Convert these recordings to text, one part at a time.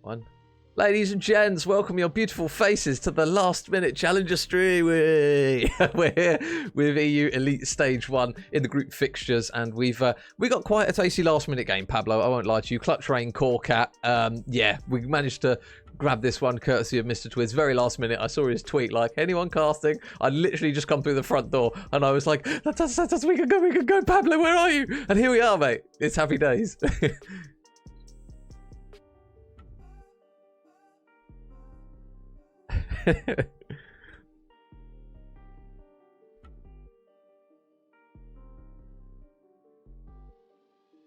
One. Ladies and gents, welcome your beautiful faces to the last minute challenger stream. We're here with EU Elite Stage 1 in the group fixtures, and we got quite a tasty last minute game, Pablo. I won't lie to you. Clutch Rain, Core Cat. Yeah, we managed to grab this one courtesy of Mr. Twiz. Very last minute, I saw his tweet like, anyone casting? I'd literally just come through the front door and I was like, that's we can go, Pablo, where are you? And here we are, mate. It's happy days.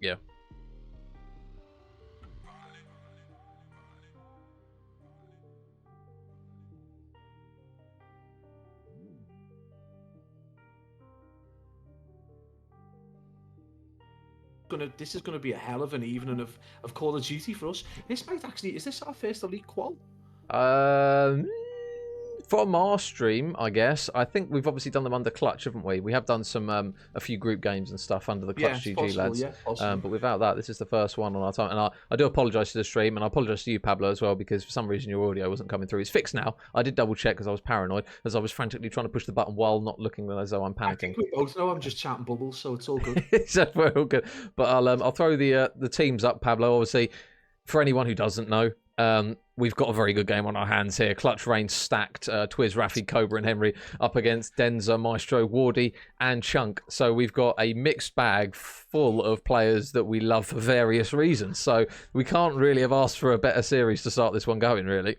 Yeah. This is gonna be a hell of an evening of Call of Duty for us. This might actually, is this our first elite qual? From our stream, I guess. I think we've obviously done them under Clutch, haven't we? We have done some a few group games and stuff under the Clutch GG possible, lads. yeah, but without that, this is the first one on our time. And I do apologise to the stream, and I apologise to you, Pablo, as well, because for some reason your audio wasn't coming through. It's fixed now. I did double check because I was paranoid, as I was frantically trying to push the button while not looking as though I'm panicking. I think we both know I'm just chatting bubbles, so it's all good. So we're all good. But I'll throw the teams up, Pablo. Obviously, for anyone who doesn't know, we've got a very good game on our hands here. Clutch Rain stacked, Twiz, Rafi, Cobra and Henry up against Denza, Maestro, Wardy and Chunk. So we've got a mixed bag full of players that we love for various reasons. So we can't really have asked for a better series to start this one going, really.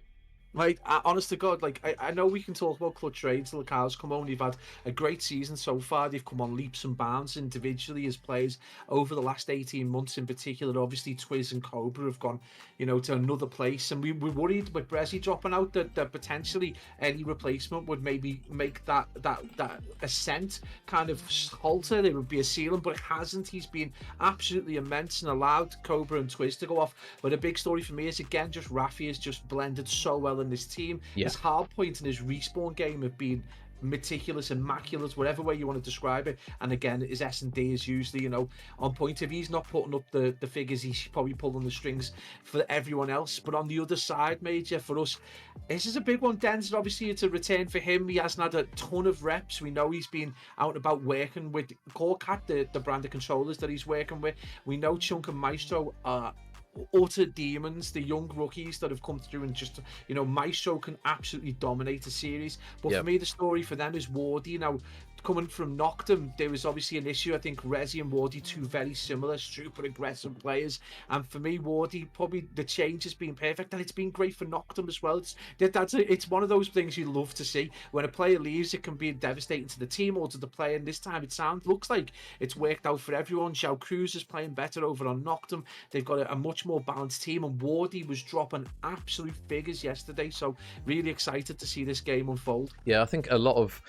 Like, honest to God, like, I know we can talk about Clutch Rain till the cows come home. They've had a great season so far. They've come on leaps and bounds individually as players over the last 18 months in particular. Obviously, Twiz and Cobra have gone, you know, to another place. And we're worried with Brezzy dropping out that potentially any replacement would maybe make that ascent kind of halter. There would be a ceiling, but it hasn't. He's been absolutely immense and allowed Cobra and Twiz to go off. But a big story for me is, again, just Rafi has just blended so well in this team. Yeah. His hard point and his respawn game have been meticulous, immaculate, whatever way you want to describe it. And again, his S&D is usually, you know, on point. If he's not putting up the figures, he's probably pulling the strings for everyone else. But on the other side, Major, for us, this is a big one. Denzel, obviously, it's a return for him. He hasn't had a ton of reps. We know he's been out and about working with Core Cat, the brand of controllers that he's working with. We know Chunk and Maestro are utter demons, the young rookies that have come through, and just, you know, Maestro can absolutely dominate a series. But for me, the story for them is Wardy. Now, coming from Noctum, there was obviously an issue. I think Resi and Wardy, two very similar, super aggressive players. And for me, Wardy, probably the change has been perfect, and it's been great for Noctum as well. It's one of those things you love to see. When a player leaves, it can be devastating to the team or to the player. And this time, looks like it's worked out for everyone. Xiao Cruz is playing better over on Noctum. They've got a much more balanced team, and Wardy was dropping absolute figures yesterday. So really excited to see this game unfold. Yeah, I think a lot of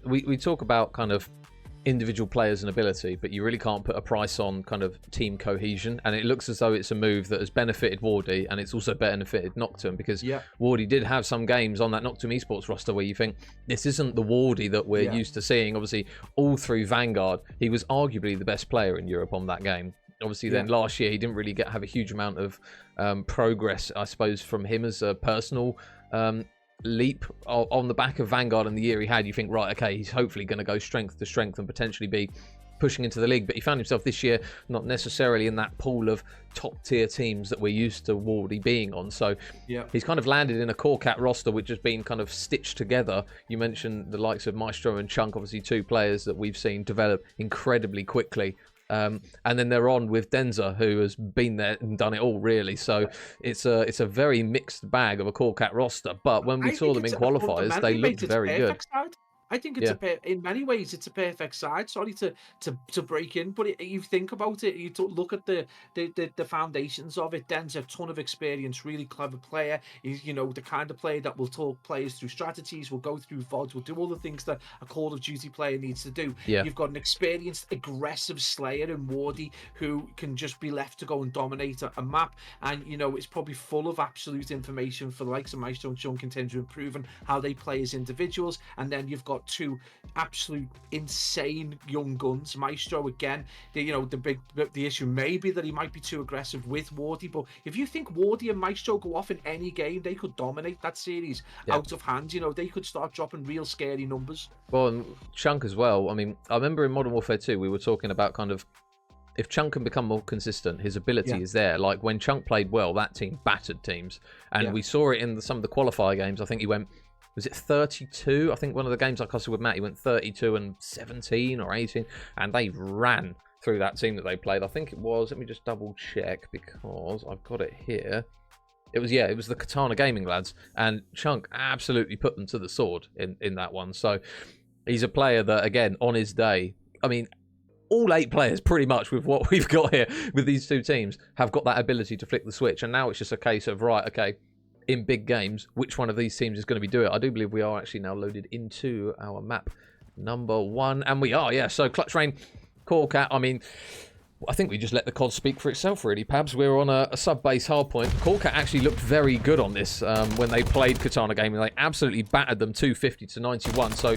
we talk about kind of individual players and ability, but you really can't put a price on kind of team cohesion. And it looks as though it's a move that has benefited Wardy, and it's also benefited Noctum, because Wardy did have some games on that Noctum esports roster where you think, this isn't the Wardy that we're used to seeing. Obviously, all through Vanguard, he was arguably the best player in Europe on that game. Obviously, then last year, he didn't really have a huge amount of progress, I suppose, from him as a personal leap on the back of Vanguard and the year he had. You think, right, okay, he's hopefully going to go strength to strength and potentially be pushing into the league. But he found himself this year not necessarily in that pool of top tier teams that we're used to Wardy being on. So he's kind of landed in a Core Cat roster which has been kind of stitched together. You mentioned the likes of Maestro and Chunk, obviously two players that we've seen develop incredibly quickly. And then they're on with Denza, who has been there and done it all, really. So it's a very mixed bag of a Core Cat roster. But when we saw them in qualifiers, they looked very good. I think it's in many ways it's a perfect side. Sorry to break in, but you think about it, you look at the foundations of it. Den's a ton of experience, really clever player. He's, you know, the kind of player that will talk players through strategies, will go through VODs, will do all the things that a Call of Duty player needs to do. You've got an experienced, aggressive Slayer in Wardy who can just be left to go and dominate a map. And, you know, it's probably full of absolute information for the likes of Maestro and Chunk in terms of improving how they play as individuals. And then you've got got two absolute insane young guns. Maestro again, the issue may be that he might be too aggressive with Wardy, but if you think Wardy and Maestro go off in any game, they could dominate that series out of hand. They could start dropping real scary numbers. Well, and Chunk as well. I mean, I remember in Modern Warfare 2 we were talking about kind of if Chunk can become more consistent, his ability is there. Like when Chunk played well, that team battered teams, and we saw it in some of the qualifier games. I think he went, was it 32? I think one of the games I costed with Matt, he went 32 and 17 or 18, and they ran through that team that they played. I think it was, let me just double check because I've got it here. It was the Katana Gaming lads, and Chunk absolutely put them to the sword in that one. So he's a player that, again, on his day, I mean, all 8 players pretty much with what we've got here with these two teams have got that ability to flick the switch, and now it's just a case of, right, okay, in big games, which one of these teams is going to be doing it? I do believe we are actually now loaded into our map number 1, and we are, yeah. So Clutch Rain, Corcat, I mean, I think we just let the COD speak for itself, really, Pabs. We're on a sub-base hardpoint. Corcat actually looked very good on this when they played Katana Gaming. They absolutely battered them 250 to 91, so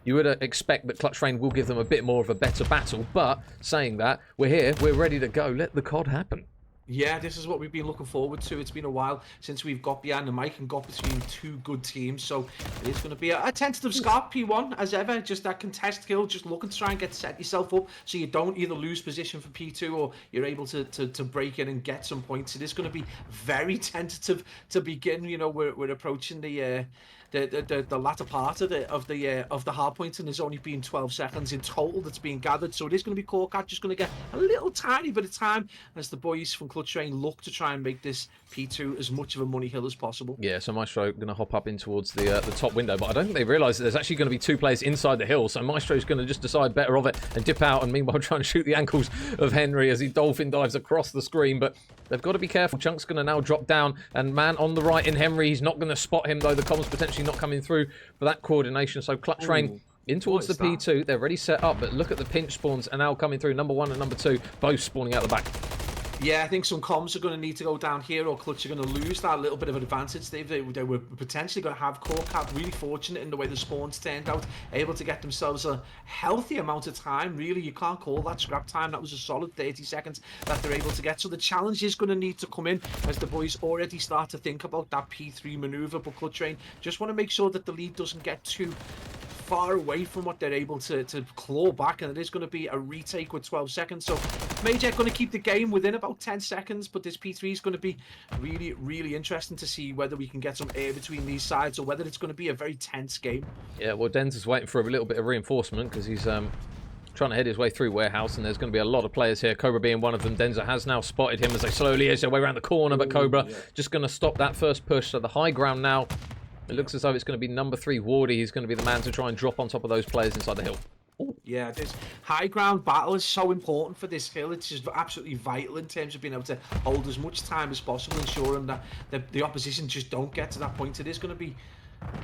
you would expect that Clutch Rain will give them a bit more of a better battle, but saying that, we're here, we're ready to go. Let the COD happen. Yeah, this is what we've been looking forward to. It's been a while since we've got behind the mic and got between two good teams, so it is going to be a tentative start, P1, as ever. Just that contest kill, just looking to try and set yourself up so you don't either lose position for P2 or you're able to break in and get some points. It is going to be very tentative to begin. We're approaching the latter part of the hard point, and there's only been 12 seconds in total that's being gathered, so it is going to be Corcat just going to get a little tiny bit of time as the boys from Clutch Rain look to try and make this P2 as much of a money hill as possible. Yeah, so Maestro going to hop up in towards the top window, but I don't think they realise that there's actually going to be 2 players inside the hill, so Maestro's going to just decide better of it and dip out, and meanwhile try and shoot the ankles of Henry as he dolphin dives across the screen. But they've got to be careful. Chunk's going to now drop down, and man on the right in Henry, he's not going to spot him, though the comms potentially not coming through for that coordination. So Clutch Rain in towards the P2. They're already set up, but look at the pinch spawns are now coming through. Number 1 and number 2, both spawning out the back. Yeah, I think some comms are going to need to go down here, or Clutch are going to lose that little bit of an advantage. They were potentially going to have Corcat really fortunate in the way the spawns turned out, able to get themselves a healthy amount of time. Really, you can't call that scrap time. That was a solid 30 seconds that they're able to get. So the challenge is going to need to come in as the boys already start to think about that P3 maneuver. But Clutch Rain just want to make sure that the lead doesn't get too far away from what they're able to claw back, and it is going to be a retake with 12 seconds. So Major going to keep the game within about 10 seconds, but this P3 is going to be really, really interesting to see whether we can get some air between these sides or whether it's going to be a very tense game. Yeah, well, Denz is waiting for a little bit of reinforcement because he's trying to head his way through warehouse, and there's going to be a lot of players here, Cobra being one of them. Denza has now spotted him as they slowly edge their way around the corner, but Cobra just going to stop that first push. So the high ground now, it looks as though it's going to be number 3, Wardy. He's going to be the man to try and drop on top of those players inside the hill. Ooh. Yeah, this high ground battle is so important for this hill. It's just absolutely vital in terms of being able to hold as much time as possible, ensuring that the opposition just don't get to that point. It is going to be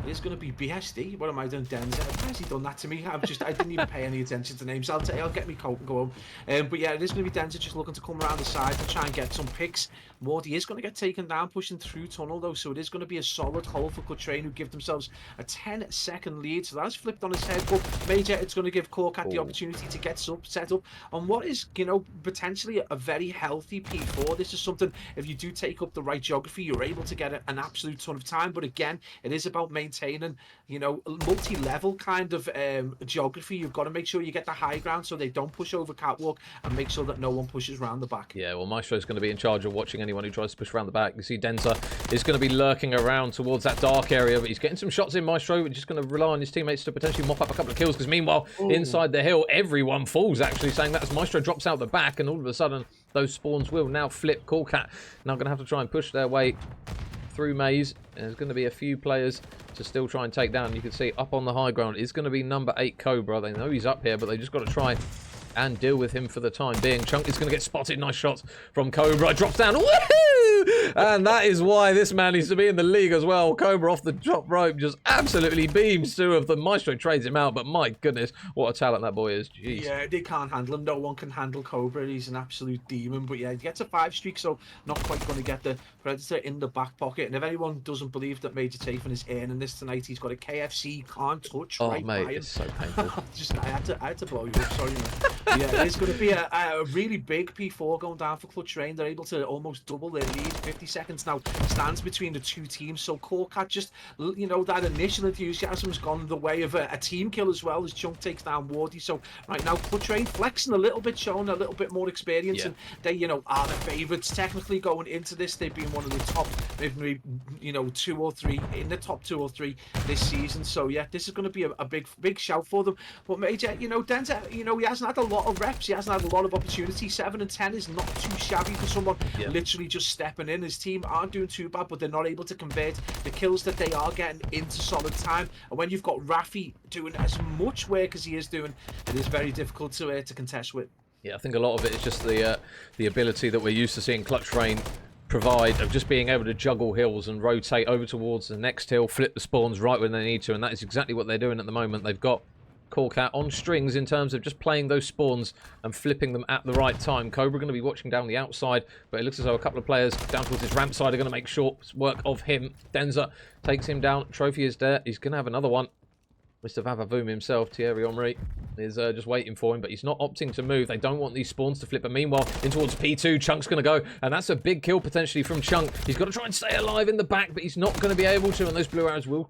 BSD. What am I doing, Denzel? Why has he done that to me? I didn't even pay any attention to names. I'll get me coat and go home. But yeah, it is going to be Denzel just looking to come around the side to try and get some picks. Wardy is going to get taken down, pushing through tunnel though, so it is going to be a solid hole for Clutch Rain, who give themselves a 10-second lead. So that's flipped on his head, but Major, it's going to give Corcat the opportunity to get set up on what is, potentially a very healthy P4. This is something, if you do take up the right geography, you're able to get an absolute ton of time. But again, it is about maintaining, multi-level kind of geography. You've got to make sure you get the high ground so they don't push over catwalk, and make sure that no one pushes around the back. Yeah, well, Maestro's going to be in charge of watching anyone who tries to push around the back. You see Denza is going to be lurking around towards that dark area, but he's getting some shots in. Maestro, we're just going to rely on his teammates to potentially mop up a couple of kills, because meanwhile, inside the hill, everyone falls, actually, saying that as Maestro drops out the back, and all of a sudden, those spawns will now flip. Corcat now going to have to try and push their way through maze. And there's going to be a few players to still try and take down. You can see up on the high ground is going to be number 8 Cobra. They know he's up here, but they just got to try and deal with him for the time being. Chunk is going to get spotted. Nice shots from Cobra. Drops down. Woohoo! And that is why this man needs to be in the league as well. Cobra off the top rope just absolutely beams two of them. Maestro trades him out, but my goodness, what a talent that boy is. Jeez. Yeah, they can't handle him. No one can handle Cobra. He's an absolute demon. But yeah, he gets a 5 streak, so not quite going to get the Predator in the back pocket. And if anyone doesn't believe that Major Chafin is earning this tonight, he's got a KFC can't touch right mate, by him. it's so painful. I had to blow you up. Sorry, man. Yeah, it's going to be a really big P4 going down for Clutch Rain. They're able to almost double their lead. 50 seconds now stands between the two teams. So Corcat just, you know, that initial enthusiasm has gone the way of a team kill as well as Chunk takes down Wardy. So right now, Clutch Rain flexing a little bit, showing a little bit more experience, and they, you know, are the favourites technically going into this. They've been one of the top, maybe, you know, 2 or 3 in the top 2 or 3 this season. So yeah, this is going to be a big shout for them. But Major, you know, Denza, you know, he hasn't had a lot of reps. He hasn't had a lot of opportunity. 7 and 10 is not too shabby for someone literally just stepping in. His team aren't doing too bad, but they're not able to convert the kills that they are getting into solid time. And when you've got Rafi doing as much work as he is doing, it is very difficult to contest with. Yeah, I think a lot of it is just the ability that we're used to seeing Clutch Rain provide of just being able to juggle hills and rotate over towards the next hill, flip the spawns right when they need to, and that is exactly what they're doing at the moment. They've got Corcat on strings in terms of just playing those spawns and flipping them at the right time. Cobra going to be watching down the outside, but it looks as though a couple of players down towards his ramp side are going to make short work of him. Denza takes him down. Trophy is there. He's going to have another one. Mr. Vavavoom himself, Thierry Henry, is just waiting for him, but he's not opting to move. They don't want these spawns to flip. But meanwhile, in towards P2, Chunk's going to go, and that's a big kill potentially from Chunk. He's got to try and stay alive in the back, but he's not going to be able to, and those blue arrows will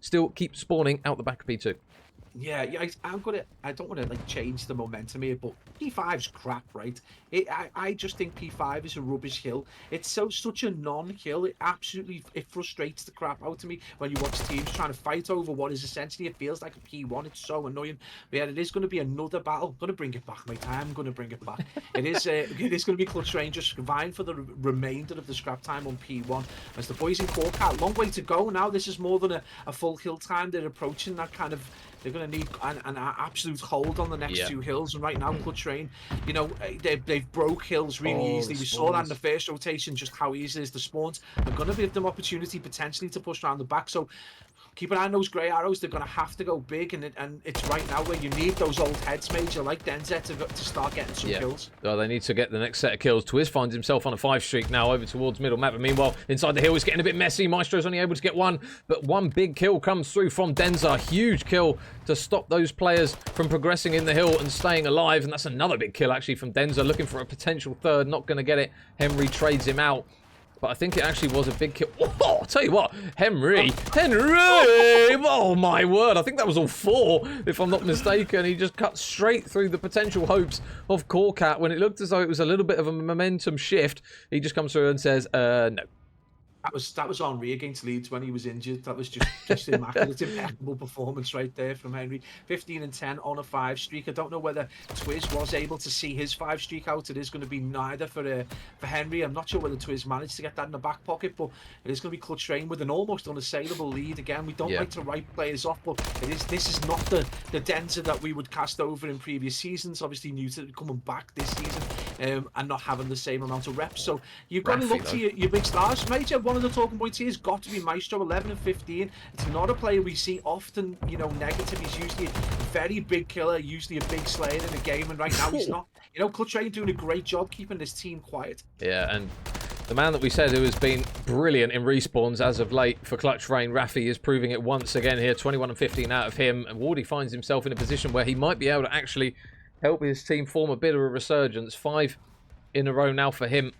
still keep spawning out the back of P2. Yeah, I don't want to like change the momentum here, but P5's crap, right? I just think P5 is a rubbish hill. It's such a non-hill. It frustrates the crap out of me when you watch teams trying to fight over what is essentially, it feels like a P1. It's so annoying. But yeah, it is going to be another battle. I'm going to bring it back, mate. I am going to bring it back. It is going to be Clutch Rain just vying for the remainder of the scrap time on P1. As the boys in Corcat, long way to go now. This is more than a full hill time. They're approaching that kind of. They're going to need an absolute hold on the next 2 hills. And right now, Clutch Rain, you know, they've broke hills really easily. We saw that in the first rotation, just how easy it is. The spawns are going to give them opportunity potentially to push around the back. So keep an eye on those grey arrows. They're going to have to go big. And it's right now where you need those old heads, Major, like Denza, to start getting some kills. Oh, they need to get the next set of kills. Twiz finds himself on a 5 streak now over towards middle map. But meanwhile, inside the hill, it's getting a bit messy. Maestro's only able to get 1. But 1 big kill comes through from Denza. Huge kill to stop those players from progressing in the hill and staying alive. And that's another big kill, actually, from Denza. Looking for a potential 3rd. Not going to get it. Henry trades him out. But I think it actually was a big kill. Oh, I'll tell you what, Henry! Oh my word, I think that was all 4, if I'm not mistaken. He just cut straight through the potential hopes of Corcat. When it looked as though it was a little bit of a momentum shift, he just comes through and says, no. That was Henry against Leeds when he was injured. That was just immaculate, impeccable performance right there from Henry. 15 and 10 on a 5 streak. I don't know whether Twiz was able to see his 5 streak out. It is going to be neither for Henry. I'm not sure whether Twiz managed to get that in the back pocket, but it is going to be Clutch Rain with an almost unassailable lead. Again, we don't like to write players off, but this is not the Denza that we would cast over in previous seasons. Obviously, new to coming back this season and not having the same amount of reps. So you've got to look to your big stars, Major. One of the talking points here has got to be Maestro, 11 and 15. It's not a player we see often, you know, negative. He's usually a very big killer, usually a big slayer in the game, and right now he's not. You know, Clutch Rain doing a great job keeping this team quiet. Yeah, and the man that we said who has been brilliant in respawns as of late for Clutch Rain, Rafi, is proving it once again here. 21 and 15 out of him, and Wardy finds himself in a position where he might be able to actually help his team form a bit of a resurgence. 5 in a row now for him.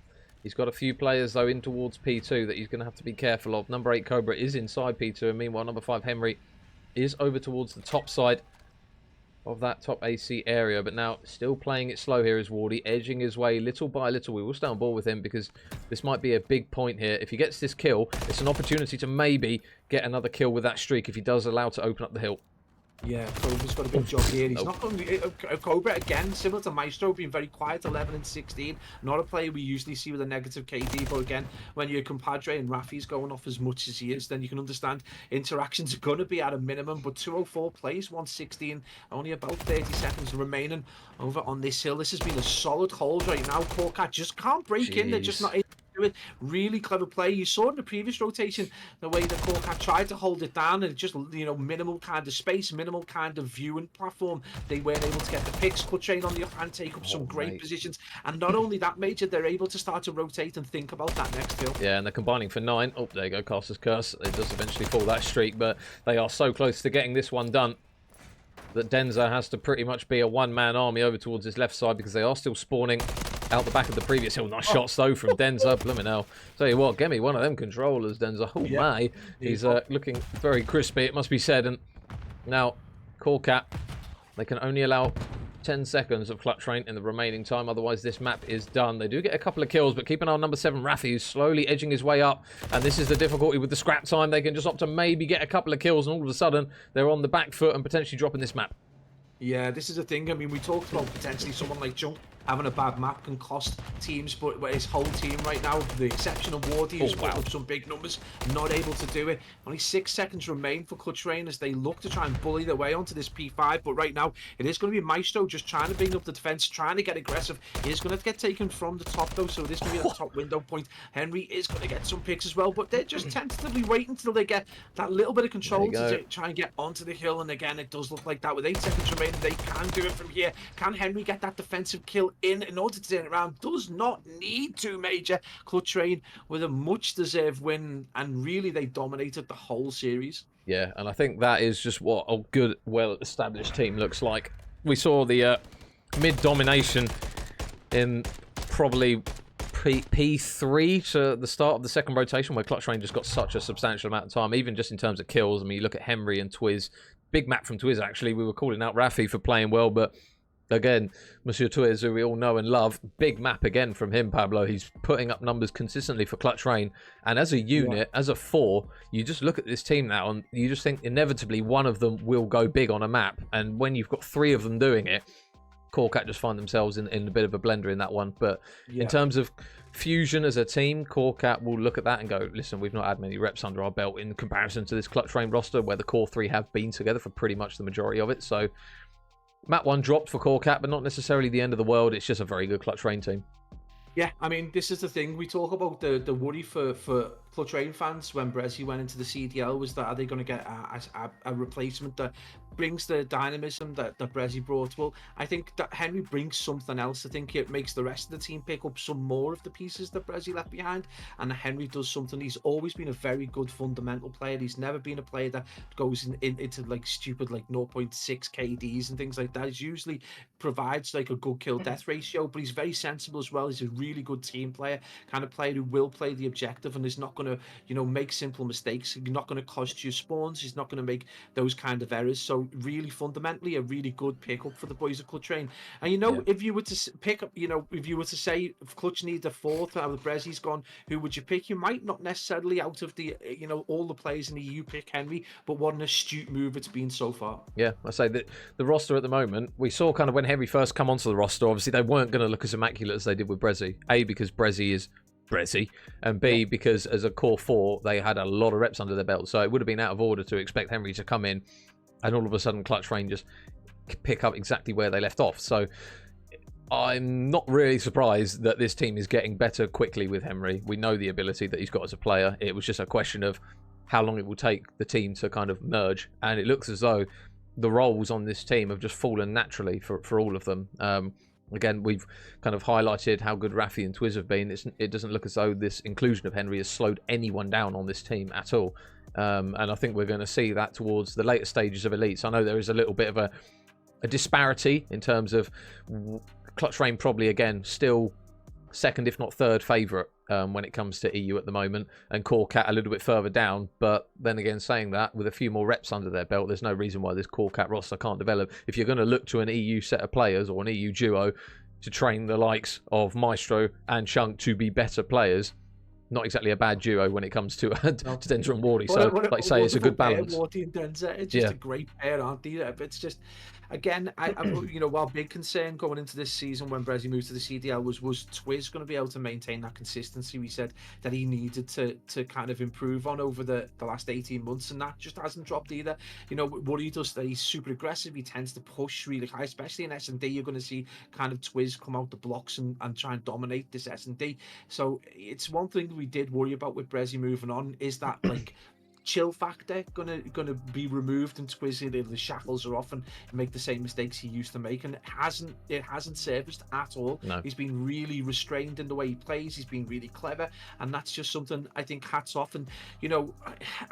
He's got a few players, though, in towards P2 that he's going to have to be careful of. Number 8, Cobra, is inside P2. And meanwhile, number 5, Henry, is over towards the top side of that top AC area. But now, still playing it slow here is Wardy, edging his way little by little. We will stay on board with him because this might be a big point here. If he gets this kill, it's an opportunity to maybe get another kill with that streak if he does allow to open up the hill. Yeah, Cobra's got a big job here. He's not going to... Cobra, again, similar to Maestro, being very quiet, 11 and 16. Not a player we usually see with a negative KD, but again, when your compadre and Rafi's going off as much as he is, then you can understand interactions are going to be at a minimum, but 204 plays, 116, only about 30 seconds remaining over on this hill. This has been a solid hold right now. Corcat just can't break in. They're just not able do it. Really clever play. You saw in the previous rotation the way the Corkat tried to hold it down, and just, you know, minimal kind of space, minimal kind of viewing platform. They weren't able to get the picks. Clutch on the up and take up some great positions. And not only that, Major, they're able to start to rotate and think about that next kill. Yeah, and they're combining for 9. Oh, there you go, Caster's Curse. It does eventually fall that streak, but they are so close to getting this one done that Denza has to pretty much be a one-man army over towards his left side, because they are still spawning out the back of the previous hill. Nice shots, though, from Denza. Blimmin' hell. Tell you what, get me one of them controllers, Denza. Oh, my. He's looking very crispy, it must be said. And now, Corkat, they can only allow 10 seconds of Clutch Rain in the remaining time, otherwise this map is done. They do get a couple of kills, but keep an eye on number 7, Rafi, who's slowly edging his way up, and this is the difficulty with the scrap time. They can just opt to maybe get a couple of kills, and all of a sudden they're on the back foot and potentially dropping this map. Yeah, this is the thing. I mean, we talked about potentially someone like Junk having a bad map can cost teams, but his whole team right now, with the exception of Wardy, who's put up some big numbers, not able to do it. Only 6 seconds remain for Clutch Rain as they look to try and bully their way onto this P5, but right now it is going to be Maestro just trying to bring up the defense, trying to get aggressive. He is going to get taken from the top though, so this is going to be the top window point. Henry is going to get some picks as well, but they're just tentatively waiting until they get that little bit of control to try and get onto the hill. And again, it does look like that with 8 seconds remaining, they can do it from here. Can Henry get that defensive kill in order to turn it around? Does not need to, Major. Clutch Rain with a much deserved win, and really they dominated the whole series. Yeah, and I think that is just what a good, well-established team looks like. We saw the mid domination in probably P3 to the start of the second rotation, where Clutch Rain just got such a substantial amount of time, even just in terms of kills. I mean, you look at Henry and Twiz. Big map from Twiz, actually. We were calling out Rafi for playing well, but again, Monsieur Twiz, who we all know and love, big map again from him, Pablo. He's putting up numbers consistently for Clutch Rain. And as a unit, as a 4, you just look at this team now and you just think inevitably one of them will go big on a map. And when you've got 3 of them doing it, Corkat just find themselves in a bit of a blender in that one. But in terms of fusion as a team, Corkat will look at that and go, listen, we've not had many reps under our belt in comparison to this Clutch Rain roster, where the core 3 have been together for pretty much the majority of it. So map 1 dropped for Corkat, but not necessarily the end of the world. It's just a very good Clutch Rain team. Yeah, I mean, this is the thing. We talk about the worry for Clutch Rain fans when Brezzy went into the CDL was that, are they going to get a replacement that brings the dynamism that Brezzy brought? Well, I think that Henry brings something else. I think it makes the rest of the team pick up some more of the pieces that Brezzy left behind, and Henry does something. He's always been a very good fundamental player. He's never been a player that goes into like stupid like 0.6 KDs and things like that. He's usually provides like a good kill death ratio, but he's very sensible as well. He's a really good team player, kind of player who will play the objective and is not going to, you know, make simple mistakes. He's not going to cost you spawns. He's not going to make those kind of errors. So really fundamentally a really good pickup for the boys of Clutch Rain. And you know, if you were to pick up, you know, if you were to say if Clutch needs a 4th out of the Brezzy's gone, who would you pick? You might not necessarily out of the, you know, all the players in the EU pick Henry, but what an astute move it's been so far. Yeah, I say that the roster at the moment, we saw kind of when Henry first come onto the roster, obviously they weren't going to look as immaculate as they did with Brezzy. A, because Brezzy is Brezzy, and B, because as a core 4 they had a lot of reps under their belt, so it would have been out of order to expect Henry to come in and all of a sudden Clutch Rain just pick up exactly where they left off. So I'm not really surprised that this team is getting better quickly with Henry. We know the ability that he's got as a player. It was just a question of how long it will take the team to kind of merge, and it looks as though the roles on this team have just fallen naturally for all of them. Again, we've kind of highlighted how good Rafi and Twiz have been. It doesn't look as though this inclusion of Henry has slowed anyone down on this team at all. And I think we're going to see that towards the later stages of Elites. I know there is a little bit of a disparity in terms of Clutch Rain probably, again, still second, if not third favourite when it comes to EU at the moment, and Corkat a little bit further down. But then again, saying that, with a few more reps under their belt, there's no reason why this Corkat roster can't develop. If you're going to look to an EU set of players or an EU duo to train the likes of Maestro and Chunk to be better players, not exactly a bad duo when it comes to Denza and Wardy. So, like you say, it's a good balance. Wardy and Denza, it's just a great pair, aren't they? It's just, again, our big concern going into this season when Brezzy moved to the CDL was Twiz going to be able to maintain that consistency we said that he needed to kind of improve on over the last 18 months, and that just hasn't dropped either. Worried us that he's super aggressive. He tends to push really high, especially in S&D. You're going to see kind of Twiz come out the blocks and try and dominate this S&D. So it's one thing we did worry about with Brezzy moving on, is that like chill factor gonna be removed, and Twizy, the shackles are off and make the same mistakes he used to make, and it hasn't serviced at all. No. He's been really restrained in the way he plays. He's been really clever, and that's just something I think hats off. And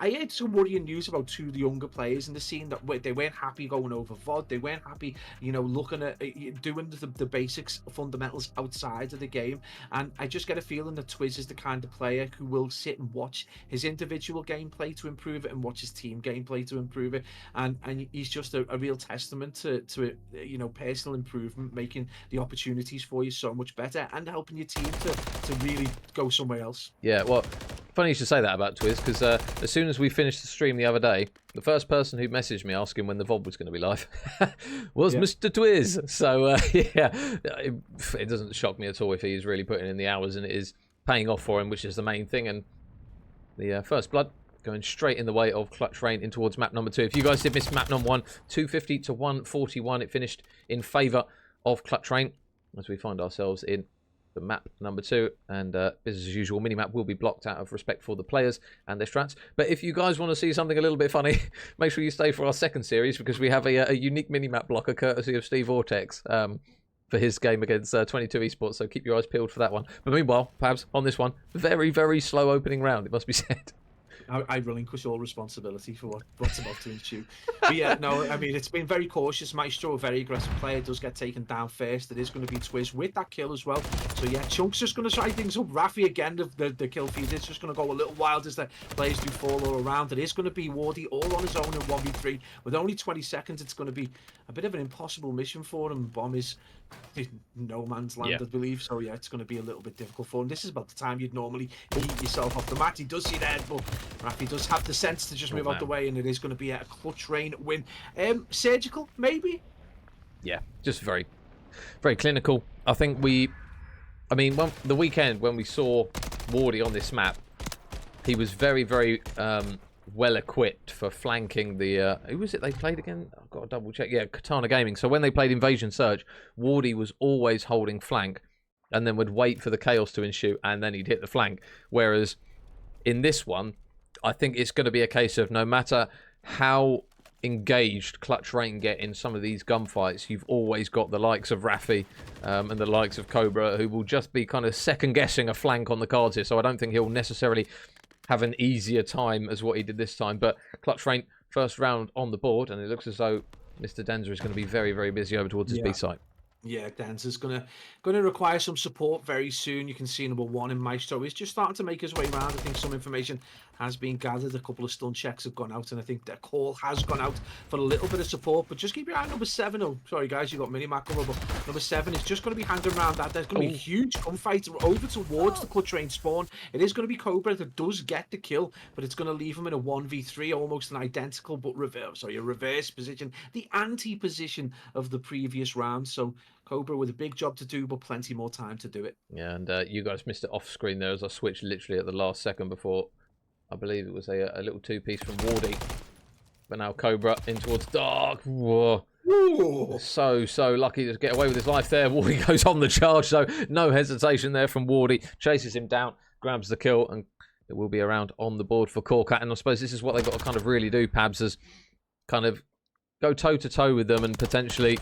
I heard some worrying news about two of the younger players in the scene that they weren't happy going over VOD. They weren't happy, looking at doing the basics, fundamentals outside of the game. And I just get a feeling that Twiz is the kind of player who will sit and watch his individual gameplay to improve it and watch his team gameplay to improve it, and he's just a real testament to personal improvement, making the opportunities for you so much better and helping your team to really go somewhere else. Yeah, well, funny you should say that about Twiz, because as soon as we finished the stream the other day, the first person who messaged me asking when the VOD was going to be live was Mr. Twiz. So yeah, it doesn't shock me at all if he's really putting in the hours, and it is paying off for him, which is the main thing. And the first blood going straight in the way of Clutch Rain in towards map number 2. If you guys did miss map number 1, 250 to 141, it finished in favour of Clutch Rain as we find ourselves in the map number 2. And business as usual, minimap will be blocked out of respect for the players and their strats. But if you guys want to see something a little bit funny, make sure you stay for our second series, because we have a unique minimap blocker courtesy of Steve Vortex for his game against 22 Esports. So keep your eyes peeled for that one. But meanwhile, perhaps on this one, very, very slow opening round, it must be said. I relinquish all responsibility for what's about to ensue. But yeah, no, I mean, it's been very cautious. Maestro, a very aggressive player, does get taken down first. It is going to be Twiz with that kill as well. So yeah, Chunk's just going to try things up. Rafi again, the kill feed is just going to go a little wild as the players do fall all around. It is going to be Wardy all on his own in 1v3. With only 20 seconds, it's going to be a bit of an impossible mission for him. Bomb is no man's land, I believe. So yeah, it's going to be a little bit difficult for him. This is about the time you'd normally eat yourself off the mat. He does see that, but Rafi does have the sense to just move out the way, and it is going to be a Clutch Rain win. Surgical, maybe? Yeah, just very, very clinical. I think the weekend when we saw Wardy on this map, he was very, very well equipped for flanking the who was it they played again? I've got to double check. Yeah, Katana Gaming. So when they played Invasion Surge, Wardy was always holding flank and then would wait for the chaos to ensue, and then he'd hit the flank. Whereas in this one, I think it's going to be a case of no matter how engaged Clutch Rain get in some of these gunfights, you've always got the likes of Rafi and the likes of Cobra who will just be kind of second guessing a flank on the cards here. So I don't think he'll necessarily have an easier time as what he did this time. But Clutch Rain, first round on the board, and it looks as though Mr. Denzer is going to be very, very busy over towards his B site. Yeah, Denzer's gonna require some support very soon. You can see number 1 in Maestro is just starting to make his way around. I think some information has been gathered. A couple of stun checks have gone out, and I think their call has gone out for a little bit of support. But just keep your eye on number 7. Oh, sorry guys, you got mini macro, but number 7 is just going to be hanging around that. There's going to be a huge gunfight over towards the Clutch Rain spawn. It is going to be Cobra that does get the kill, but it's going to leave him in a 1v3, almost an identical but a reverse position, the anti-position of the previous round. So Cobra with a big job to do, but plenty more time to do it. Yeah, and you guys missed it off screen there as I switched literally at the last second before. I believe it was a little two-piece from Wardy. But now Cobra in towards Dark. Whoa. Ooh. So lucky to get away with his life there. Wardy goes on the charge, so no hesitation there from Wardy. Chases him down, grabs the kill, and it will be around on the board for Corcat. And I suppose this is what they've got to kind of really do, Pabs, is kind of go toe-to-toe with them and potentially...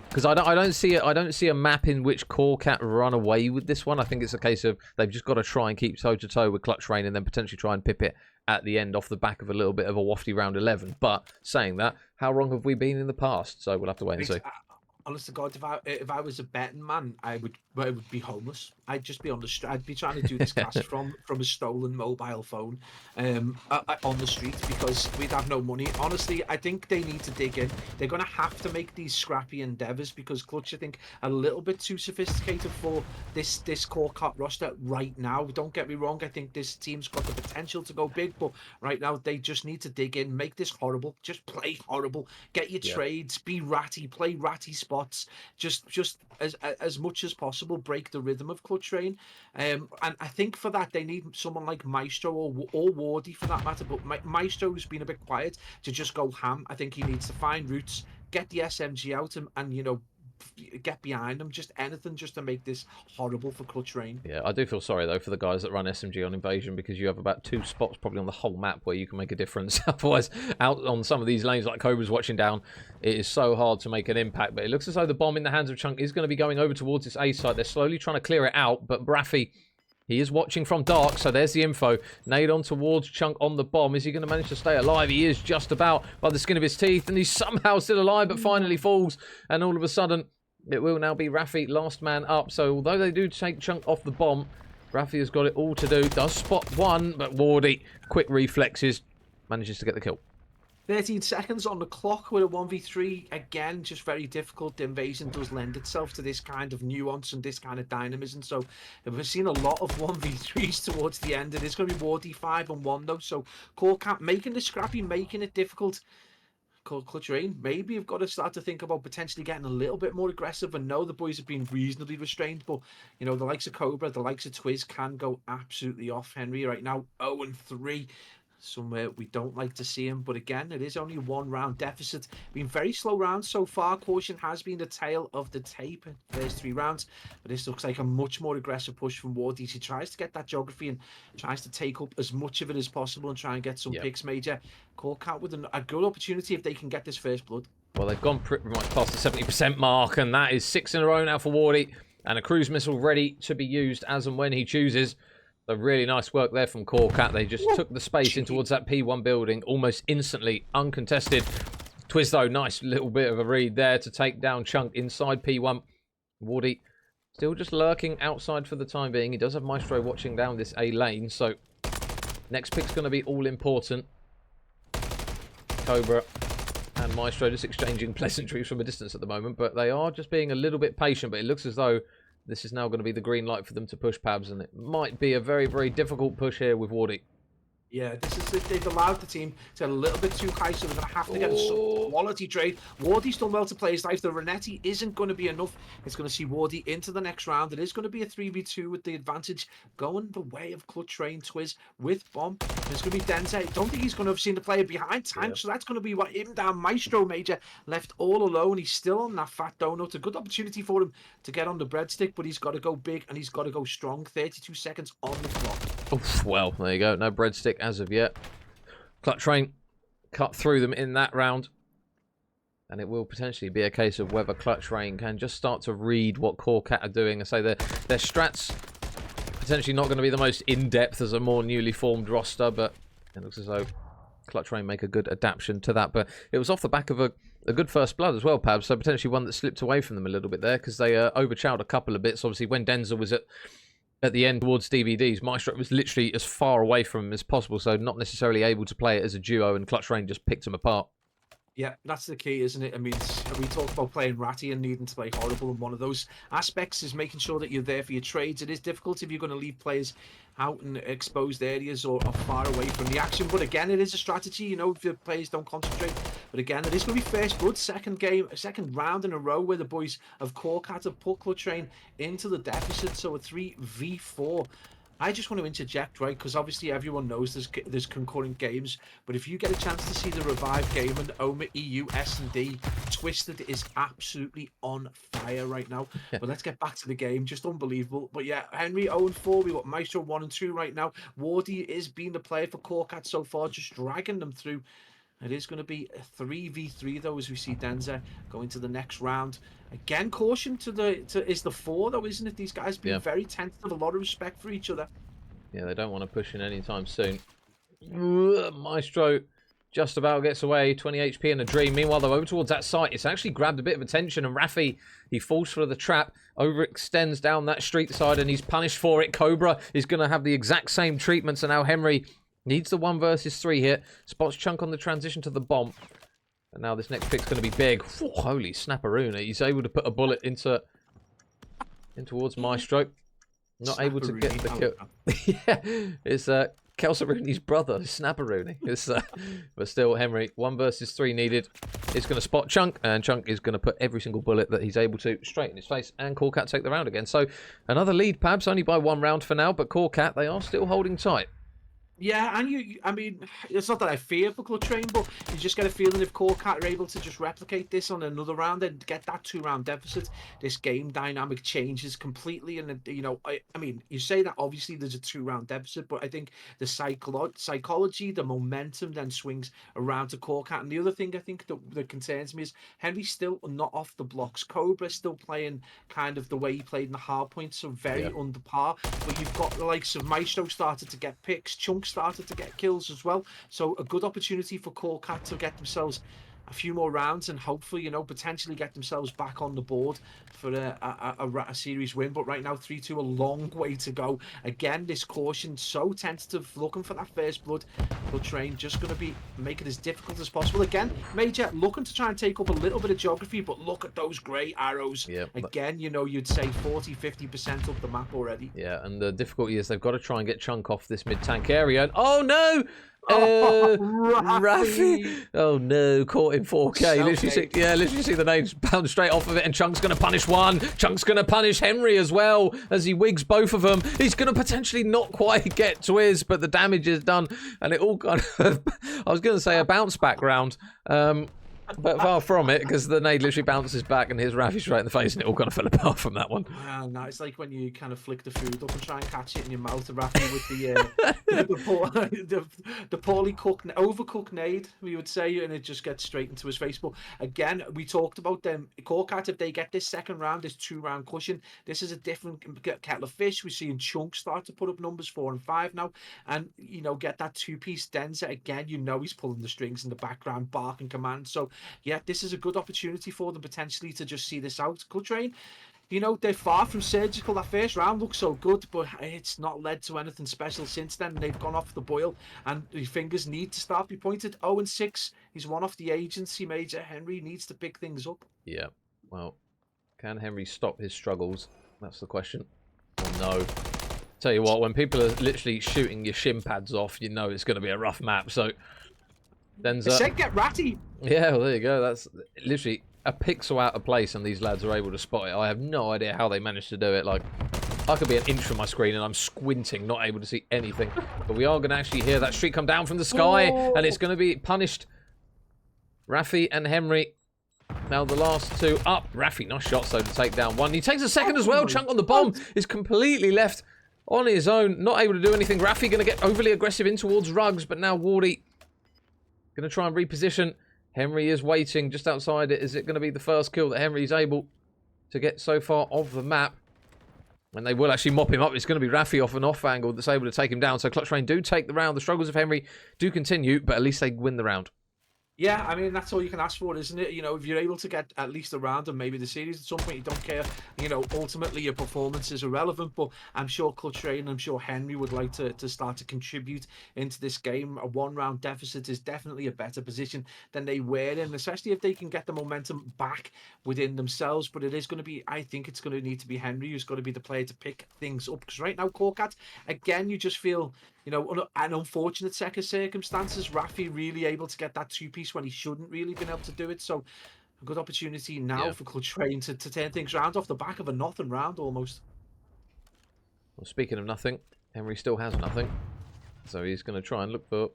Because I don't see a map in which Corcat run away with this one. I think it's a case of they've just got to try and keep toe-to-toe with Clutch Rain and then potentially try and pip it at the end off the back of a little bit of a wafty round 11. But saying that, how wrong have we been in the past? So we'll have to wait and see. honest to God, if I was a betting man, I would be homeless. I'd just be on the street. I'd be trying to do this cast from a stolen mobile phone, on the street because we'd have no money. Honestly, I think they need to dig in. They're going to have to make these scrappy endeavors because Clutch, I think, are a little bit too sophisticated for this core cut roster right now. Don't get me wrong. I think this team's got the potential to go big, but right now they just need to dig in, make this horrible, just play horrible, get your Yeah. trades, be ratty, play ratty spots, just as much as possible, break the rhythm of Clutch Rain. And I think for that they need someone like Maestro or Wardy for that matter. But Maestro's been a bit quiet to just go ham. I think he needs to find roots, get the SMG out, and get behind them. Just anything just to make this horrible for Clutch Rain. Yeah, I do feel sorry though for the guys that run SMG on Invasion because you have about 2 spots probably on the whole map where you can make a difference. Otherwise, out on some of these lanes like Cobra's watching down, it is so hard to make an impact. But it looks as though the bomb in the hands of Chunk is going to be going over towards this A site. They're slowly trying to clear it out, but Braffy, he is watching from dark, so there's the info. Nade on towards Chunk on the bomb. Is he going to manage to stay alive? He is just about by the skin of his teeth, and he's somehow still alive, but finally falls. And all of a sudden, it will now be Raffi, last man up. So although they do take Chunk off the bomb, Raffi has got it all to do. Does spot one, but Wardy, quick reflexes, manages to get the kill. 13 seconds on the clock with a 1v3. Again, just very difficult. The Invasion does lend itself to this kind of nuance and this kind of dynamism. So we've seen a lot of 1v3s towards the end. It is going to be Wardy 5-1 though. So Core making it scrappy, making it difficult. Clutch Rain, maybe you've got to start to think about potentially getting a little bit more aggressive. And know the boys have been reasonably restrained, but the likes of Cobra, the likes of Twiz can go absolutely off. Henry right now 0-3. Somewhere we don't like to see him, but again, it is only a 1-round deficit. Been very slow rounds so far. Caution has been the tail of the tape in the first 3 rounds, but this looks like a much more aggressive push from Wardy. He tries to get that geography and tries to take up as much of it as possible and try and get some picks. Major Corcat with a good opportunity if they can get this first blood. Well, they've gone pretty much past the 70% mark, and that is 6 in a row now for Wardy, and a cruise missile ready to be used as and when he chooses. So really nice work there from Corcat. They just took the space in towards that P1 building almost instantly, uncontested. Twiz, though, nice little bit of a read there to take down Chunk inside P1. Wardy still just lurking outside for the time being. He does have Maestro watching down this A lane, so next pick's going to be all important. Cobra and Maestro just exchanging pleasantries from a distance at the moment, but they are just being a little bit patient. But it looks as though this is now going to be the green light for them to push Pabs, and it might be a very, very difficult push here with Wardy. Yeah, this is it. They've allowed the team to get a little bit too high, so they're going to have to get a quality trade. Wardy's done well to play his life. The Renetti isn't going to be enough. It's going to see Wardy into the next round. It is going to be a 3v2 with the advantage going the way of Clutch Rain. Twiz with bomb. There's going to be Denze. I don't think he's going to have seen the player behind Tank, so that's going to be what him down. Maestro Major left all alone. He's still on that fat donut. A good opportunity for him to get on the breadstick, but he's got to go big and he's got to go strong. 32 seconds on the clock. Oof, well, there you go. No breadstick as of yet. Clutch Rain cut through them in that round. And it will potentially be a case of whether Clutch Rain can just start to read what Corcat are doing. I say their strats potentially not going to be the most in-depth as a more newly formed roster, but it looks as though Clutch Rain make a good adaptation to that. But it was off the back of a good first blood as well, Pab, so potentially one that slipped away from them a little bit there because they overchowed a couple of bits. Obviously, when Denzel was at the end towards DVDs, Maestro was literally as far away from him as possible, so not necessarily able to play it as a duo, and Clutch Rain just picked him apart. Yeah, that's the key, isn't it? I mean, we talk about playing ratty and needing to play horrible, and one of those aspects is making sure that you're there for your trades. It is difficult if you're going to leave players out in exposed areas or far away from the action, but again, it is a strategy, if the players don't concentrate. But again, it is going to be first blood, second round in a row where the boys of Corcat have put Clutch Rain into the deficit, so a 3v4. I just want to interject, right, because obviously everyone knows there's concurrent games, but if you get a chance to see the Revive game and OMA EU S&D, Twisted is absolutely on fire right now. But let's get back to the game. Just unbelievable. But yeah, Henry 0-4. We got Maestro 1-2 right now. Wardy is being the player for Corcat so far, just dragging them through. It is going to be a 3v3 though, as we see Denze going to the next round. Again, caution is the 4 though, isn't it? These guys being very tentative, a lot of respect for each other. Yeah, they don't want to push in anytime soon. Maestro just about gets away. 20 HP and a dream. Meanwhile, though, over towards that site, it's actually grabbed a bit of attention. And Raffi, he falls for the trap, overextends down that street side, and he's punished for it. Cobra is going to have the exact same treatment. So now Henry needs the 1 versus 3 hit. Spots Chunk on the transition to the bomb. And now this next pick's going to be big. Whew, holy snapperoonie. He's able to put a bullet in towards Maestro. Not able to get the kill. Yeah, it's Kelsarooni's brother, Snapperoonie. But still, Henry, 1 versus 3 needed. It's going to spot Chunk, and Chunk is going to put every single bullet that he's able to straight in his face, and Corcat take the round again. So another lead, Pabs, only by 1 round for now, but Corcat, they are still holding tight. Yeah, and I mean, it's not that I fear for Clutch but you just get a feeling if Corcat are able to just replicate this on another round and get that 2-round deficit, this game dynamic changes completely. And, you know, I mean, you say that obviously there's a 2-round deficit, but I think the psychology, the momentum then swings around to Corcat. And the other thing I think that concerns me is Henry's still not off the blocks. Cobra's still playing kind of the way he played in the hard points, so very under par. But you've got the likes of Maestro started to get picks, Chunks started to get kills as well, so a good opportunity for Corcat to get themselves a few more rounds and hopefully, you know, potentially get themselves back on the board for a series win. But right now 3-2, a long way to go. Again, this caution so tentative, looking for that first blood. But Train just going to be make it as difficult as possible. Again, Major looking to try and take up a little bit of geography, but look at those grey arrows. Again, you know, you'd say 40-50% up the map already. Yeah, and the difficulty is they've got to try and get Chunk off this mid-tank area. And, oh no! Raffi! Oh no, caught in 4K. Literally see the nades bounce straight off of it, and Chunk's going to punish one. Chunk's going to punish Henry as well as he wigs both of them. He's going to potentially not quite get Twiz, but the damage is done, and it all kind of, I was going to say a bounce back round. But far from it, because the nade literally bounces back and hits Raffi straight in the face, and it all kind of fell apart from that one. No, it's like when you kind of flick the food up and try and catch it in your mouth, Raffi, with the poorly cooked, overcooked nade, we would say, and it just gets straight into his face. But again, we talked about them. Corcat, if they get this second round, this 2-round cushion, this is a different kettle of fish. We're seeing Chunk start to put up numbers 4 and 5 now, and you know, get that 2-piece Denza again. You know, he's pulling the strings in the background, barking command. So yeah, this is a good opportunity for them potentially to just see this out. Coltrane, you know, they're far from surgical. That first round looks so good, but it's not led to anything special since then. They've gone off the boil, and the fingers need to start be pointed. 0-6. He's one off the agency. Major Henry needs to pick things up. Yeah, well, can Henry stop his struggles? That's the question. Oh, no. Tell you what, when people are literally shooting your shin pads off, you know it's going to be a rough map. So Denza. I said get ratty. Yeah, well, there you go. That's literally a pixel out of place, and these lads are able to spot it. I have no idea how they managed to do it. Like, I could be an inch from my screen, and I'm squinting, not able to see anything. But we are going to actually hear that streak come down from the sky, and it's going to be punished. Raffi and Henry. Now the last 2 up. Raffi, nice shots, though, to take down one. He takes a second as well. Chunk on the bomb is completely left on his own, not able to do anything. Raffi going to get overly aggressive in towards Ruggs, but now Wardy going to try and reposition. Henry is waiting just outside it. Is it going to be the first kill that Henry's able to get so far of the map? And they will actually mop him up. It's going to be Raffi off an off angle that's able to take him down. So Clutch Rain do take the round. The struggles of Henry do continue, but at least they win the round. Yeah, I mean, that's all you can ask for, isn't it? You know, if you're able to get at least a round and maybe the series at some point, you don't care. You know, ultimately your performance is irrelevant, but I'm sure Clutch Rain and I'm sure Henry would like to start to contribute into this game. A 1-round deficit is definitely a better position than they were in, especially if they can get the momentum back within themselves. But it is going to be, I think it's going to need to be Henry who's going to be the player to pick things up. Because right now, Corcat, again, you just feel, you know, an unfortunate set of circumstances. Raffi really able to get that 2-piece when he shouldn't really been able to do it. So a good opportunity now for Clutch Rain to turn things around off the back of a nothing round almost. Well, speaking of nothing, Henry still has nothing. So he's going to try and look for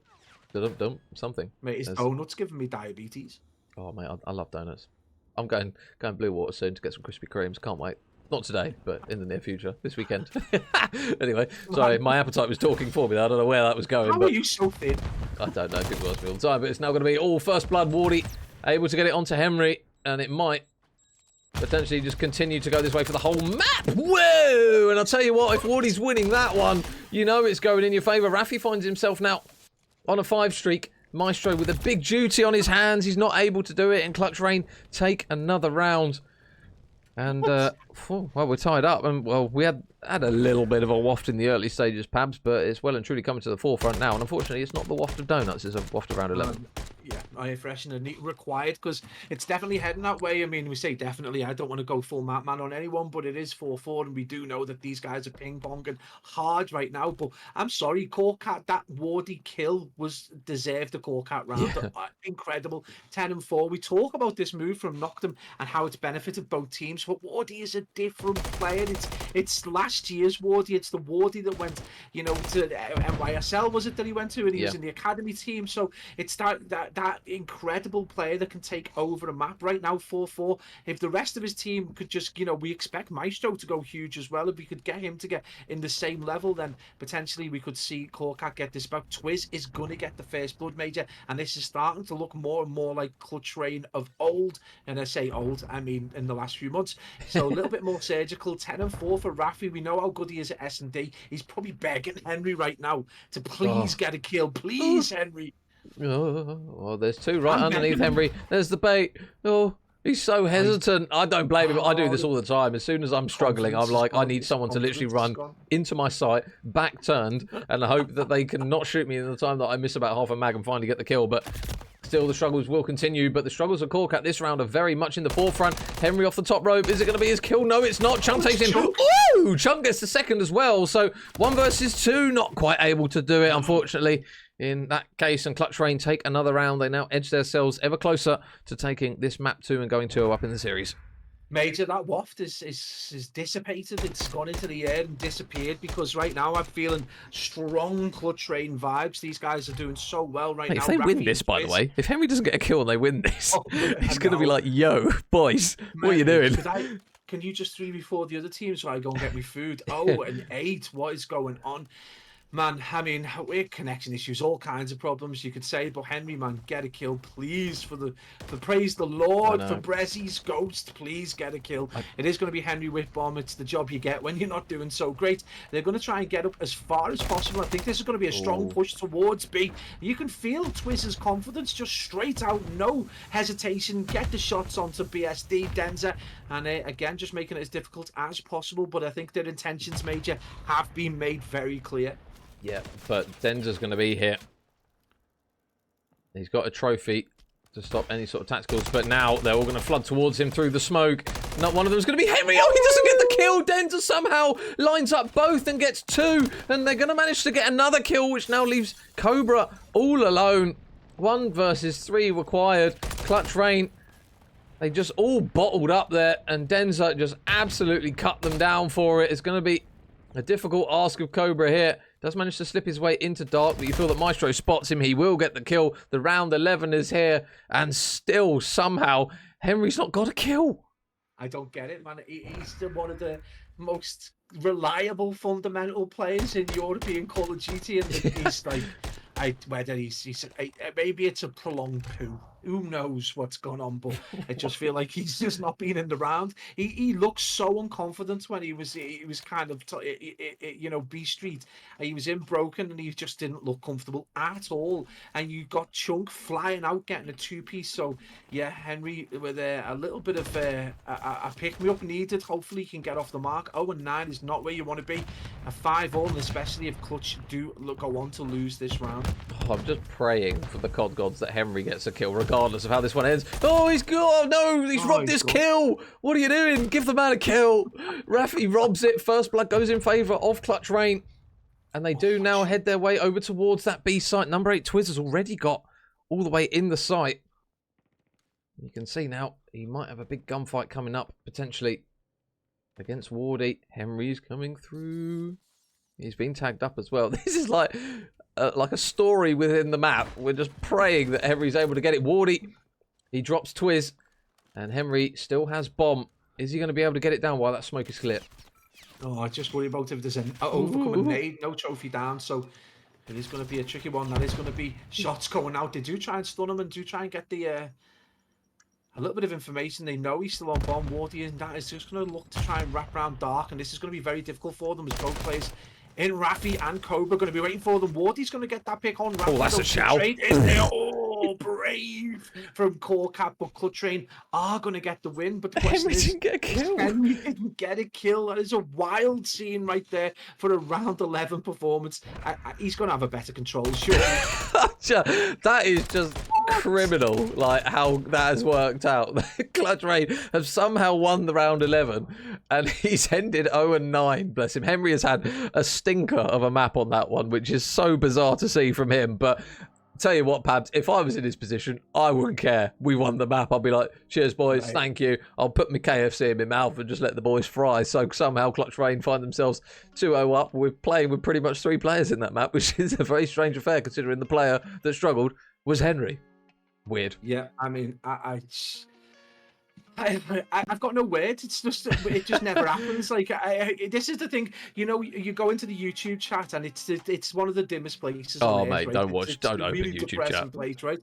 something. Mate, his donuts giving me diabetes. Oh, mate, I love donuts. I'm going Blue Water soon to get some Krispy Kremes. Can't wait. Not today, but in the near future, this weekend. Anyway, sorry, my appetite was talking for me. I don't know where that was going. How are you so thin? I don't know. People ask me all the time, but it's now going to be all first blood. Wardy able to get it onto Henry, and it might potentially just continue to go this way for the whole map. Whoa! And I'll tell you what, if Wardy's winning that one, you know it's going in your favour. Raffi finds himself now on a 5 streak. Maestro with a big duty on his hands. He's not able to do it, and Clutch Rain take another round. And, well, we're tied up. And, well, we had a little bit of a waft in the early stages, Pabs, but it's well and truly coming to the forefront now. And, unfortunately, it's not the waft of donuts. It's a waft of round 11. Yeah, I fresh and required because it's definitely heading that way. I mean, we say definitely. I don't want to go full map man on anyone, but it is 4-4, and we do know that these guys are ping ponging hard right now. But I'm sorry, Corcat, that Wardy kill was deserved a Corcat round. Yeah. Incredible, 10-4. We talk about this move from Noctum and how it's benefited both teams, but Wardy is a different player. It's last year's Wardy. It's the Wardy that went, you know, to NYSL. Was it that he went to, and he was in the academy team? So it's that incredible player that can take over a map right now. 4-4. If the rest of his team could just, you know, we expect Maestro to go huge as well. If we could get him to get in the same level, then potentially we could see Corcat get this back. Twiz is going to get the first blood major, and this is starting to look more and more like Clutch Rain of old. And I say old, I mean in the last few months. So a little bit more surgical. 10-4 for Rafi. We know how good he is at S&D. He's probably begging Henry right now to please get a kill. Please, Henry. Oh, well, there's two right underneath Henry. There's the bait. Oh, he's so hesitant. I don't blame him. I do this all the time. As soon as I'm struggling, I'm like, I need someone to literally run into my sight, back turned, and I hope that they can not shoot me in the time that I miss about half a mag and finally get the kill. But still, the struggles will continue. But the struggles of Corcat this round are very much in the forefront. Henry off the top rope. Is it going to be his kill? No, it's not. Chunk takes him. Ooh, Chunk gets the second as well. So 1 versus 2, not quite able to do it, unfortunately. In that case, and Clutch Rain take another round. They now edge themselves ever closer to taking this map 2 and going 2-0 up in the series. Major, that waft is dissipated. It's gone into the air and disappeared, because right now I'm feeling strong Clutch Rain vibes. These guys are doing so well right now. If they win this, by the way, if Henry doesn't get a kill and they win this, he's going to be like, yo, boys, what are you doing? Can you just 3v4 the other team so I go and get me food? Oh, and 8. What is going on? Man, I mean, we're connection issues, all kinds of problems you could say, but Henry, man, get a kill, please, for praise the Lord, for Brezzy's ghost, please get a kill. It is going to be Henry Whitbomb. It's the job you get when you're not doing so great. They're going to try and get up as far as possible. I think this is going to be a strong push towards B. You can feel Twizz's confidence, just straight out, no hesitation, get the shots onto BSD, Denza, and again, just making it as difficult as possible, but I think their intentions, Major, have been made very clear. Yeah, but Denza's going to be here. He's got a trophy to stop any sort of tacticals, but now they're all going to flood towards him through the smoke. Not one of them is going to be Henry. Oh, he doesn't get the kill. Denza somehow lines up both and gets 2, and they're going to manage to get another kill, which now leaves Cobra all alone. 1 versus 3 required. Clutch Rain, they just all bottled up there, and Denza just absolutely cut them down for it. It's going to be a difficult ask of Cobra here. Does manage to slip his way into dark, but you feel that Maestro spots him. He will get the kill. The round 11 is here, and still, somehow, Henry's not got a kill. I don't get it, man. He's one of the most reliable fundamental players in European Call of Duty, and he's like, whether he's maybe it's a prolonged poo. Who knows what's going on, but I just feel like he's just not been in the round. He looks so unconfident when he was kind of, you know, B Street. He was in Broken and he just didn't look comfortable at all. And you got Chunk flying out, getting a 2-piece. So, yeah, Henry with a little bit of a pick-me-up needed. Hopefully he can get off the mark. 0-9 is not where you want to be. A 5-all, and especially if Clutch do go on to lose this round. Oh, I'm just praying for the COD gods that Henry gets a kill, regardless of how this one ends. Oh, he's good. Oh, no, he's robbed his kill. What are you doing? Give the man a kill. Rafi robs it. First blood goes in favour of Clutch Rain. And they do now head their way over towards that B site. Number 8, Twiz has already got all the way in the site. You can see now he might have a big gunfight coming up, potentially, against Wardy. Henry's coming through. He's been tagged up as well. This is like a story within the map. We're just praying that Henry's able to get it. Wardy, he drops Twiz, and Henry still has bomb. Is he going to be able to get it down while that smoke is clear? Oh, I just worry about if there's an overcoming nade, no trophy down, so it is going to be a tricky one. That is going to be shots going out. They do try and stun him and do try and get the a little bit of information. They know he's still on bomb. Wardy, and that is just going to look to try and wrap around dark, and this is going to be very difficult for them as both players in Rafi and Cobra. Going to be waiting for them. Wardy's going to get that pick on Rafi. Oh, that's a shout. Is there? Oh, brave from Corcat, but Clutch Train are going to get the win. But the question Henry is, didn't get a kill. Henry didn't get a kill. That is a wild scene right there for a round 11 performance. He's going to have a better control, sure. That is just criminal, like how that has worked out. Clutch Rain have somehow won the round 11 and he's ended 0-9, bless him. Henry has had a stinker of a map on that one, which is so bizarre to see from him. But tell you what, Pabs, if I was in his position, I wouldn't care. We won the map. I'll be like, cheers, boys, thank you. I'll put my KFC in my mouth and just let the boys fry. So somehow Clutch Rain find themselves 2-0 up. We're playing with pretty much 3 players in that map, which is a very strange affair considering the player that struggled was Henry. Weird. Yeah, I mean, I've got no words. It's just, it just never happens. Like, this is the thing. You know, you go into the YouTube chat and it's one of the dimmest places. Oh, on Earth, mate, right? don't watch, don't open really YouTube chat. Place, right?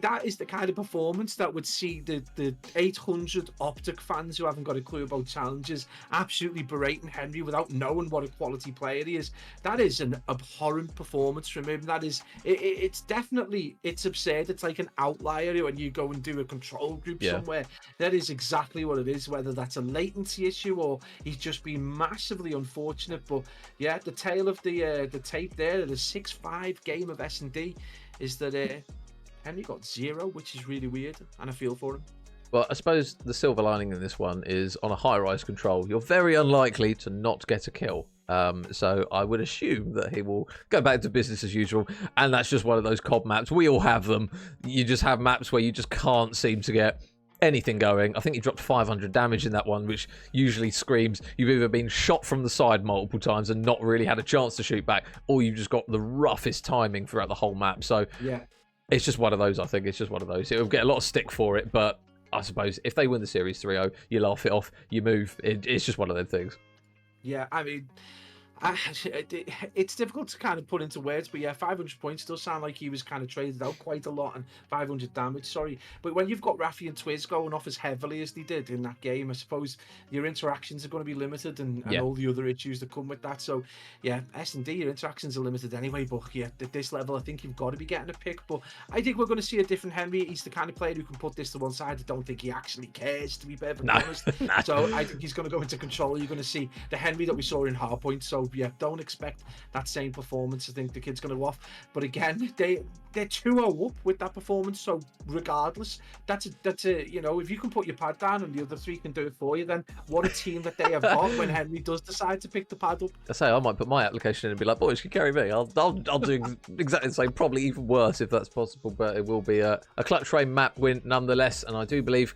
That is the kind of performance that would see the 800 Optic fans who haven't got a clue about challenges absolutely berating Henry without knowing what a quality player he is. That is an abhorrent performance from him. That is, it's definitely, it's absurd. It's like an outlier when you go and do a control group somewhere. That is exactly what it is, whether that's a latency issue or he's just been massively unfortunate. But yeah, the tail of the tape there, the 6-5 game of S&D, is that Henry got 0, which is really weird, and I feel for him. Well, I suppose the silver lining in this one is on a high-rise control, you're very unlikely to not get a kill. So I would assume that he will go back to business as usual, and that's just one of those COD maps. We all have them. You just have maps where you just can't seem to get anything going. I think he dropped 500 damage in that one, which usually screams you've either been shot from the side multiple times and not really had a chance to shoot back, or you've just got the roughest timing throughout the whole map. So yeah, it's just one of those. I think it's just one of those. It'll get a lot of stick for it, but I suppose if they win the series 3-0, you laugh it off, you move. It's just one of them things. Yeah, I mean, it's difficult to kind of put into words, but yeah, 500 points does sound like he was kind of traded out quite a lot, and 500 damage, sorry. But when you've got Rafi and Twiz going off as heavily as they did in that game, I suppose your interactions are going to be limited, and all the other issues that come with that. So yeah, S&D, your interactions are limited anyway, but yeah, at this level, I think you've got to be getting a pick. But I think we're going to see a different Henry. He's the kind of player who can put this to one side. I don't think he actually cares, to be perfectly honest. So I think he's going to go into control. You're going to see the Henry that we saw in Hardpoint. So yeah, don't expect that same performance. I think the kid's going to go off. But again, they're 2-0 up with that performance. So regardless, that's a you know, if you can put your pad down and the other 3 can do it for you, then what a team that they have got when Henry does decide to pick the pad up. I say I might put my application in and be like, boys, you carry me. I'll do exactly the same, probably even worse if that's possible. But it will be a Clutch Rain map win nonetheless, and I do believe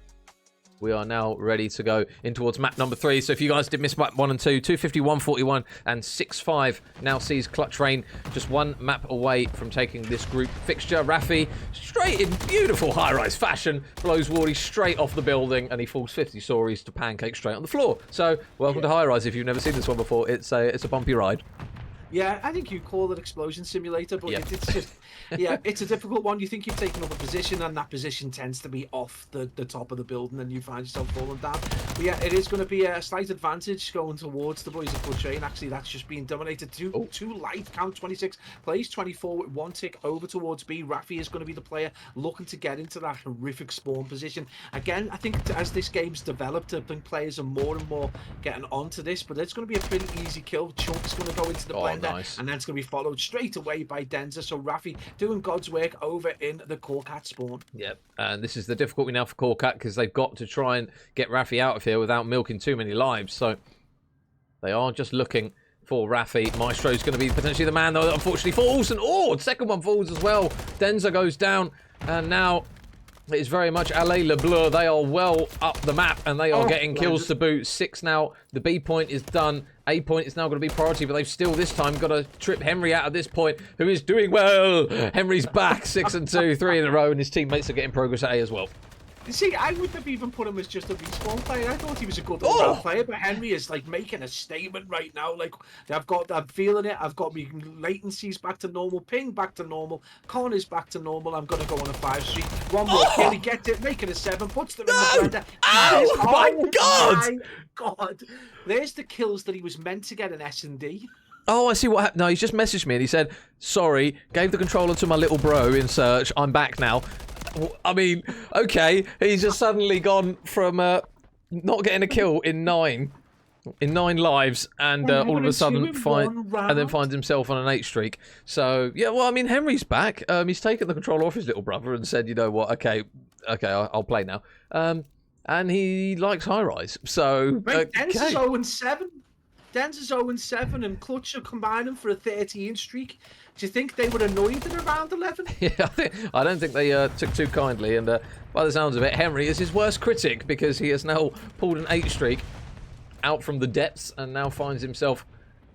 we are now ready to go in towards map number 3. So if you guys did miss map 1 and 2, 250, 141 and 6-5 now sees Clutch Rain just 1 map away from taking this group fixture. Rafi, straight in beautiful high-rise fashion, blows Wardy straight off the building, and he falls 50 stories to pancake straight on the floor. So welcome to high-rise. If you've never seen this one before, it's a bumpy ride. Yeah, I think you call it Explosion Simulator, but it's just, yeah, it's a difficult one. You think you've taken up a position, and that position tends to be off the top of the building, and you find yourself falling down. But yeah, it is going to be a slight advantage going towards the boys of Clutch Rain. Actually, that's just being dominated. Too light, count 26 plays, 24 with 1 tick over towards B. Rafi is going to be the player looking to get into that horrific spawn position. Again, I think as this game's developed, I think players are more and more getting onto this, but it's going to be a pretty easy kill. Chunk's going to go into the blender. Nice. And then it's going to be followed straight away by Denza. So Rafi doing God's work over in the Corcat spawn. Yep, and this is the difficulty now for Corcat, because they've got to try and get Rafi out of here without milking too many lives. So they are just looking for Rafi. Maestro's going to be potentially the man, though, that unfortunately falls. And the second one falls as well. Denza goes down, and now it is very much Allez Le Bleu. They are well up the map, and they are getting kills to boot. 6 now. The B point is done. A point is now going to be priority, but they've still this time got to trip Henry out of this point, who is doing well. Henry's back, 6 and 2, 3 in a row, and his teammates are getting progress at A as well. See, I wouldn't have even put him as just a respawn player. I thought he was a good all-round player, but Henry is like making a statement right now. Like, I'm feeling it. I've got me latencies back to normal, ping back to normal, corners back to normal. I'm gonna go on a 5 streak. One more kill, he gets it, making a 7, puts them in the blender. Oh my god! My god! There's the kills that he was meant to get in S&D. Oh, I see what happened. No, he's just messaged me and he said, sorry, gave the controller to my little bro in search. I'm back now. I mean, okay. He's just suddenly gone from not getting a kill in nine lives and all of a sudden finds himself on an 8 streak. So, yeah, well, I mean, Henry's back. He's taken the controller off his little brother and said, you know what, okay, I'll play now. And he likes high rise. So, Mate, Den's is 0-7. Den's is 0-7 and Clutch are combining for a 13 streak. Do you think they were annoyed at around 11? Yeah, I don't think they took too kindly. And by the sounds of it, Henry is his worst critic because he has now pulled an 8 streak out from the depths and now finds himself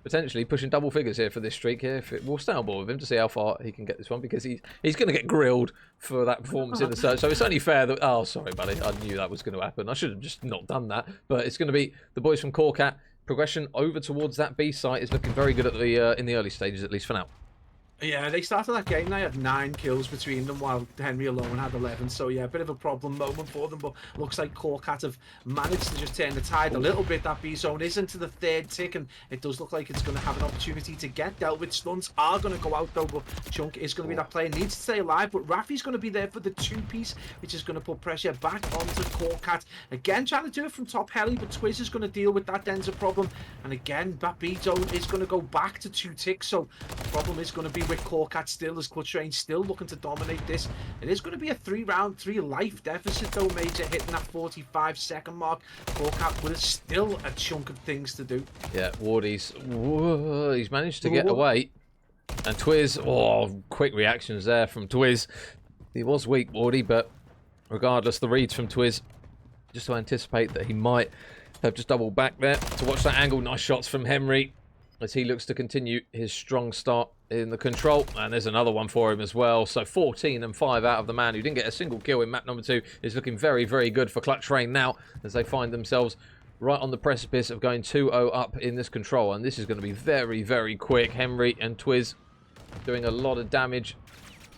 potentially pushing double figures here for this streak here. We'll stay on board with him to see how far he can get this one because he's going to get grilled for that performance in the search. So it's only fair that... Oh, sorry, buddy. I knew that was going to happen. I should have just not done that. But it's going to be the boys from Corcat. Progression over towards that B site is looking very good at the in the early stages, at least for now. Yeah, they started that game. They had 9 kills between them, while Henry alone had 11. So yeah, a bit of a problem moment for them. But looks like Corcat have managed to just turn the tide a little bit. That B zone is into the 3rd tick, and it does look like it's going to have an opportunity to get dealt with. Stunts are going to go out though, but Chunk is going to be that player. Needs to stay alive, but Rafi's going to be there for the 2-piece, which is going to put pressure back onto Corcat. Again, trying to do it from top heli, but Twiz is going to deal with that Denza problem. And again, that B zone is going to go back to 2 ticks. So the problem is going to be with Corcat still, as Clutch Rain still looking to dominate this. It is going to be a 3 life deficit though, Major, hitting that 45-second mark. Corcat with still a chunk of things to do. Yeah, Wardy's he's managed to get away. And Twiz, quick reactions there from Twiz. He was weak, Wardy, but regardless, the reads from Twiz, just to anticipate that he might have just doubled back there to watch that angle. Nice shots from Henry as he looks to continue his strong start in the control. And there's another one for him as well. So 14 and 5 out of the man who didn't get a single kill in map number 2 is looking very, very good for Clutch Rain now as they find themselves right on the precipice of going 2-0 up in this control. And this is going to be very, very quick. Henry and Twiz doing a lot of damage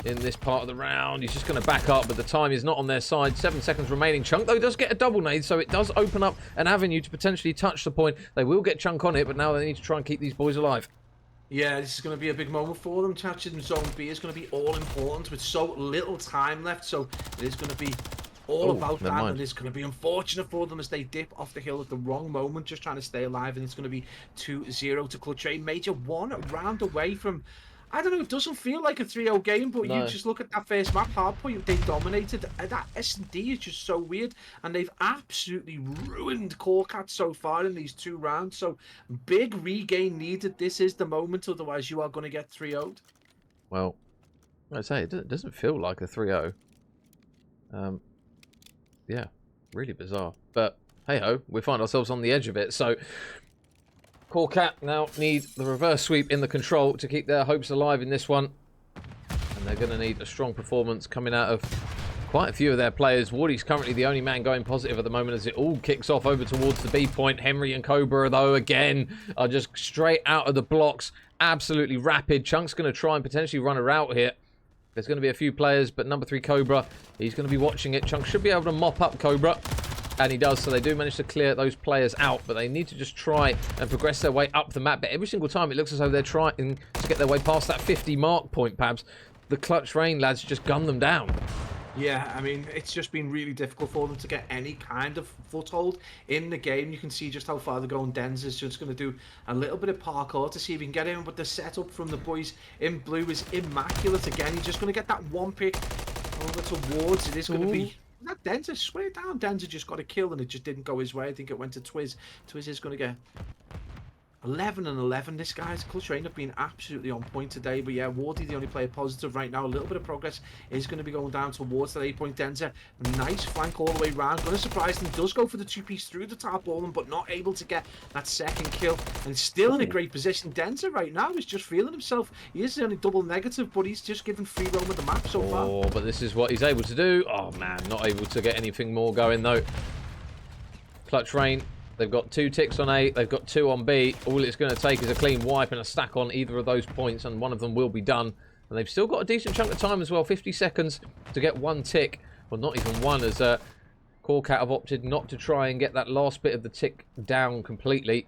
in this part of the round. He's just going to back up, but the time is not on their side. 7 seconds remaining. Chunk, though, does get a double nade, so it does open up an avenue to potentially touch the point. They will get Chunk on it, but now they need to try and keep these boys alive. Yeah, this is going to be a big moment for them. Touching Zone B is going to be all important with so little time left, so it is going to be all about that, and it's going to be unfortunate for them as they dip off the hill at the wrong moment, just trying to stay alive, and it's going to be 2-0 to Clutch Rain. Major 1 round away from... I don't know, it doesn't feel like a 3-0 game, but you just look at that first map, Hardpoint, they dominated. That S&D is just so weird, and they've absolutely ruined Corcat so far in these 2 rounds. So, big regain needed. This is the moment, otherwise you are going to get 3-0'd. Well, I say, it doesn't feel like a 3-0. Yeah, really bizarre. But, hey-ho, we find ourselves on the edge of it, so... Corcat now need the reverse sweep in the control to keep their hopes alive in this one. And they're going to need a strong performance coming out of quite a few of their players. Wardy's currently the only man going positive at the moment as it all kicks off over towards the B point. Henry and Cobra, though, again, are just straight out of the blocks. Absolutely rapid. Chunk's going to try and potentially run a route here. There's going to be a few players, but number 3, Cobra, he's going to be watching it. Chunk should be able to mop up Cobra. And he does, so they do manage to clear those players out, but they need to just try and progress their way up the map. But every single time it looks as though they're trying to get their way past that 50 mark point, Pabs. The Clutch Rain lads just gun them down. Yeah, I mean, it's just been really difficult for them to get any kind of foothold in the game. You can see just how far they're going. Denz is just going to do a little bit of parkour to see if he can get in, but the setup from the boys in blue is immaculate. Again, he's just going to get that 1 pick over towards. It is going to be... That Denza, swear down, Denza just got a kill and it just didn't go his way. I think it went to Twiz. Twiz is going to get 11 and 11. This guy's Clutch Rain have been absolutely on point today. But yeah, Wardy, the only player positive right now. A little bit of progress is going to be going down towards that 8-point Denza. Nice flank all the way around. Going to surprise them. Does go for the 2-piece through the tarpaulin, but not able to get that second kill. And still in a great position. Denza right now is just feeling himself. He is only double negative, but he's just given free roam of the map so far. Oh, but this is what he's able to do. Oh man, not able to get anything more going though. Clutch Rain. They've got 2 ticks on A, they've got 2 on B. All it's going to take is a clean wipe and a stack on either of those points, and one of them will be done. And they've still got a decent chunk of time as well, 50 seconds to get 1 tick. Well, not even 1, as Corcat have opted not to try and get that last bit of the tick down completely.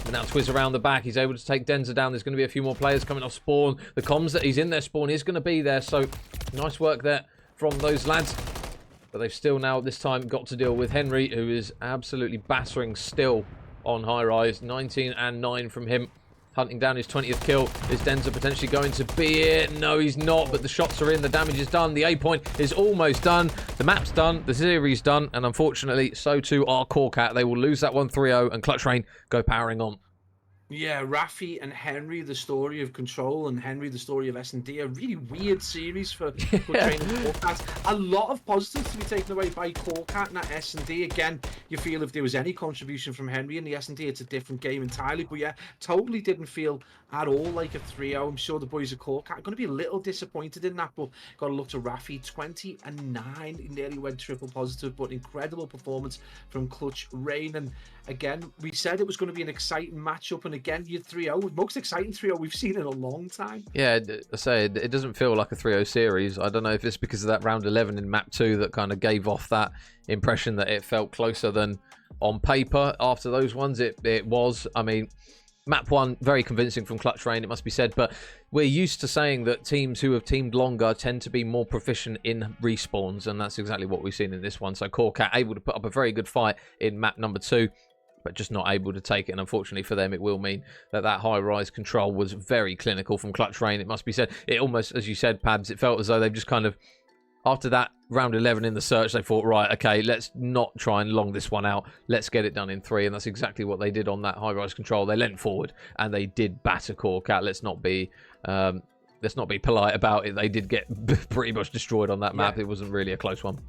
But now Twiz around the back. He's able to take Denza down. There's going to be a few more players coming off spawn. The comms that he's in their spawn is going to be there. So nice work there from those lads. But they've still now, this time, got to deal with Henry, who is absolutely battering still on high rise. 19 and 9 from him. Hunting down his 20th kill. Is Denza potentially going to be it? No, he's not, but the shots are in. The damage is done. The A point is almost done. The map's done. The series done. And unfortunately, so too are Corcat. They will lose that one 3-0 and Clutch Rain go powering on. Yeah, Rafi and Henry, the story of Control, and Henry, the story of S&D, a really weird series for Training Corcat. A lot of positives to be taken away by Corcat and S&D. Again, you feel if there was any contribution from Henry in the S&D, it's a different game entirely. But yeah, totally didn't feel at all like a 3-0. I'm sure the boys at Corcat are going to be a little disappointed in that, but got to look to Rafi, 20 and 9. He nearly went triple positive, but incredible performance from Clutch Rain. And again, we said it was going to be an exciting matchup, and again, you're 3-0. Most exciting 3-0 we've seen in a long time. Yeah, I say it doesn't feel like a 3-0 series. I don't know if it's because of that round 11 in map 2 that kind of gave off that impression that it felt closer than on paper after those ones. It was. I mean, map 1, very convincing from Clutch Rain, it must be said, but we're used to saying that teams who have teamed longer tend to be more proficient in respawns, and that's exactly what we've seen in this one. So Corcat able to put up a very good fight in map number 2, but just not able to take it. And unfortunately for them, it will mean that high-rise control was very clinical from Clutch Rain, it must be said. It almost, as you said, Pabs, it felt as though they've just kind of, after that round 11 in the search, they thought, right, okay, let's not try and long this one out. Let's get it done in 3. And that's exactly what they did on that high-rise control. They leant forward and they did batter Corcat. Let's not be polite about it. They did get pretty much destroyed on that map. It wasn't really a close one.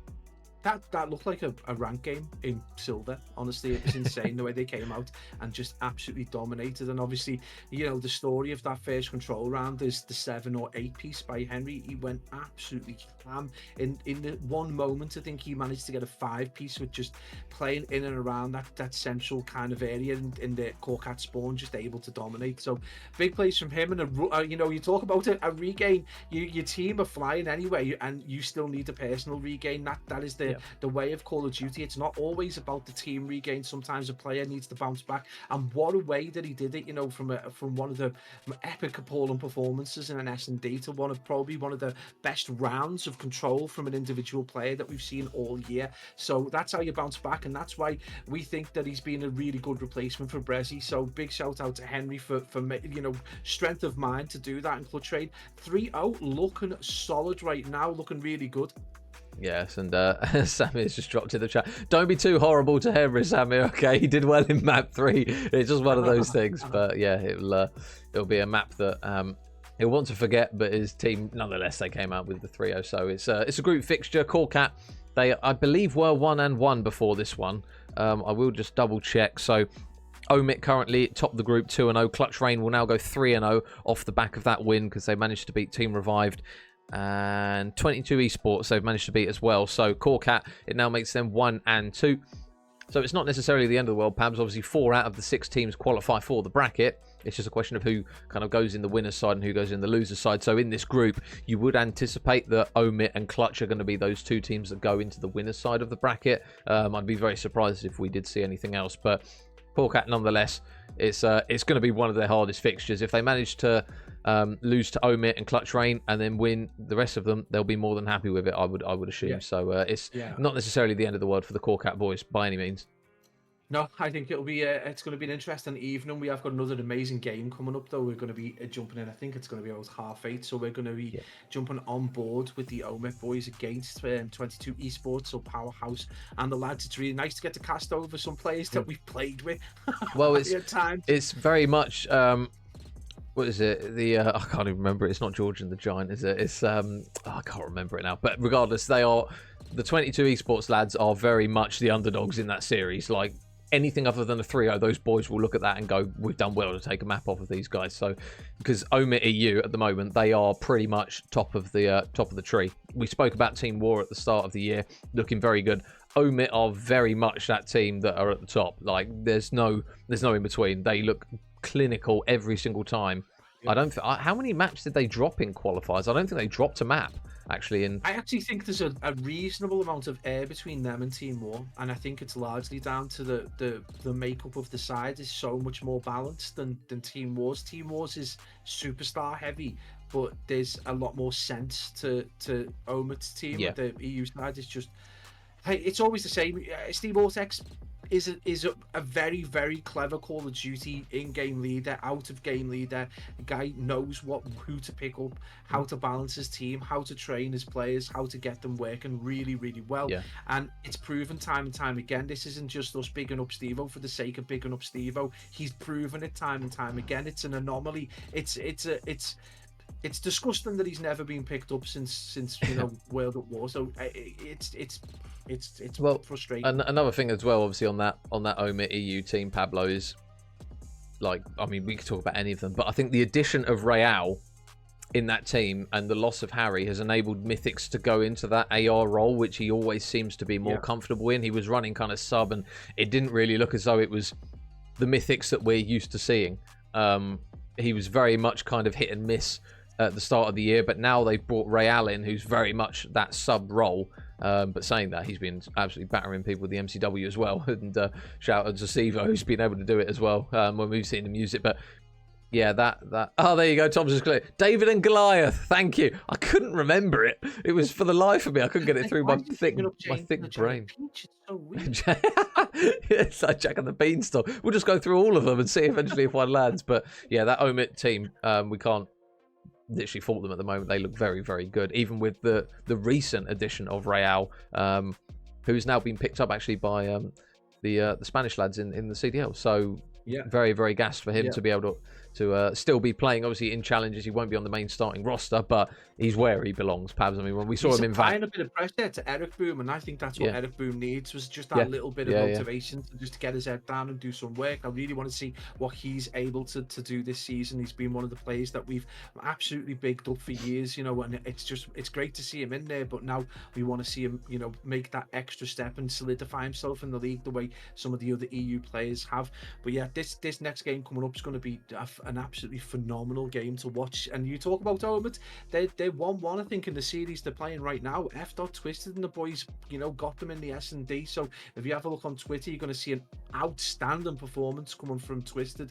That looked like a rank game in Silver. Honestly, it was insane the way they came out and just absolutely dominated. And obviously, you know, the story of that first control round is the 7 or 8 piece by Henry. He went absolutely clam. In the one moment, I think he managed to get a 5 piece with just playing in and around that central kind of area in the Corcat spawn, just able to dominate. So big plays from him. And you know, you talk about a regain. Your team are flying anyway, and you still need a personal regain. That is the way of Call of Duty. It's not always about the team regain. Sometimes a player needs to bounce back, and what a way that he did it, you know, from one of the epic appalling performances in an S&D to probably one of the best rounds of control from an individual player that we've seen all year. So that's how you bounce back, and that's why we think that he's been a really good replacement for Brezzy. So big shout out to Henry for you know, strength of mind to do that in Clutch Rain. 3-0, looking solid right now, looking really good. Yes, and Samir's just dropped in the chat. Don't be too horrible to Henry, Samir. Okay, he did well in map 3. It's just one of those things. But yeah, it'll be a map that he'll want to forget. But his team, nonetheless, they came out with the 3-0. So it's a group fixture. Corcat, they I believe were 1-1 before this one. I will just double check. So Omit currently top the group 2-0. Clutch Rain will now go 3-0 off the back of that win because they managed to beat Team Revived. And 22 esports they've managed to beat as well. So Corcat, it now makes them 1-2. So it's not necessarily the end of the world, Pabs. Obviously 4 out of the 6 teams qualify for the bracket. It's just a question of who kind of goes in the winner's side and who goes in the loser's side. So in this group, you would anticipate that Omit and Clutch are going to be those 2 teams that go into the winner's side of the bracket. I'd be very surprised if we did see anything else. But Corcat, nonetheless, it's going to be one of their hardest fixtures. If they manage to lose to Omit and Clutch Rain and then win the rest of them, they'll be more than happy with it, I would assume. Yeah. So it's not necessarily the end of the world for the Corcat boys by any means. No, I think it'll be it's going to be an interesting evening. We have got another amazing game coming up, though. We're going to be jumping in. I think it's going to be about 8:30, so we're going to be jumping on board with the Omit boys against 22 esports, so Powerhouse and the lads. It's really nice to get to cast over some players that we've played with. Well, it's very much. What is it? I can't even remember it. It's not George and the Giant, is it? It's I can't remember it now. But regardless, they are the 22 esports lads are very much the underdogs in that series. Like anything other than a 3-0, those boys will look at that and go, we've done well to take a map off of these guys. So because Omit EU at the moment, they are pretty much top of the tree. We spoke about Team War at the start of the year, looking very good. Omit are very much that team that are at the top. Like there's no in between. They look clinical every single time. I don't how many maps did they drop in qualifiers? I don't think they dropped a map. actually in. I actually think there's a reasonable amount of air between them and Team War, and I think it's largely down to the makeup of the side is so much more balanced than Team Wars. Team Wars is superstar heavy, but there's a lot more sense to Omit's team. Yeah. The EU side is just, hey, it's always the same. Steve Ortex is a very, very clever Call of Duty in-game leader, out-of-game leader. The guy knows who to pick up, how to balance his team, how to train his players, how to get them working really, really well. Yeah. And it's proven time and time again. This isn't just us bigging up Steve-O for the sake of bigging up Steve-O. He's proven it time and time again. It's an anomaly. It's disgusting that he's never been picked up since World at War. So it's Well, frustrating. Another thing as well, obviously on that Omit EU team, Pablo, is like, I mean, we could talk about any of them, but I think the addition of Real in that team and the loss of Harry has enabled Mythics to go into that AR role, which he always seems to be more comfortable in. He was running kind of sub, and it didn't really look as though it was the Mythics that we're used to seeing. He was very much kind of hit and miss at the start of the year, but now they've brought Real in, who's very much that sub role. But saying that, he's been absolutely battering people with the MCW as well. And shout out to Sivo, who's been able to do it as well when we've seen him use it. But yeah, that. Oh, there you go. Tom's just clear. David and Goliath. Thank you. I couldn't remember it. It was for the life of me. I couldn't get it through my thick brain. It's so weird. It's like Jack and the Beanstalk. We'll just go through all of them and see eventually if one lands. But yeah, that Omit team, we can't literally fault them at the moment. They look very, very good, even with the recent addition of Real, who's now been picked up actually by the Spanish lads in the CDL. So yeah, very, very gassed for him to be able to still be playing, obviously, in challenges. He won't be on the main starting roster, but he's where he belongs, Pabs. I mean, when we saw him in applying a bit of pressure to Eric Boom, and I think that's what Eric Boom needs, was just that little bit of motivation to just to get his head down and do some work. I really want to see what he's able to do this season. He's been one of the players that we've absolutely bigged up for years, and it's great to see him in there, but now we want to see him, make that extra step and solidify himself in the league the way some of the other EU players have. But yeah, this next game coming up is going to be an absolutely phenomenal game to watch. And you talk about Omid, they're 1-1, I think, in the series they're playing right now. F. Twisted and the boys, got them in the S&D. So if you have a look on Twitter, you're going to see an outstanding performance coming from Twisted.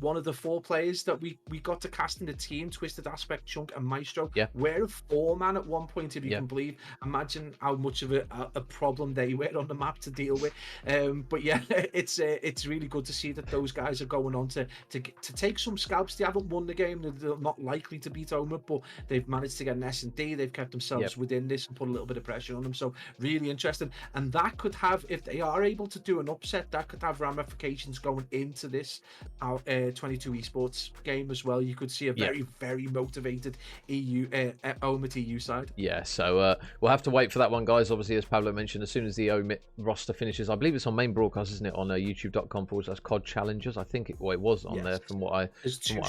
One of the 4 players that we got to cast in the team, Twisted, Aspect, Chunk, and Maestro, were a 4-man at one point, if you can believe. Imagine how much of a problem they were on the map to deal with. But yeah, it's really good to see that those guys are going on to take some scalps. They haven't won the game. They're not likely to beat Omid, but they've managed to get an S&D. They've kept themselves within this and put a little bit of pressure on them. So really interesting. And that could have, if they are able to do an upset, that could have ramifications going into this 22 esports game as well. You could see a very, very motivated Omid EU side. Yeah, so we'll have to wait for that one, guys. Obviously, as Pablo mentioned, as soon as the Omid roster finishes, I believe it's on main broadcast, isn't it? On youtube.com/COD Challengers. I think it was on there from what I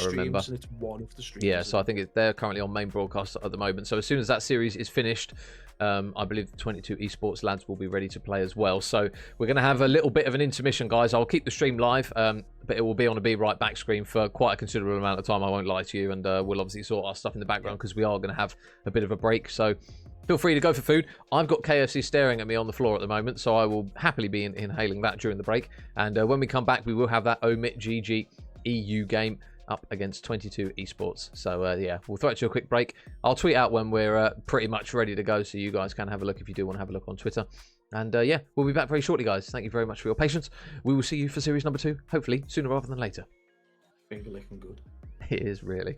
remember. And it's one of the streams. Yeah, so I think they're currently on main broadcast at the moment. So as soon as that series is finished, I believe the 22 esports lads will be ready to play as well. So we're going to have a little bit of an intermission, guys. I'll keep the stream live, but it will be on a Be Right Back screen for quite a considerable amount of time. I won't lie to you, and we'll obviously sort our stuff in the background because we are going to have a bit of a break. So feel free to go for food. I've got KFC staring at me on the floor at the moment, so I will happily be inhaling that during the break. And when we come back, we will have that Omit GG EU game up against 22 esports. So yeah, we'll throw it to a quick break. I'll tweet out when we're pretty much ready to go, so you guys can have a look if you do want to have a look on Twitter. And yeah, we'll be back very shortly, guys. Thank you very much for your patience. We will see you for series number 2, hopefully sooner rather than later. Finger licking good. It is really.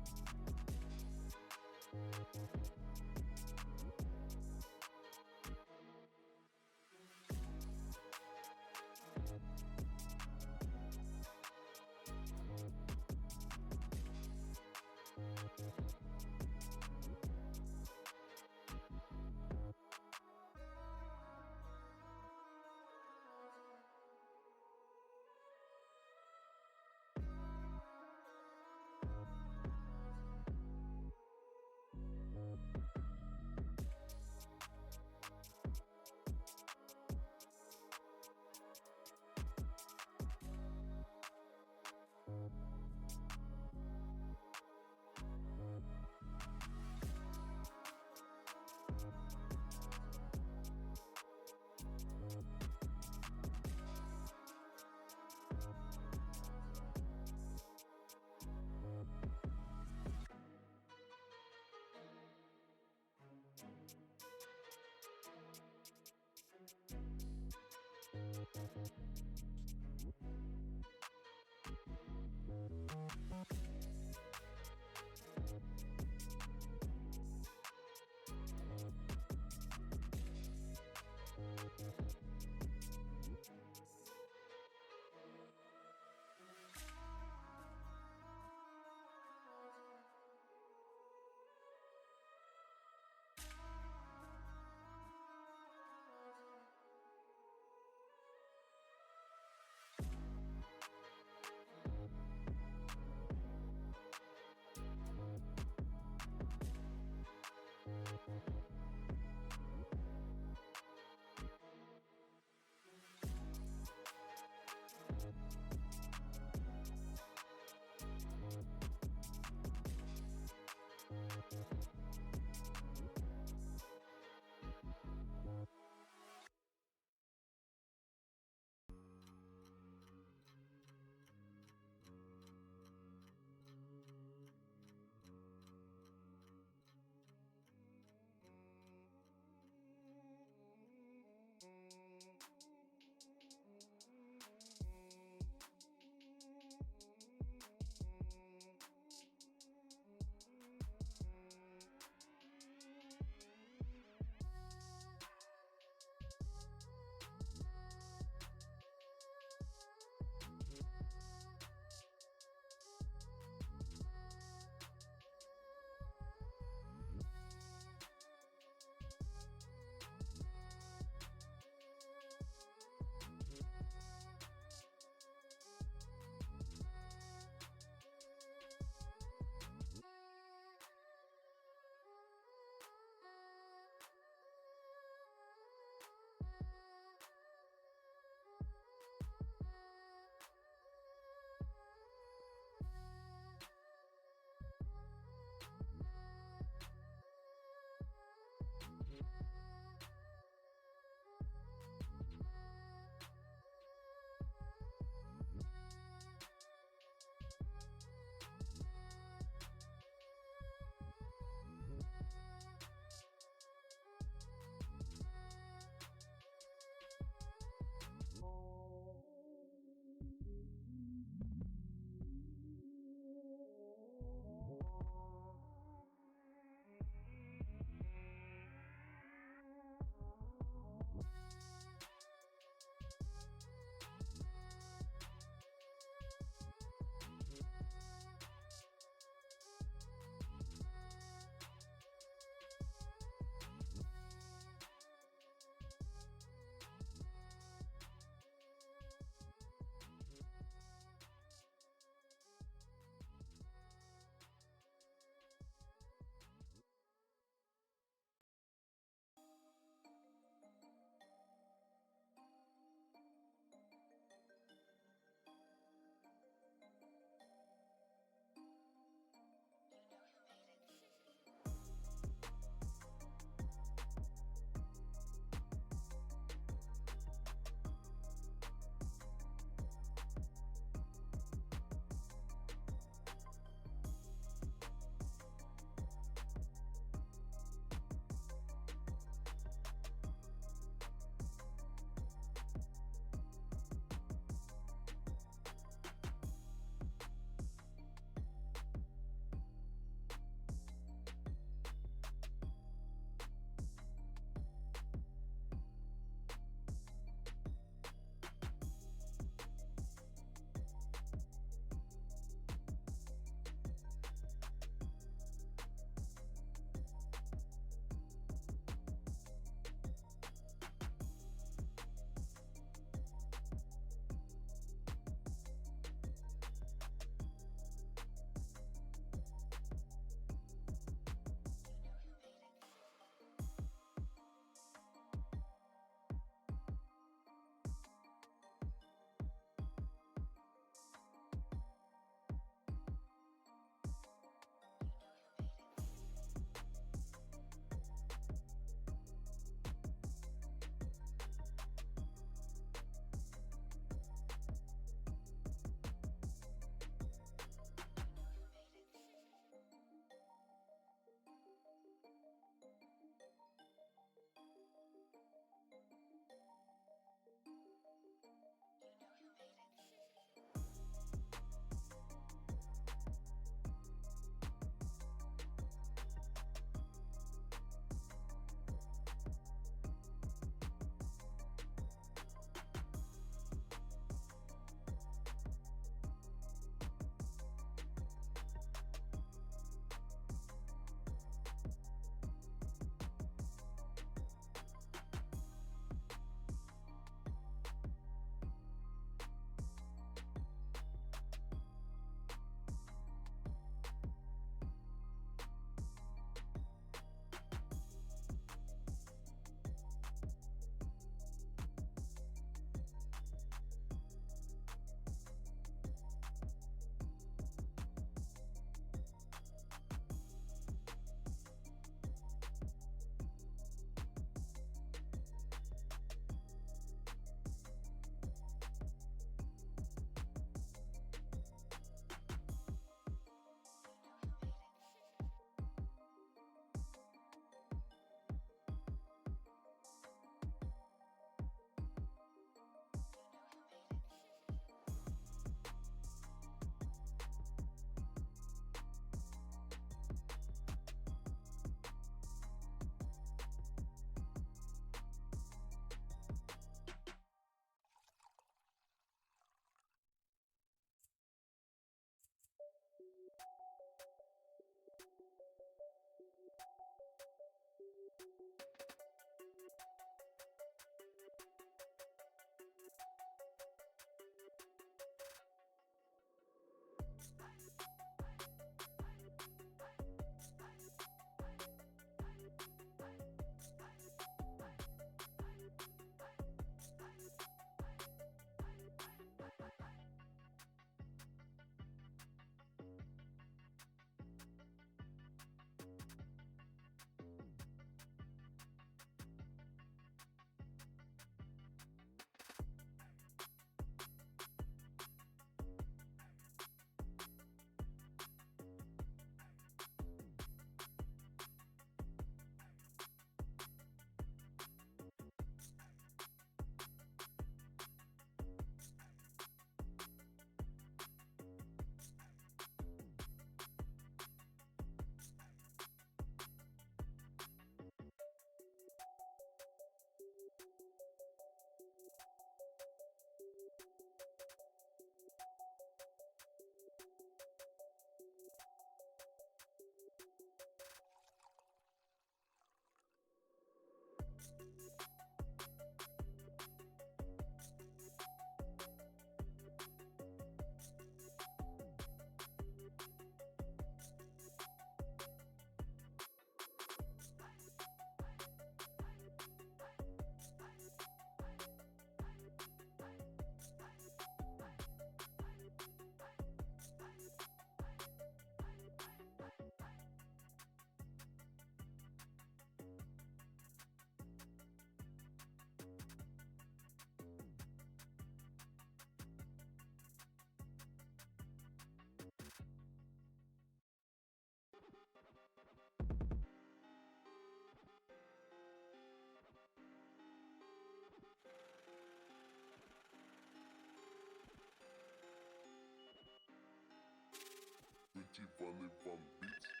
Funny Fun Beats.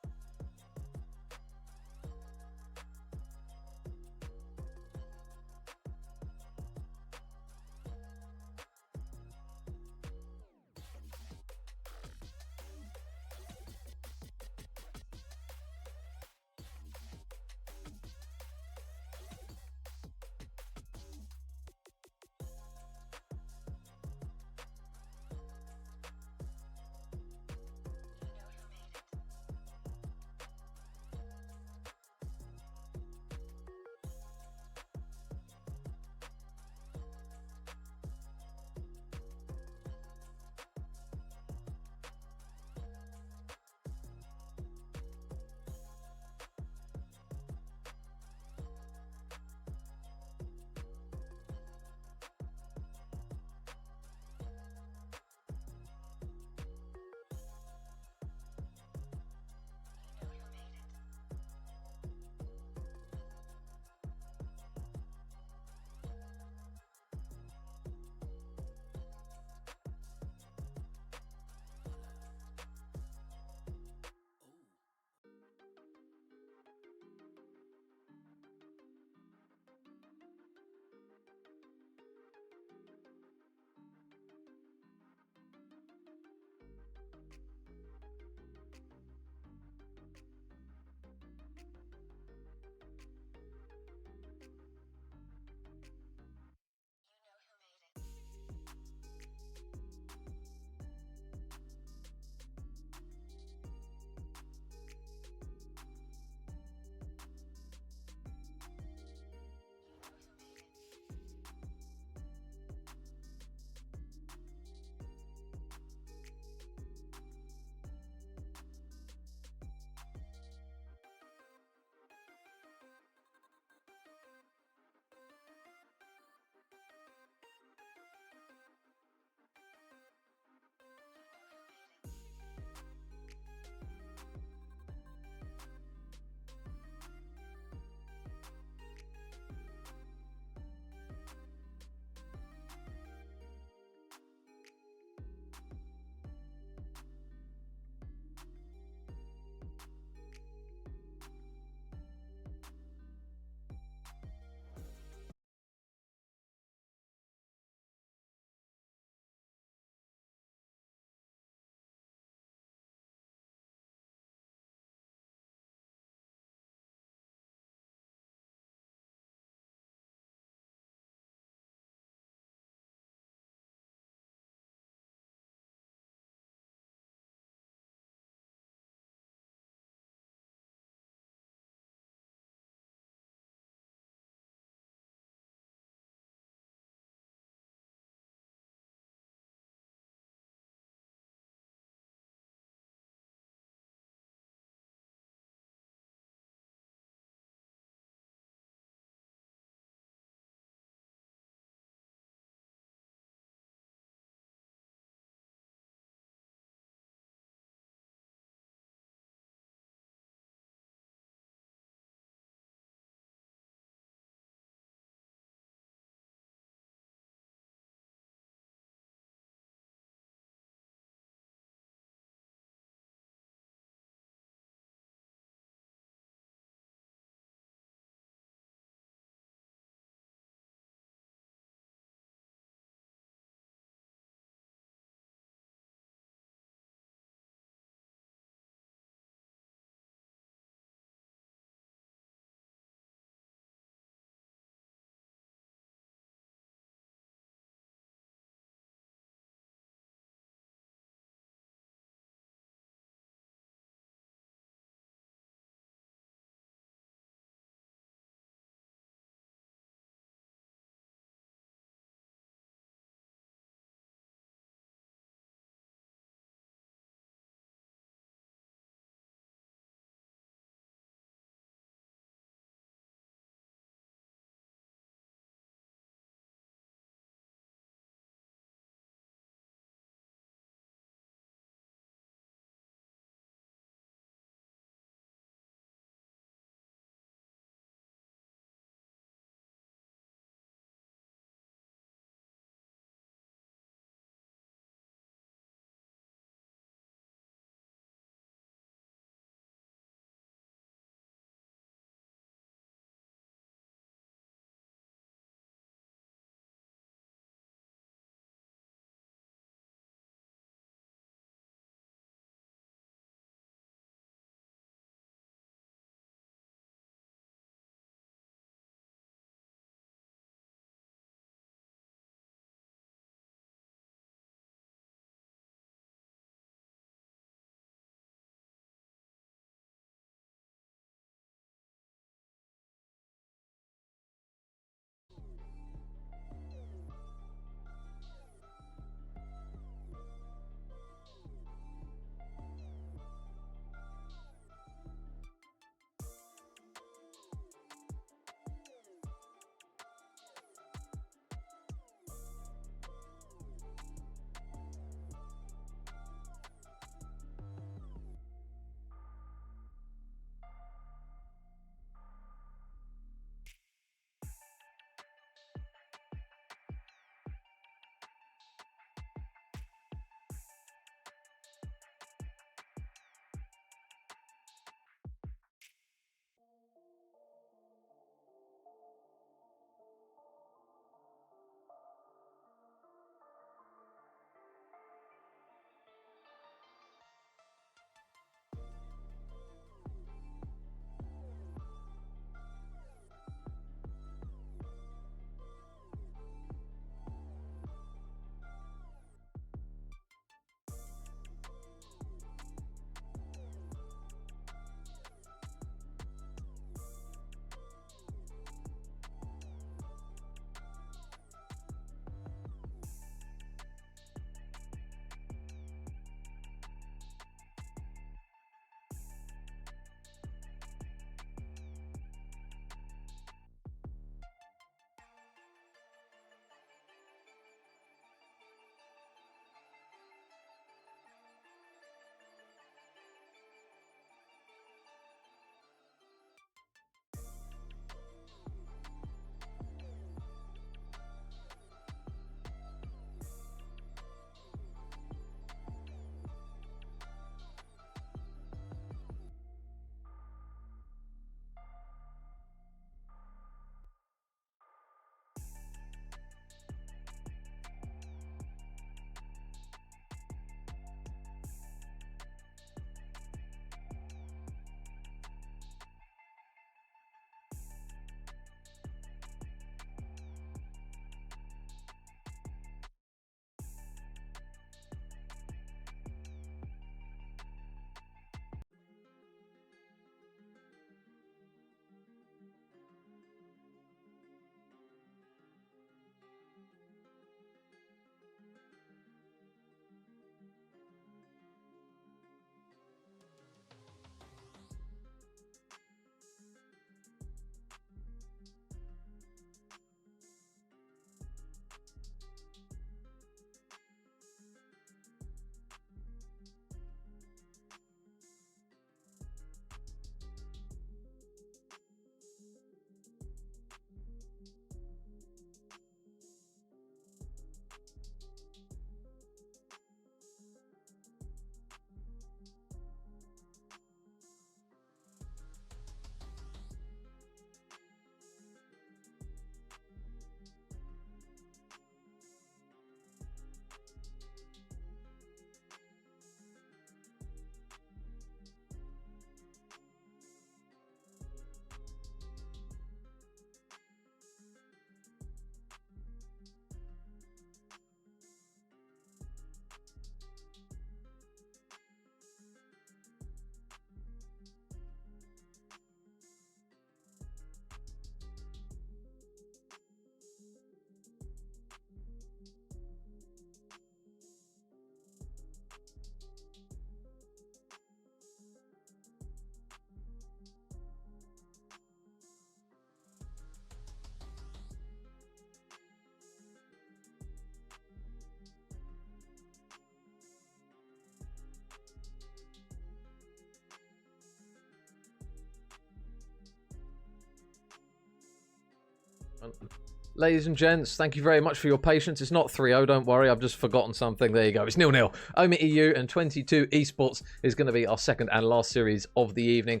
Ladies and gents, thank you very much for your patience. It's not 3-0, don't worry. I've just forgotten something. There you go. It's 0-0. Omit EU and 22 Esports is going to be our second and last series of the evening.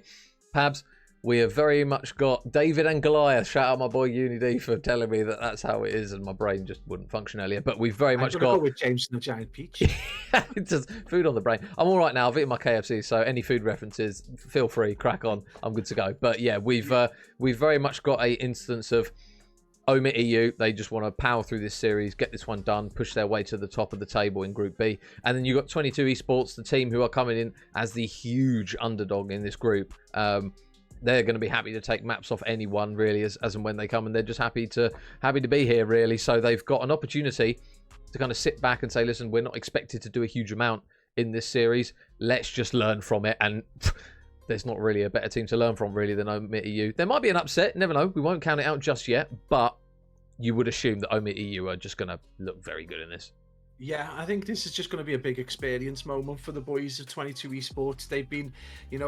Pabs, we have very much got David and Goliath. Shout out my boy UniD for telling me that that's how it is, and my brain just wouldn't function earlier. But we've very much got... go with James and the Giant Peach. It's just food on the brain. I'm all right now. I've eaten my KFC, so any food references, feel free, crack on. I'm good to go. But yeah, we've very much got a instance of Omit EU. They just want to power through this series, get this one done, push their way to the top of the table in Group B. And then you've got 22 Esports, the team who are coming in as the huge underdog in this group. They're going to be happy to take maps off anyone, really, as and when they come. And they're just happy to be here, really. So they've got an opportunity to kind of sit back and say, listen, we're not expected to do a huge amount in this series. Let's just learn from it. And there's not really a better team to learn from, really, than Omit EU. There might be an upset. Never know. We won't count it out just yet. But you would assume that Omit EU are just going to look very good in this. Yeah, I think this is just going to be a big experience moment for the boys of 22 Esports. They've been,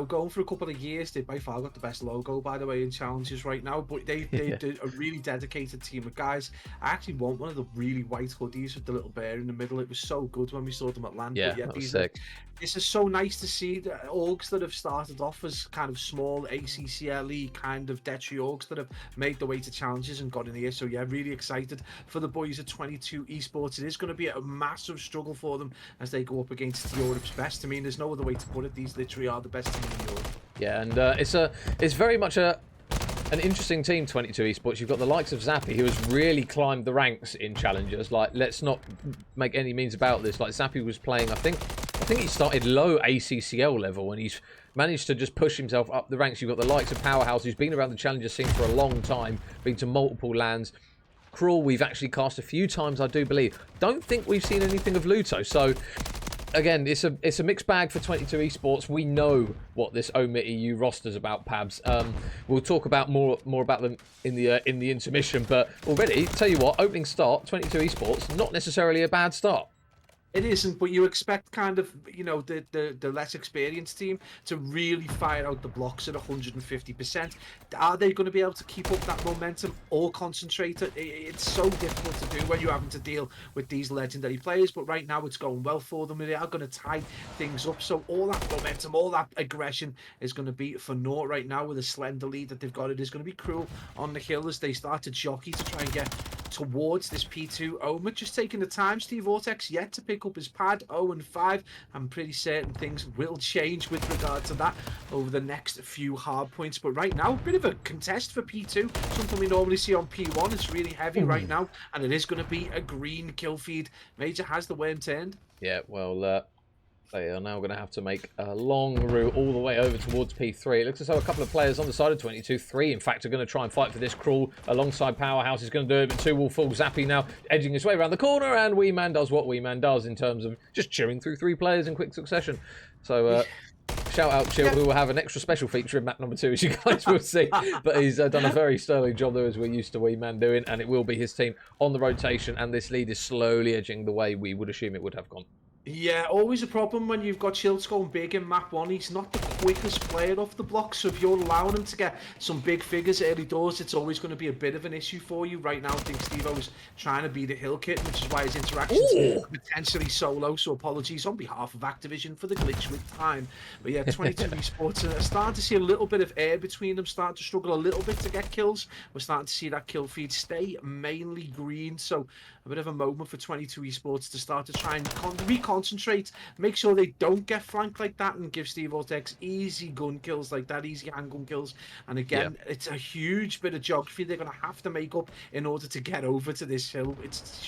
going for a couple of years. They've by far got the best logo, by the way, in challenges right now. But they're a really dedicated team of guys. I actually want one of the really white hoodies with the little bear in the middle. It was so good when we saw them at land. Yeah, that was sick. This is so nice to see the orgs that have started off as kind of small ACCLE kind of Detri orgs that have made their way to challenges and got in here. So yeah, really excited for the boys at 22 Esports. It is going to be a massive struggle for them as they go up against Europe's best. I mean, there's no other way to put it. These literally are the best team in Europe. Yeah, and it's very much an interesting team, 22 Esports. You've got the likes of Zappy, who has really climbed the ranks in challengers. Like, let's not make any means about this. Like, Zappy was playing, I think he started low ACCL level, and he's managed to just push himself up the ranks. You've got the likes of Powerhouse, who's been around the challenger scene for a long time, been to multiple lands. Cruel, we've actually cast a few times, I do believe. Don't think we've seen anything of Luto. So, again, it's a mixed bag for 22 Esports. We know what this Omit EU roster's about, Pabs. We'll talk about more about them in the intermission. But already, tell you what, opening start, 22 Esports, not necessarily a bad start. It isn't, but you expect kind of, the less experienced team to really fire out the blocks at 150%. Are they going to be able to keep up that momentum or concentrate? It's so difficult to do when you're having to deal with these legendary players, but right now it's going well for them. They are going to tie things up, so all that momentum, all that aggression is going to be for naught right now with a slender lead that they've got. It is going to be Cruel on the hill as they start to jockey to try and get towards this P2 Omit. Just taking the time, Steve Vortex yet to pick up his pad. 0-5. I'm pretty certain things will change with regard to that over the next few hard points, but right now a bit of a contest for P2, something we normally see on P1. It's really heavy right now, and it is going to be a green kill feed. Major has the worm turned. Yeah, well, they are now going to have to make a long route all the way over towards P3. It looks as though a couple of players on the side of 22, 3 in fact, are going to try and fight for this. Cruel alongside Powerhouse is going to do it, but 2 will fall. Zappy now edging his way around the corner, and Wee Man does what Wee Man does in terms of just chewing through 3 players in quick succession. So, shout out Chill, who will have an extra special feature in map number 2, as you guys will see. But he's done a very sterling job there, as we're used to Wee Man doing, and it will be his team on the rotation, and this lead is slowly edging the way we would assume it would have gone. Yeah, always a problem when you've got Childs going big in map 1. He's not the quickest player off the block, so if you're allowing him to get some big figures early doors, it's always going to be a bit of an issue for you. Right now, I think Steve-O is trying to be the hill kitten, which is why his interactions are potentially solo, so apologies on behalf of Activision for the glitch with time. But yeah, 22 Esports are starting to see a little bit of air between them, starting to struggle a little bit to get kills. We're starting to see that kill feed stay mainly green, so a bit of a moment for 22 Esports to start to try and reconcentrate, make sure they don't get flanked like that, and give Steve Vortex easy gun kills like that, easy handgun kills. And again, it's a huge bit of geography they're going to have to make up in order to get over to this hill. It's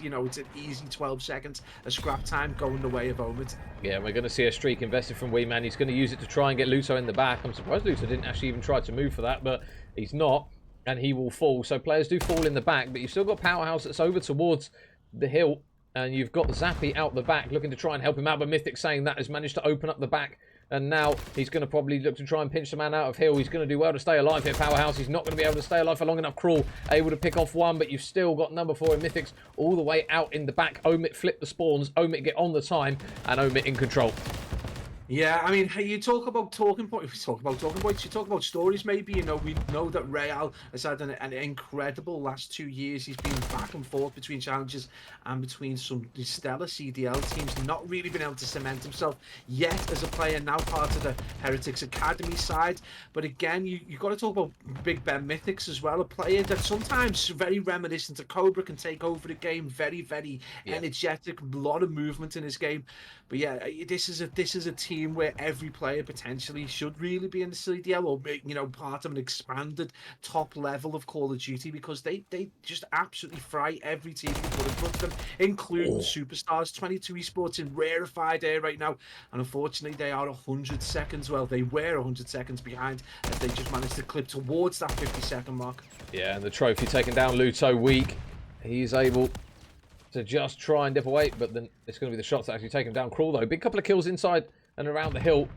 an easy 12 seconds of scrap time going the way of Omit. Yeah, we're going to see a streak invested from Wee Man. He's going to use it to try and get Luto in the back. I'm surprised Luto didn't actually even try to move for that, but he's not. And he will fall. So players do fall in the back, but you've still got Powerhouse that's over towards the hill. And you've got Zappy out the back looking to try and help him out. But Mythic saying that has managed to open up the back. And now he's going to probably look to try and pinch the man out of hill. He's going to do well to stay alive here. Powerhouse, he's not going to be able to stay alive for long enough. Cruel able to pick off 1, but you've still got number 4 in Mythics all the way out in the back. Omit flip the spawns. Omit get on the time. And Omit in control. Yeah, I mean, you talk about talking points. We talk about talking points. You talk about stories. Maybe we know that Real has had an incredible last 2 years. He's been back and forth between challenges and between some stellar CDL teams. Not really been able to cement himself yet as a player. Now part of the Heretics Academy side. But again, you got to talk about Big Ben Mythics as well. A player that sometimes very reminiscent of Cobra, can take over the game. Very Yeah. energetic. A lot of movement in his game. But yeah, this is a team where every player potentially should really be in the CDL, or part of an expanded top level of Call of Duty, because they just absolutely fry every team you put in front of them, including Oh. superstars. 22 Esports in rarefied air right now, and unfortunately they are 100 seconds. Well, they were 100 seconds behind, as they just managed to clip towards that 50-second mark. Yeah, and the trophy taken down. Luto weak. He's able to just try and dip away, but then it's going to be the shots that actually take him down. Cruel, though. Big couple of kills inside and around the hill.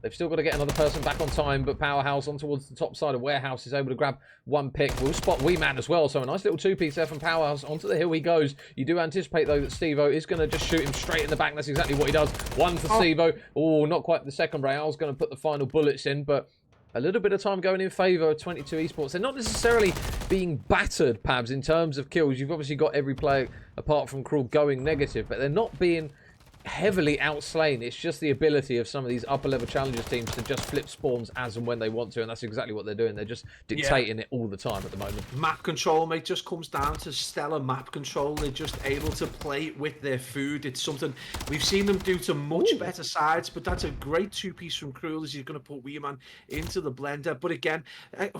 They've still got to get another person back on time, but Powerhouse on towards the top side of Warehouse is able to grab one pick. We'll spot Wee Man as well, so a nice little two-piece there from Powerhouse. Onto the hill he goes. You do anticipate, though, that Steve-O is going to just shoot him straight in the back. That's exactly what he does. One for Steve-O. Oh, not quite the second. Real's going to put the final bullets in, but a little bit of time going in favour of 22 Esports. They're not necessarily being battered, Pabs, in terms of kills. You've obviously got every player, apart from Cruel, going negative, but they're not being heavily outslain. It's just the ability of some of these upper level challengers teams to just flip spawns as and when they want to, and that's exactly what they're doing. They're just dictating it all the time at the moment. Map control, mate, just comes down to stellar map control. They're just able to play with their food. It's something we've seen them do to much better sides, but that's a great two-piece from Cruel, as he's going to put Wee Man into the blender. But again,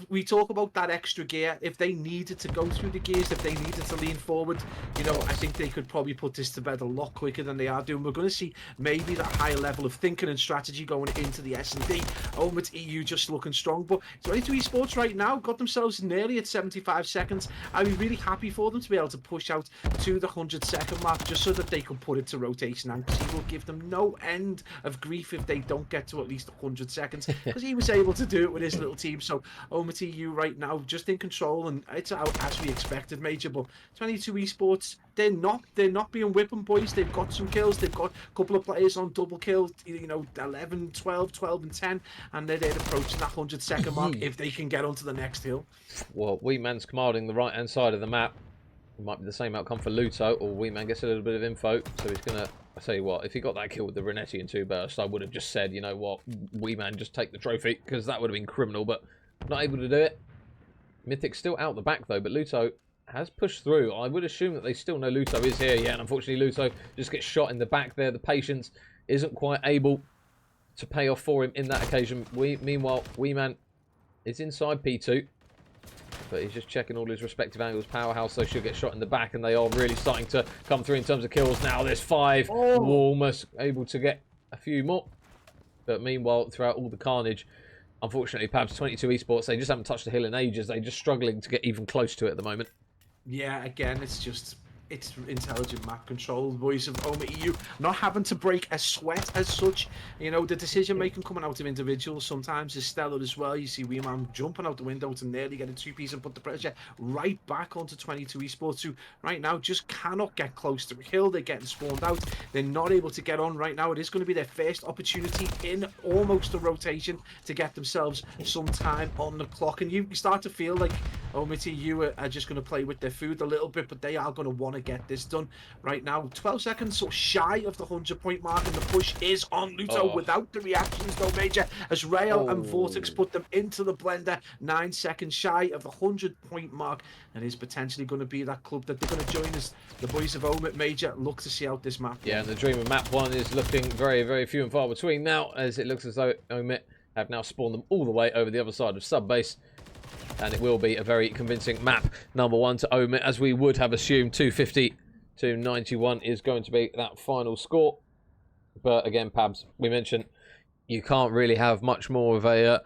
we talk about that extra gear. If they needed to go through the gears, if they needed to lean forward, I think they could probably put this to bed a lot quicker than they are doing. We're going to see maybe that higher level of thinking and strategy going into the S&D. Omit EU just looking strong, but 22 Esports right now got themselves nearly at 75 seconds. I'd be really happy for them to be able to push out to the 100-second mark, just so that they can put it to rotation, and he will give them no end of grief if they don't get to at least 100 seconds, because he was able to do it with his little team. So Omit EU right now just in control, and it's out as we expected, Major. But 22 Esports, they're not being whipping boys. They've got some kills. They've got a couple of players on double kills, 11, 12, 12 and 10, and they're approaching that 100-second mark if they can get onto the next hill. Well, Wee Man's commanding the right-hand side of the map. It might be the same outcome for Luto, or Wee Man gets a little bit of info, so he's going to... I tell you what, if he got that kill with the Renetti and 2 bursts, I would have just said, you know what, Wee Man, just take the trophy, because that would have been criminal, but not able to do it. Mythic's still out the back, though, but Luto has pushed through. I would assume that they still know Luto is here, yeah, and unfortunately Luto just gets shot in the back there. The patience isn't quite able to pay off for him in that occasion. Meanwhile, Wee Man is inside P2, but he's just checking all his respective angles. Powerhouse, though, should get shot in the back, and they are really starting to come through in terms of kills now. There's 5. Almost able to get a few more. But meanwhile, throughout all the carnage, unfortunately, Pabs 22 Esports, they just haven't touched the hill in ages. They're just struggling to get even close to it at the moment. Yeah, again, it's intelligent map control. The voice of Omit EU not having to break a sweat as such. The decision making coming out of individuals sometimes is stellar as well. You see Wee Man jumping out the window to nearly get a two-piece and put the pressure right back onto 22 Esports, who right now just cannot get close to the hill. They're getting spawned out. They're not able to get on right now. It is going to be their first opportunity in almost a rotation to get themselves some time on the clock. And you start to feel like Omit EU are just going to play with their food a little bit, but they are going to want to get this done right now. 12 seconds so shy of the 100-point mark, and the push is on Luto without the reactions, though, Major, as Rail and Vortex put them into the blender. 9 seconds shy of the 100-point mark, and is potentially going to be that club that they're going to join us. The boys of Omit, Major, look to see out this map. Yeah, and the dream of map 1 is looking very, very few and far between now, as it looks as though Omit have now spawned them all the way over the other side of Subbase. And it will be a very convincing map number 1 to Omit, as we would have assumed. 250 to 91 is going to be that final score. But again, Pabs, we mentioned you can't really have much more of an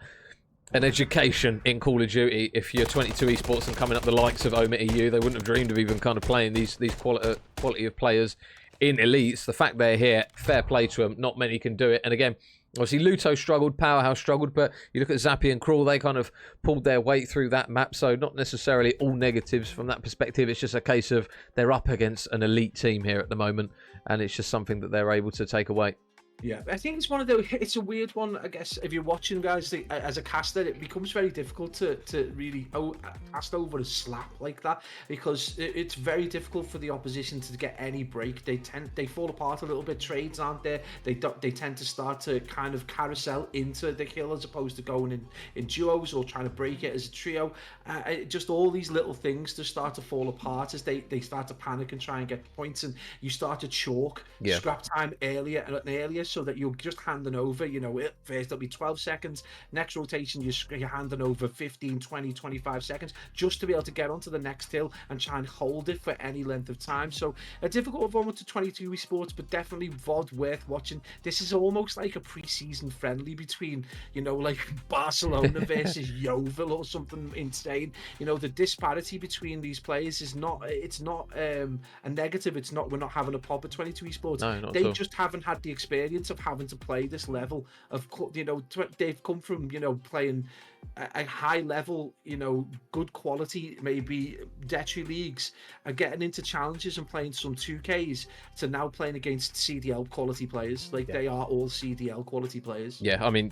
education in Call of Duty if you're 22 Esports and coming up the likes of Omit EU. They wouldn't have dreamed of even kind of playing these quality of players in elites. The fact they're here, fair play to them. Not many can do it. And again, obviously, Luto struggled, Powerhouse struggled, but you look at Zappy and Cruel, they kind of pulled their weight through that map, so not necessarily all negatives from that perspective. It's just a case of they're up against an elite team here at the moment, and it's just something that they're able to take away. Yeah, I think it's one of the. It's a weird one, I guess. If you're watching guys as a caster, it becomes very difficult to really cast over a slap like that, because it's very difficult for the opposition to get any break. They fall apart a little bit. Trades aren't there. They tend to start to kind of carousel into the kill as opposed to going in duos or trying to break it as a trio. Just all these little things just start to fall apart as they start to panic and try and get points, and you start to chalk scrap time earlier and earlier, so that you're just handing over, first it'll be 12 seconds, next rotation you're handing over 15, 20, 25 seconds just to be able to get onto the next hill and try and hold it for any length of time. So a difficult one to 22 esports, but definitely VOD worth watching. This is almost like a pre-season friendly between, like Barcelona versus Yeovil or something insane. The disparity between these players is not, it's not a negative. It's not, we're not having a pop at 22 esports. No, They just haven't had the experience of having to play this level of, they've come from, playing a high level, good quality, maybe Detri leagues, are getting into challenges and playing some 2Ks to now playing against CDL quality players. They are all CDL quality players. Yeah, I mean,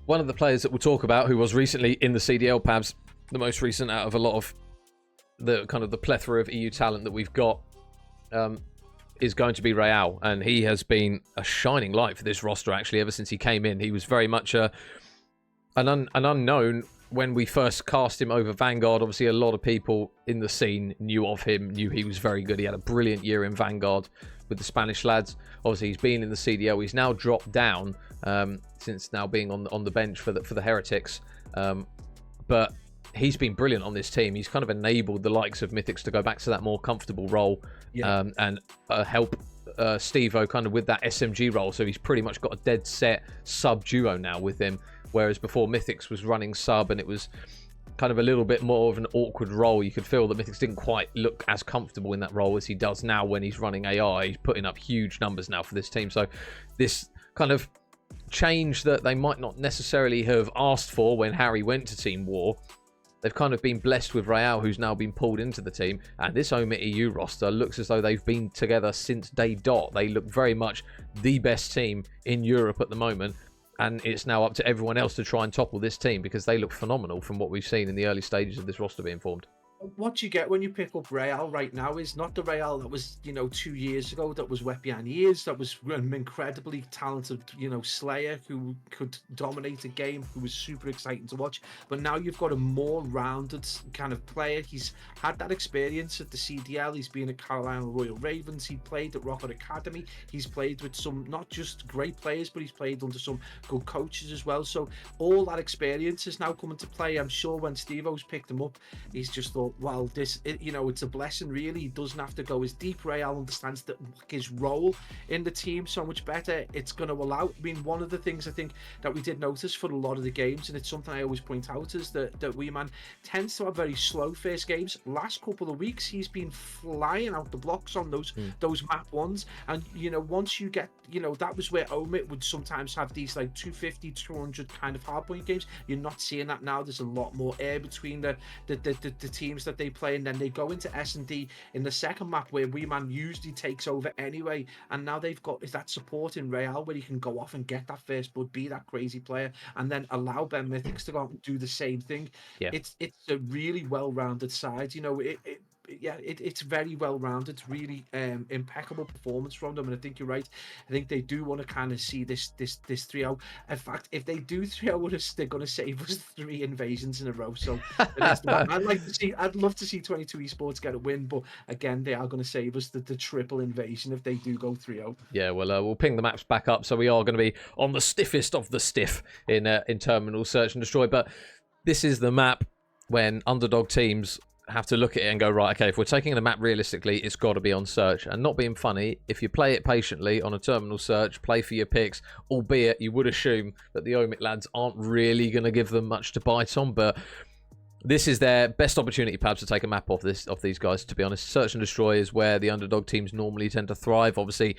one of the players that we'll talk about who was recently in the CDL, Pabs, the most recent out of a lot of the kind of the plethora of EU talent that we've got, is going to be Real, and he has been a shining light for this roster actually ever since he came in. He was very much an unknown when we first cast him over Vanguard. Obviously a lot of people in the scene knew of him, knew he was very good. He had a brilliant year in Vanguard with the Spanish lads. Obviously he's been in the CDL, he's now dropped down since now being on the bench for the Heretics, but he's been brilliant on this team. He's kind of enabled the likes of Mythics to go back to that more comfortable role, and help Steve-O kind of with that SMG role. So he's pretty much got a dead set sub duo now with him, whereas before Mythics was running sub and it was kind of a little bit more of an awkward role. You could feel that Mythics didn't quite look as comfortable in that role as he does now when he's running AI. He's putting up huge numbers now for this team. So this kind of change that they might not necessarily have asked for when Harry went to Team War, they've kind of been blessed with Real, who's now been pulled into the team. And this Omit EU roster looks as though they've been together since day dot. They look very much the best team in Europe at the moment. And it's now up to everyone else to try and topple this team, because they look phenomenal from what we've seen in the early stages of this roster being formed. What you get when you pick up Real right now is not the Real that was, 2 years ago, that was wet behind ears, that was an incredibly talented, slayer who could dominate a game, who was super exciting to watch. But now you've got a more rounded kind of player. He's had that experience at the CDL. He's been at Carolina Royal Ravens. He played at Rocket Academy. He's played with some, not just great players, but he's played under some good coaches as well. So all that experience is now coming to play. I'm sure when Steve-O's picked him up, he's just thought, well, it's a blessing, really. He doesn't have to go as deep. Real understands that his role in the team so much better. It's going to allow, I mean, one of the things I think that we did notice for a lot of the games, and it's something I always point out, is that Weeman tends to have very slow first games. Last couple of weeks, he's been flying out the blocks on those map ones. And, once you get, that was where Omit would sometimes have these like 250, 200 kind of hardpoint games. You're not seeing that now. There's a lot more air between the teams that they play, and then they go into S&D in the second map where Weeman usually takes over anyway, and now they've got that support in Real where he can go off and get that first blood, be that crazy player, and then allow Ben Mythics to go out and do the same thing. It's a really well-rounded side. It's very well-rounded. It's really impeccable performance from them, and I think you're right. I think they do want to kind of see this 3-0. In fact, if they do 3-0 us, they're going to save us 3 invasions in a row. So I'd love to see 22 esports get a win, but again, they are going to save us the triple invasion if they do go 3-0. Yeah, well, we'll ping the maps back up, so we are going to be on the stiffest of the stiff in Terminal Search and Destroy. But this is the map when underdog teams have to look at it and go, right, okay, if we're taking the map realistically, it's got to be on Search. And not being funny, if you play it patiently on a Terminal Search, play for your picks, albeit you would assume that the Omit lads aren't really going to give them much to bite on, but this is their best opportunity perhaps to take a map off these guys, to be honest. Search and Destroy is where the underdog teams normally tend to thrive. Obviously,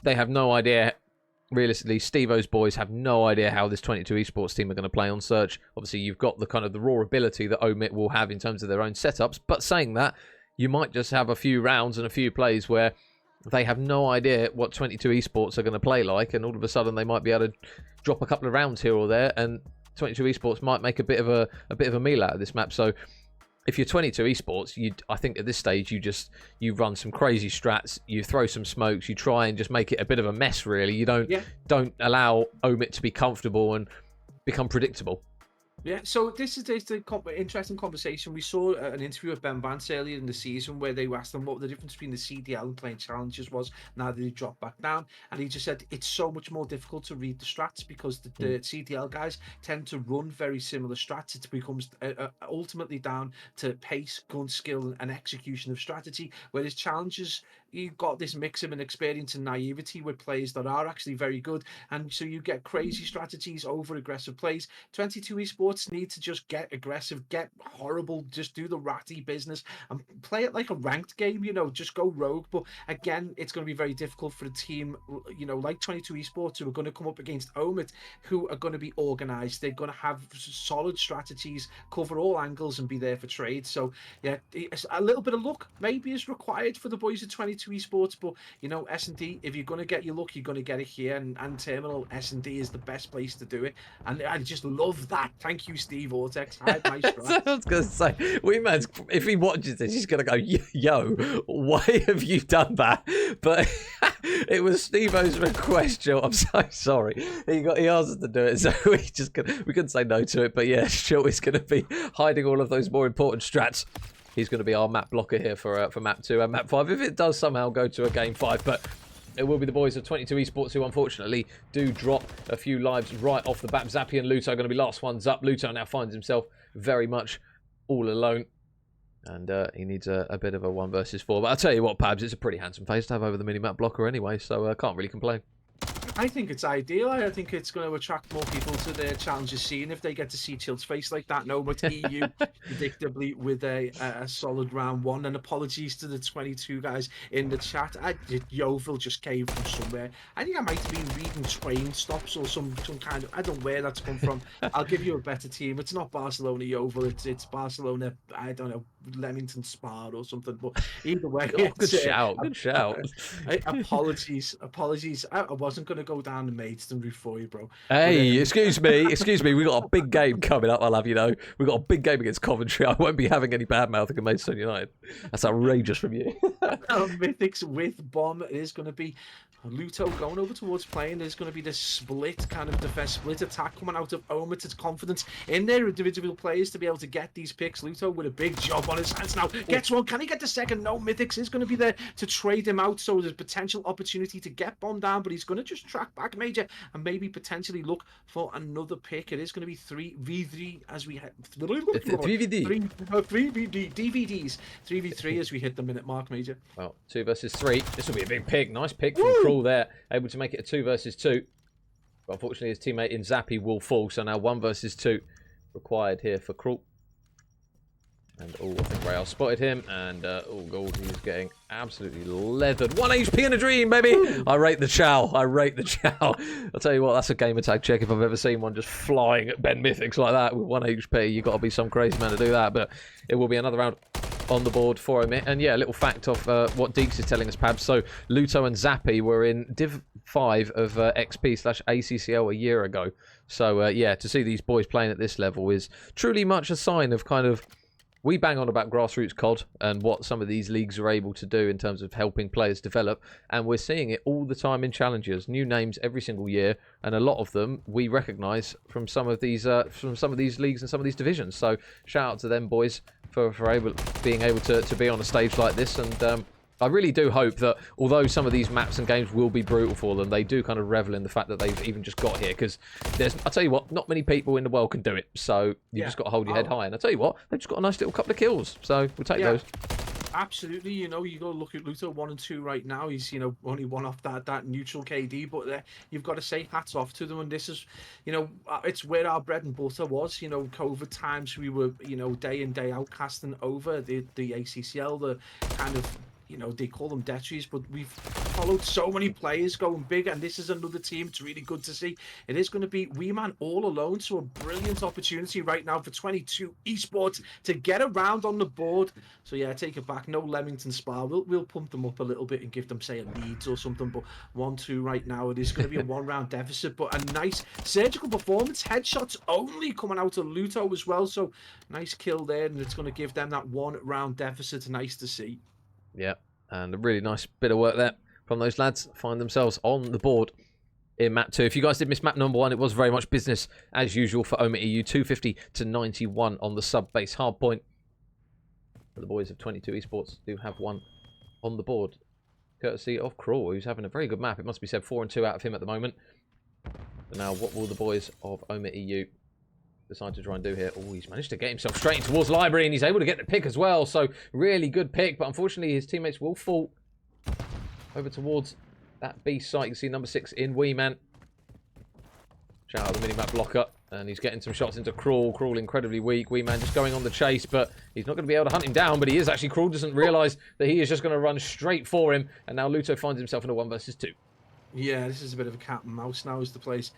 they have no idea. Realistically, Steve-O's boys have no idea how this 22 esports team are going to play on Search. Obviously, you've got the kind of the raw ability that Omit will have in terms of their own setups. But saying that, you might just have a few rounds and a few plays where they have no idea what 22 esports are going to play like, and all of a sudden they might be able to drop a couple of rounds here or there, and 22 esports might make a bit of a meal out of this map. So if you're 22 esports, I think at this stage you run some crazy strats, you throw some smokes, you try and just make it a bit of a mess. Really, you don't allow Omit to be comfortable and become predictable. Yeah, so this is the interesting conversation. We saw an interview with Ben Vance earlier in the season where they asked him what the difference between the CDL and playing challenges was now that he dropped back down. And he just said it's so much more difficult to read the strats because the CDL guys tend to run very similar strats. It becomes ultimately down to pace, gun skill, and execution of strategy. Whereas challenges, you've got this mix of experience and naivety with players that are actually very good. And so you get crazy strategies over aggressive plays. 22 esports need to just get aggressive, get horrible, just do the ratty business and play it like a ranked game, just go rogue. But again, it's going to be very difficult for a team, like 22 esports, who are going to come up against Omit, who are going to be organized. They're going to have solid strategies, cover all angles, and be there for trade. So yeah, a little bit of luck maybe is required for the boys at 22 esports, but S&D, if you're going to get your luck, you're going to get it here, and Terminal S&D is the best place to do it. And I just love that. Thank you, Steve Vortex. Hide my strats. I was going to say, Weeman's, if he watches this, he's going to go, yo, why have you done that? But it was Steve-O's request, Joe. I'm so sorry. He asked us to do it, so we couldn't say no to it. But yeah, Joe is going to be hiding all of those more important strats. He's going to be our map blocker here for map 2 and map 5, if it does somehow go to a game 5. But it will be the boys of 22 esports who unfortunately do drop a few lives right off the bat. Zappy and Luto are going to be last ones up. Luto now finds himself very much all alone, and he needs a bit of a 1 versus 4. But I'll tell you what, Pabs, it's a pretty handsome face to have over the mini-map blocker anyway, so I can't really complain. I think it's ideal. I think it's going to attract more people to their challenges scene if they get to see Chilt's face like that. No, but EU predictably with a solid round 1. And apologies to the 22 guys in the chat. Yeovil just came from somewhere. I think I might have been reading train stops or some kind of, I don't know where that's come from. I'll give you a better team. It's not Barcelona Yeovil. It's Barcelona, I don't know, Leamington Spa or something. But either way, good shout. Good shout. Apologies. I wasn't going to go down the Maidstone route for you, bro. Hey, excuse me. We got a big game coming up, I'll have you know. We got a big game against Coventry. I won't be having any bad mouthing of Maidstone United. That's outrageous from you. Mythics with Bomb is going to be Luto going over towards playing. There's going to be this split kind of defense, split attack coming out of Omit. It's confidence in their individual players to be able to get these picks. Luto with a big job on his hands now. Gets one. Can he get the second? No, Mythics is going to be there to trade him out. So there's potential opportunity to get Bomb down, but he's going to just track back Major and maybe potentially look for another pick. It is going to be 3v3 as we have 3v3 DVDs 3v3 as we hit the minute mark, Major. Well, 2 versus 3. This will be a big pick. Nice pick from Cruel there, able to make it a 2 versus 2. But unfortunately, his teammate in Zappy will fall. So now 1 versus 2 required here for Cruel. And I think Rail spotted him, and Gold, he's getting absolutely leathered. 1 HP in a dream, baby! I rate the chow. I'll tell you what, that's a gamer tag check if I've ever seen one, just flying at Ben Mythics like that with 1 HP. You've got to be some crazy man to do that, but it will be another round on the board for him. And yeah, a little fact of what Deeks is telling us, Pab. So Luto and Zappy were in Div 5 of XP/ACCL a year ago. So yeah, to see these boys playing at this level is truly much a sign of kind of, we bang on about grassroots COD and what some of these leagues are able to do in terms of helping players develop, and we're seeing it all the time in challenges. New names every single year, and a lot of them we recognise from some of these leagues and some of these divisions. So shout out to them boys for being able to be on a stage like this. And I really do hope that although some of these maps and games will be brutal for them, they do kind of revel in the fact that they've even just got here, because I'll tell you what, not many people in the world can do it, so you just got to hold your head high. And I'll tell you what, they've just got a nice little couple of kills, so we'll take those. Absolutely, you go look at Luto 1 and 2 right now. He's only 1 off that neutral KD, but you've got to say hats off to them. And this is, it's where our bread and butter was. COVID times we were day in day out casting over the ACCL, the kind of you know, they call them death trees, but we've followed so many players going big, and this is another team. It's really good to see. It is going to be Wee Man all alone, so a brilliant opportunity right now for 22 Esports to get around on the board. So yeah, take it back. No Leamington Spa. We'll pump them up a little bit and give them, say, a Leeds or something. But 1-2 right now. It is going to be a one-round deficit, but a nice surgical performance. Headshots only coming out of Luto as well. So nice kill there, and it's going to give them that one-round deficit. Nice to see. Yeah, and a really nice bit of work there from those lads. Find themselves on the board in map 2. If you guys did miss map number 1, it was very much business as usual for Omit EU. 250 to 91 on the sub-base hardpoint. But the boys of 22 Esports do have one on the board, courtesy of Crawl, who's having a very good map. It must be said, 4 and 2 out of him at the moment. But now, what will the boys of Omit EU decide to try and do here? Oh, he's managed to get himself straight in towards Library, and he's able to get the pick as well. So, really good pick, but unfortunately his teammates will fall over towards that B site. You can see number 6 in Wee Man. Shout out the minimap blocker, and he's getting some shots into Crawl. Crawl incredibly weak. Wee Man just going on the chase, but he's not going to be able to hunt him down, but he is actually. Crawl doesn't realise that he is just going to run straight for him, and now Luto finds himself in a 1 versus 2. Yeah, this is a bit of a cat and mouse now as the players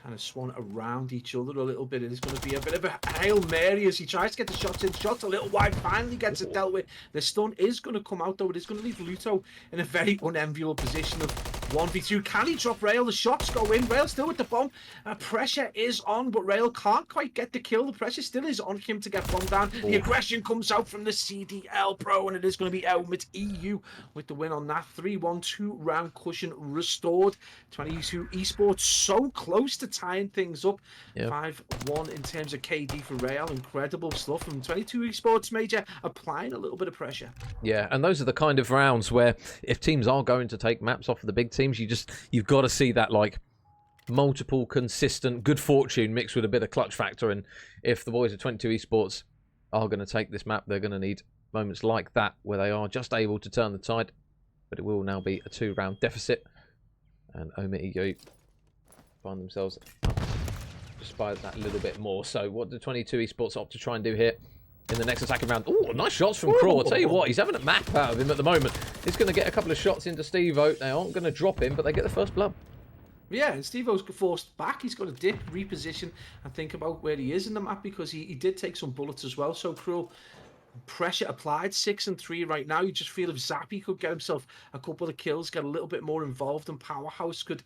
kind of swan around each other a little bit. It is going to be a bit of a Hail Mary as he tries to get the shots in. Shots a little wide, finally gets it dealt with. The stun is going to come out, though. It is going to leave Luto in a very unenviable position of 1v2. Can he drop Rail? The shots go in. Rail still with the bomb. Pressure is on, but Rail can't quite get the kill. The pressure still is on him to get bombed down. The aggression comes out from the CDL Pro, and it is going to be Helmet EU with the win on that. 3-1, 2-round cushion restored. 22 Esports so close to tying things up. Yep. 5-1 in terms of KD for Rail. Incredible stuff from 22 Esports Major, applying a little bit of pressure. Yeah, and those are the kind of rounds where if teams are going to take maps off of the big teams, you've got to see that like multiple consistent good fortune mixed with a bit of clutch factor. And if the boys of 22 Esports are going to take this map, they're going to need moments like that where they are just able to turn the tide. But it will now be a 2-round deficit, and Omit EU find themselves just by that little bit more. So what do 22 Esports opt to try and do here in the next attacking round? Oh, nice shots from Crawl. I'll tell you what, he's having a map out of him at the moment. He's going to get a couple of shots into Steve-O. They aren't going to drop him, but they get the first blood. Yeah, and Steve-O's forced back. He's got to dip, reposition, and think about where he is in the map, because he did take some bullets as well. So Cruel, pressure applied, 6 and 3 right now. You just feel if Zappy could get himself a couple of kills, get a little bit more involved, and Powerhouse could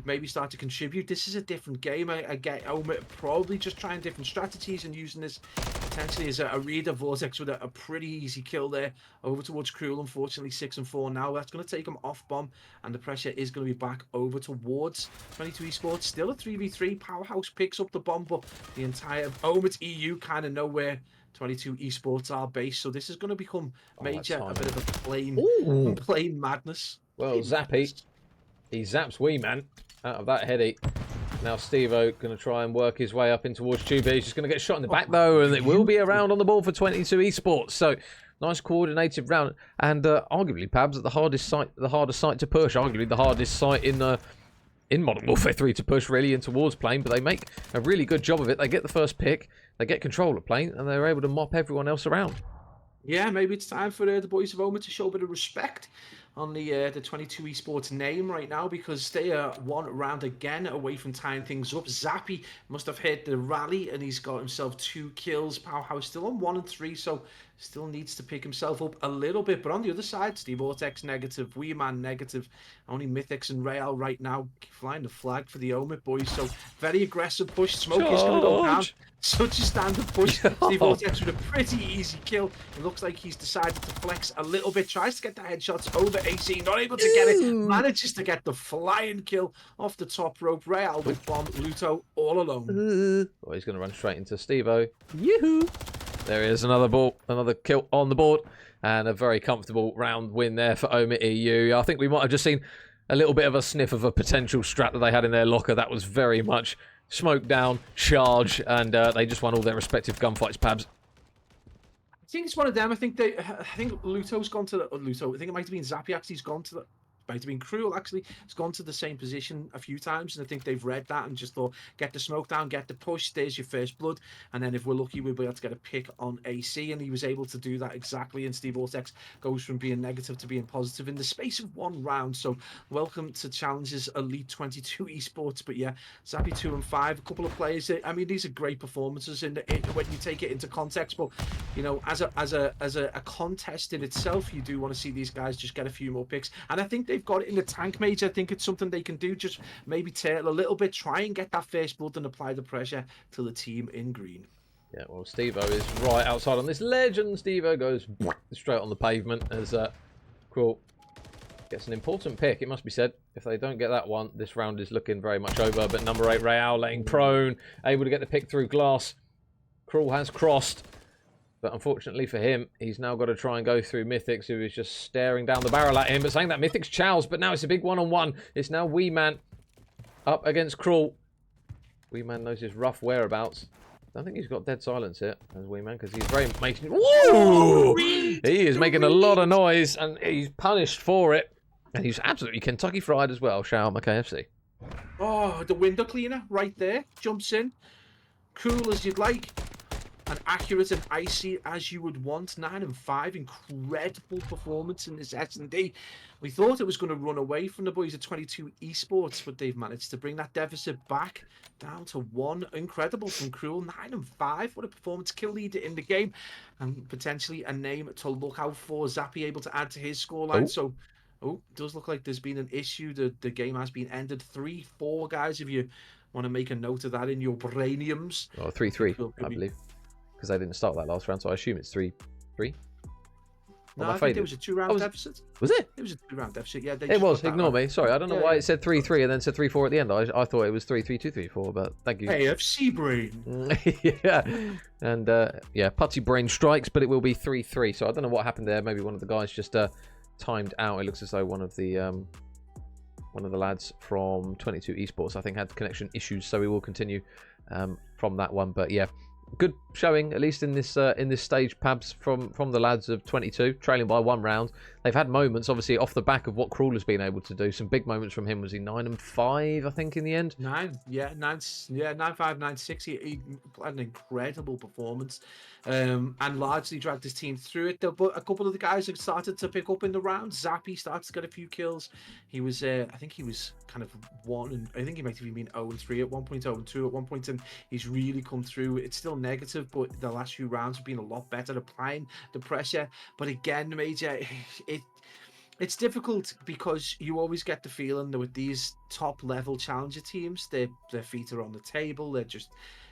maybe start to contribute. This is a different game. I get Omit probably just trying different strategies and using this potentially as a reader. Vortex with a pretty easy kill there over towards Cruel. Unfortunately, 6 and 4 now. That's going to take him off bomb, and the pressure is going to be back over towards 22 Esports. Still a 3v3. Powerhouse picks up the bomb, but the entire Omit EU kind of nowhere 22 Esports are based, so this is going to become major, a bit of a plain madness. Well, Zappy, he zaps Wee Man out of that heady. Now Steve-O going to try and work his way up in towards Tubi. He's just going to get shot in the back though, and it will be a round on the ball for 22 Esports. So nice coordinated round, and arguably, Pabs, the hardest site to push. Arguably the hardest site in Modern Warfare 3 to push really in towards Plane, but they make a really good job of it. They get the first pick, they get control of Plane, and they're able to mop everyone else around. Yeah, maybe it's time for the boys of Omit to show a bit of respect on the 22 Esports name right now, because they are one round again away from tying things up. Zappy must have hit the rally, and he's got himself 2 kills. Powerhouse still on 1 and 3, so still needs to pick himself up a little bit. But on the other side, Steve Vortex negative, Wee Man negative, only Mythics and Rail right now flying the flag for the Omit boys. So very aggressive push. Smoke is going to go down. Such a standard push. Steve Vortex with a pretty easy kill. It looks like he's decided to flex a little bit. Tries to get the headshots over AC. Not able to get it. Manages to get the flying kill off the top rope. Rail with bomb. Luto all alone. Oh, he's going to run straight into Steve-O. Yoo-hoo! There is another ball, another kill on the board, and a very comfortable round win there for Omit EU. I think we might have just seen a little bit of a sniff of a potential strat that they had in their locker. That was very much smoke down, charge, and they just won all their respective gunfights, Pabs. I think it's one of them. I think Luto's gone to the... Luto, I think it might have been Zappy actually. He's gone to the... might have been Cruel actually, has gone to the same position a few times, and I think they've read that and just thought, get the smoke down, get the push, there's your first blood, and then if we're lucky, we'll be able to get a pick on AC, and he was able to do that exactly, and Steve Vortex goes from being negative to being positive in the space of one round. So welcome to Challenges Elite 22 Esports. But yeah, Zappy 2 and 5, a couple of players. I mean, these are great performances when you take it into context. But you know, as a contest in itself, you do want to see these guys just get a few more picks. And I think they've got it in the tank, mate. I think it's something they can do. Just maybe turtle a little bit, try and get that first blood and apply the pressure to the team in green. Yeah, well, Steve-O is right outside on this ledge, and Steve-O goes straight on the pavement as Cruel gets an important pick, it must be said. If they don't get that one, this round is looking very much over. But number 8, Real, laying prone, able to get the pick through glass. Cruel has crossed, but unfortunately for him, he's now got to try and go through Mythics, who is just staring down the barrel at him. But saying that, Mythics chows, but now it's a big one-on-one. It's now Wee Man up against Cruel. Wee Man knows his rough whereabouts. I think he's got dead silence here as Wee Man, because he's very making. Woo! He is making a lot of noise, and he's punished for it. And he's absolutely Kentucky Fried as well. Shout out my KFC. Oh, the window cleaner right there jumps in, cool as you'd like, and accurate and icy as you would want. 9 and 5, incredible performance in this S&D. We thought it was going to run away from the boys at 22 Esports, but they've managed to bring that deficit back down to 1. Incredible from Cruel. 9 and 5. What a performance. Kill leader in the game, and potentially a name to look out for. Zappy able to add to his scoreline. So, it does look like there's been an issue. The game has been ended. 3-4, guys, if you want to make a note of that in your brainiums. Oh, 3-3, I believe. Because I didn't start that last round, so I assume it's 3-3. No, I think there was a 2-round deficit. Was it? It was a 2-round deficit, yeah. It was, ignore me. Sorry, I don't know why it said 3-3 and then said 3-4 at the end. I thought it was 3-3-2-3-4, but thank you. AFC brain. Yeah, and yeah, putty brain strikes, but it will be 3-3. So I don't know what happened there. Maybe one of the guys just timed out. It looks as though one of the lads from 22 Esports, I think, had connection issues. So we will continue from that one. But yeah, good showing, at least in this stage, Pabs, from the lads of 22, trailing by 1 round. They've had moments, obviously, off the back of what Cruel has been able to do. Some big moments from him. Was he 9 and 5, I think, in the end? 9, yeah, 9-5, 9-6. He had an incredible performance, and largely dragged his team through it. But a couple of the guys have started to pick up in the round. Zappy started to get a few kills. He was, I think he was kind of 1, and I think he might have been 0-3 at one point, 0-2 at one point, and he's really come through. It's still negative, but the last few rounds have been a lot better applying the pressure. But again, Major, it's difficult because you always get the feeling that with these top level challenger teams, their feet are on the table. They're just,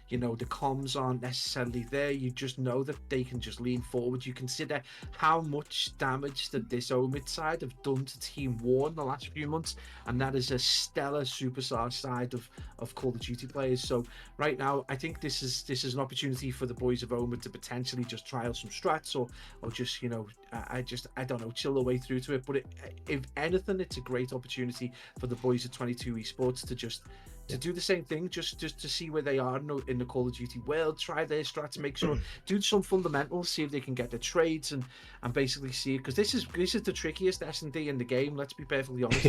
you know, the comms aren't necessarily there. You just know that they can just lean forward. You consider how much damage that this Omid side have done to Team War in the last few months, and that is a stellar superstar side of Call of Duty players. So right now, I think this is an opportunity for the boys of Omid to potentially just trial some strats, or just, you know, I don't know, chill their way through to it. But if anything, it's a great opportunity for the boys of 22 Esports to just do the same thing, just to see where they are in the Call of Duty world, try their strats, make sure, do some fundamentals, see if they can get the trades, and basically see, because this is the trickiest S&D in the game, let's be perfectly honest,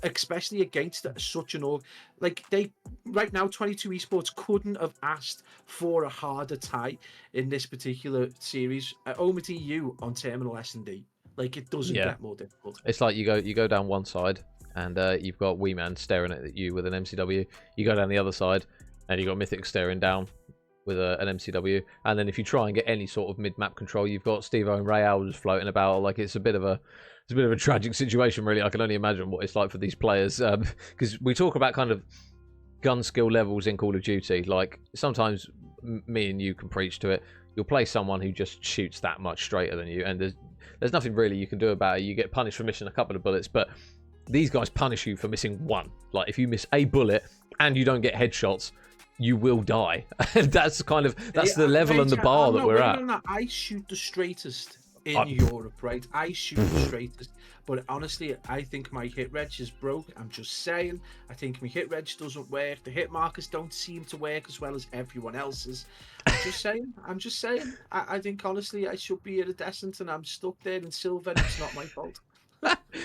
especially against such an org. Like, they right now, 22 Esports couldn't have asked for a harder tie in this particular series. Omid EU on Terminal S&D, like, it doesn't get more difficult. It's like you go down one side, and you've got Wee Man staring at you with an MCW. You go down the other side, and you've got Mythic staring down with an MCW. And then if you try and get any sort of mid-map control, you've got Steve-O and Real just floating about. Like, it's a bit of a tragic situation, really. I can only imagine what it's like for these players, because we talk about kind of gun skill levels in Call of Duty. Like, sometimes me and you can preach to it. You'll play someone who just shoots that much straighter than you, and there's nothing really you can do about it. You get punished for missing a couple of bullets, but these guys punish you for missing 1. Like, if you miss a bullet and you don't get headshots, you will die. That's the level and the bar that we're at. I shoot the straightest in Europe, right? I shoot the straightest. But honestly, I think my hit reg is broke. I'm just saying. I think my hit reg doesn't work. The hit markers don't seem to work as well as everyone else's. I'm just saying. I think, honestly, I should be at a decent, and I'm stuck there in silver, and it's not my fault.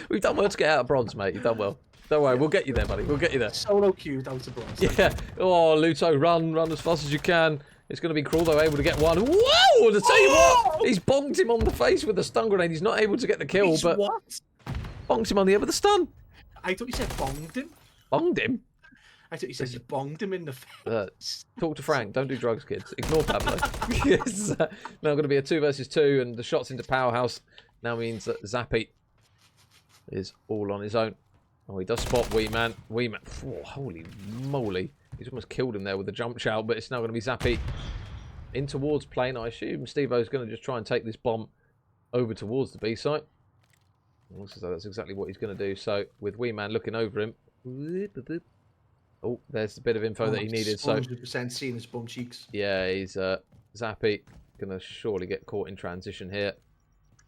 We've done well to get out of bronze, mate. You've done well. Don't worry, we'll get you there, buddy. We'll get you there. Solo queued out of bronze. Yeah. Oh, Luto, run as fast as you can. It's going to be Cruel, though, able to get one. Whoa! To tell you what, he's bonked him on the face with a stun grenade. He's not able to get the kill, He's but what? bonked him on the end with a stun. I thought you said bonged him. Bonged him? I thought you said you bonged him in the face. Talk to Frank. Don't do drugs, kids. Ignore Pablo. It's now going to be a 2 versus 2, and the shots into Powerhouse now means that Zappy is all on his own. Oh, he does spot Wee Man. Oh, holy moly. He's almost killed him there with the jump shout, but it's now going to be Zappy in towards plane. I assume Steve-O's going to just try and take this bomb over towards the B site. Looks as though that's exactly what he's going to do. So, with Wee Man looking over him. Oh, there's a bit of info that he needed. So 100% seeing his bum cheeks. Yeah, he's Zappy going to surely get caught in transition here.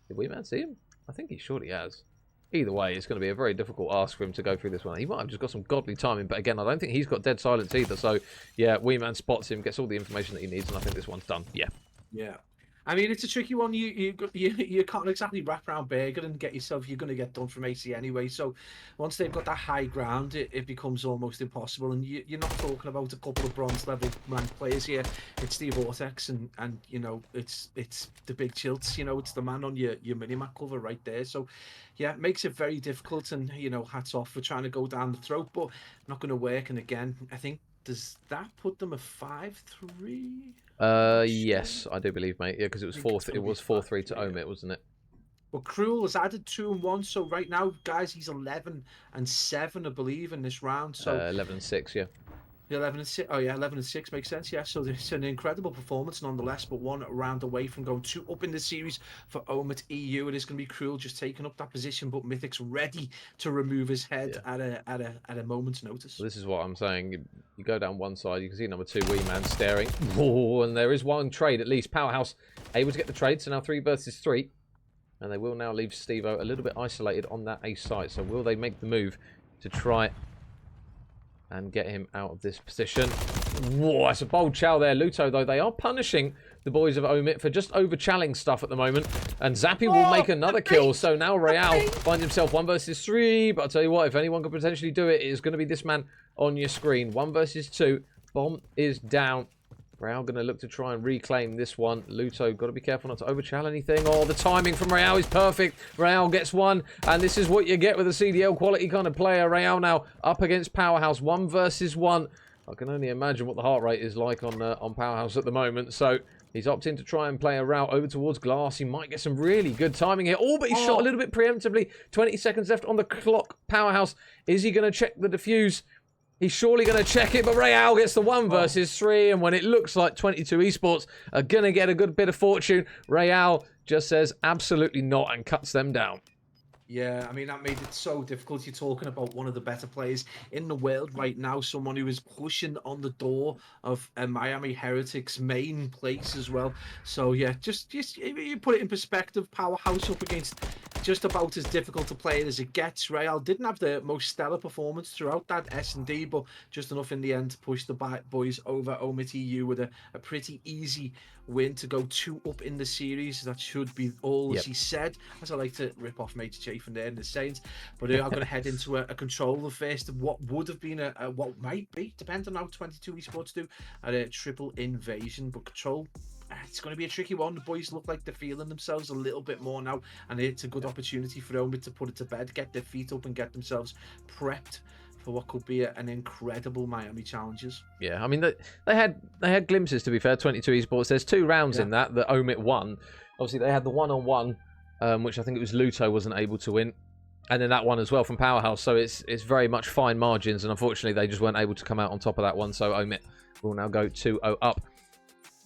Did Wee Man see him? I think he surely has. Either way, it's going to be a very difficult ask for him to go through this one. He might have just got some godly timing, but again, I don't think he's got dead silence either. So, yeah, Wee Man spots him, gets all the information that he needs, and I think this one's done. Yeah. Yeah. I mean, it's a tricky one. You can't exactly wrap around Berger and get yourself. You're going to get done from AC anyway. So once they've got that high ground, it becomes almost impossible. And you're not talking about a couple of bronze level ranked players here. It's the Vortex and you know it's the big Chilts. You know, it's the man on your minimap cover right there. So yeah, it makes it very difficult. And you know, hats off for trying to go down the throat, but not going to work. And again, I think does that put them a 5-3? Yes, I do believe, mate. Yeah, because it was 4-3 to Omit, wasn't it? Well, Cruel has added 2 and 1, so right now, guys, he's 11 and 7, I believe, in this round. So 11 and 6, yeah. 11 and 6. Oh yeah, 11 and 6 makes sense. Yeah, so it's an incredible performance nonetheless, but 1 round away from going 2 up in the series for Omit EU. It is going to be Cruel just taking up that position, but Mythic's ready to remove his head at a moment's notice. Well, this is what I'm saying. You go down one side, you can see number 2 Wee Man staring. Oh, and there is one trade at least. Powerhouse able to get the trade, so now 3 versus 3. And they will now leave Steve-O a little bit isolated on that A site. So will they make the move to try and get him out of this position? Whoa, that's a bold chow there. Luto, though, they are punishing the boys of Omit for just over-challing stuff at the moment. And Zappy will make another kill. So now Real finds himself 1 versus 3. But I'll tell you what, if anyone could potentially do it, it is going to be this man on your screen. 1 versus 2. Bomb is down. Real going to look to try and reclaim this one. Luto, got to be careful not to overchal anything. Oh, the timing from Real is perfect. Real gets 1, and this is what you get with a CDL quality kind of player. Real now up against Powerhouse, 1 versus 1. I can only imagine what the heart rate is like on Powerhouse at the moment. So he's opting to try and play a route over towards Glass. He might get some really good timing here. Oh, but he's shot a little bit preemptively. 20 seconds left on the clock. Powerhouse, is he going to check the defuse? He's surely going to check it, but Real gets the 1 versus 3, and when it looks like 22 Esports are going to get a good bit of fortune, Real just says absolutely not and cuts them down. Yeah, I mean, that made it so difficult. You're talking about one of the better players in the world right now, someone who is pushing on the door of Miami Heretics' main place as well. So, yeah, just you put it in perspective, Powerhouse up against just about as difficult a player as it gets. Real didn't have the most stellar performance throughout that S&D, but just enough in the end to push the boys over Omit EU with a pretty easy win to go 2 up in the series. That should be all, as he said, as I like to rip off Major Chafin there in the Saints. But I'm going to head into a controller first of what would have been what might be, depending on how 22 Esports do, a triple invasion. But control, it's going to be a tricky one. The boys look like they're feeling themselves a little bit more now, and it's a good opportunity for Omid to put it to bed, get their feet up and get themselves prepped for what could be an incredible Miami challenges. Yeah, I mean, they had glimpses, to be fair, 22 Esports. There's 2 rounds in that Omit won. Obviously, they had the one-on-one, which I think it was Luto wasn't able to win. And then that one as well from Powerhouse. So it's very much fine margins. And unfortunately, they just weren't able to come out on top of that one. So Omit will now go 2-0 up.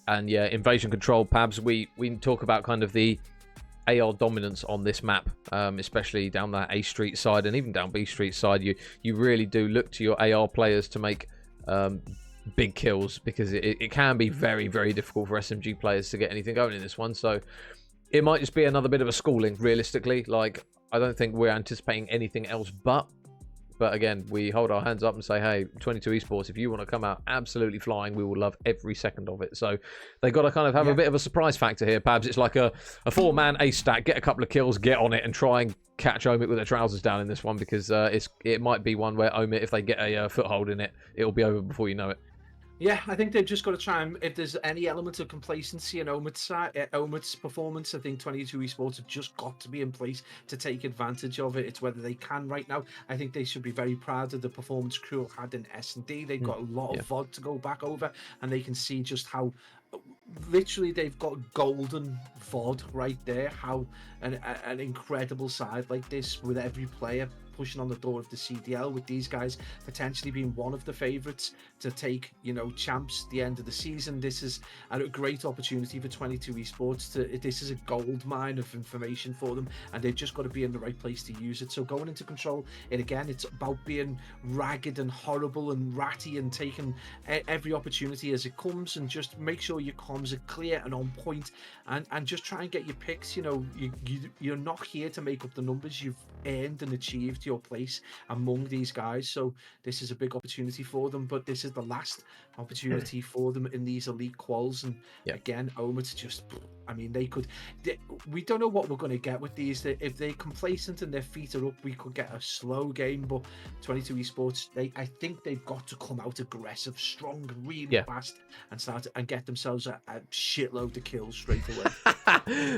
And yeah, invasion control, Pabs. We talk about kind of the AR dominance on this map, especially down that A Street side and even down B Street side. You really do look to your AR players to make big kills, because it can be very, very difficult for SMG players to get anything going in this one. So it might just be another bit of a schooling, realistically. Like, I don't think we're anticipating anything else but But again, we hold our hands up and say, hey, 22 Esports, if you want to come out absolutely flying, we will love every second of it. So they got to kind of have a bit of a surprise factor here, Pabs. It's like a 4-man ace stack, get a couple of kills, get on it, and try and catch Omit with their trousers down in this one, because it might be one where Omit, if they get a foothold in it, it'll be over before you know it. Yeah, I think they've just got to try and, if there's any element of complacency in Omit's performance, I think 22 Esports have just got to be in place to take advantage of it. It's whether they can right now. I think they should be very proud of the performance Crew had in S&D. They've got a lot of VOD to go back over, and they can see just how literally they've got golden VOD right there, how an incredible side like this, with every player pushing on the door of the CDL, with these guys potentially being one of the favourites to take, you know, champs at the end of the season. This is a great opportunity for 22 Esports this is a gold mine of information for them, and they've just got to be in the right place to use it. So going into Control, it's about being ragged and horrible and ratty and taking every opportunity as it comes, and just make sure your comms are clear and on point, and just try and get your picks. You know, you're not here to make up the numbers. You've earned and achieved your place among these guys, so this is a big opportunity for them, but this is the last opportunity for them in these elite quals. And again, Omit just, I mean, we don't know what we're going to get with these. If they're complacent and their feet are up, we could get a slow game, but 22 Esports, I think they've got to come out aggressive, strong, really fast, and start and get themselves a shitload of kills straight away.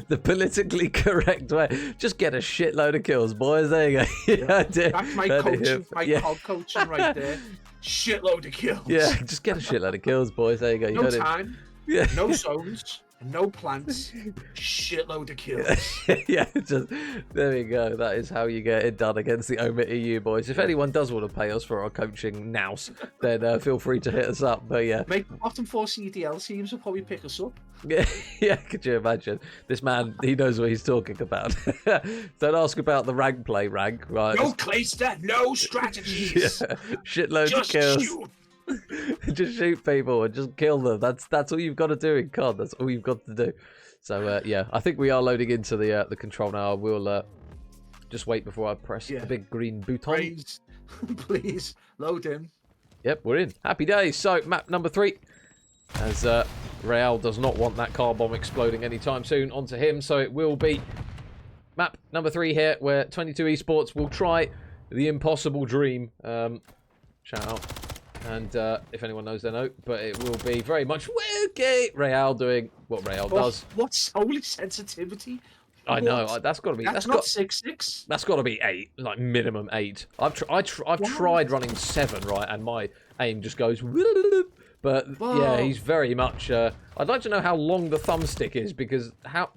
The politically correct way. Just get a shitload of kills, boys. There you go. That's my coaching, COD coaching right there. Shitload of kills. Yeah, just get a shitload of kills, boys. There you go. No time, no zones, no plants, shitload of kills. Yeah, just there we go. That is how you get it done against the Omit EU, boys. If anyone does want to pay us for our coaching nous, then feel free to hit us up. But yeah, make bottom 4 CDL teams will probably pick us up. Yeah, could you imagine? This man, he knows what he's talking about. Don't ask about the rank play, right? No Clayster, no strategies. Shitloads of kills. Shoot. Just shoot people and just kill them. That's all you've got to do in COD. That's all you've got to do. So yeah, I think we are loading into the control now. We'll just wait before I press the big green button. Please load in. Yep, we're in. Happy days. So map number 3, as Real does not want that car bomb exploding anytime soon onto him, so it will be map number 3 here, where 22 Esports will try the impossible dream. Shout out. And if anyone knows, they know. But it will be very much Real doing what Real does. What's holy sensitivity? I know. That's got to be. That's not 6-6. That's got to be 8, like minimum 8. I've tried running 7, right, and my aim just goes. But yeah, he's very much. I'd like to know how long the thumbstick is, because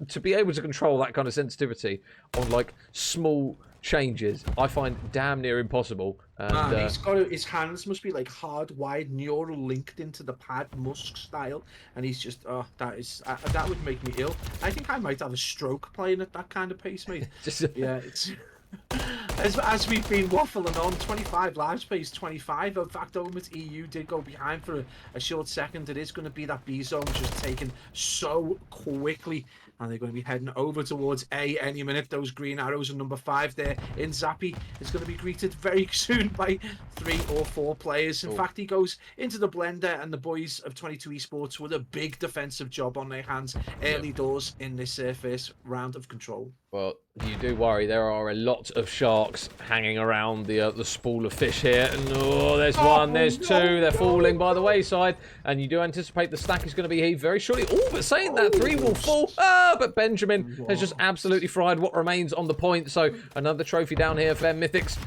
to be able to control that kind of sensitivity on like small changes, I find damn near impossible. And he's got his hands must be like hardwired, neural linked into the pad, Musk style, and he's just that would make me ill. I think I might have a stroke playing at that kind of pace, mate. Yeah, it's. As we've been waffling on, 25 live space, 25. In fact, Omit EU did go behind for a short second. It is going to be that B zone just taken so quickly, and they're going to be heading over towards A any minute. Those green arrows are number 5 there in Zappy is going to be greeted very soon by 3 or 4 players. In fact, he goes into the blender, and the boys of 22 Esports with a big defensive job on their hands early doors in this first round of Control. Well, you do worry. There are a lot of sharks hanging around the spool of fish here. And there's one, there's 2. They're falling by the wayside. And you do anticipate the stack is going to be heaved very shortly. Oh, but saying that, 3 will fall. But Benjamin has just absolutely fried what remains on the point. So another trophy down here for them Mythics.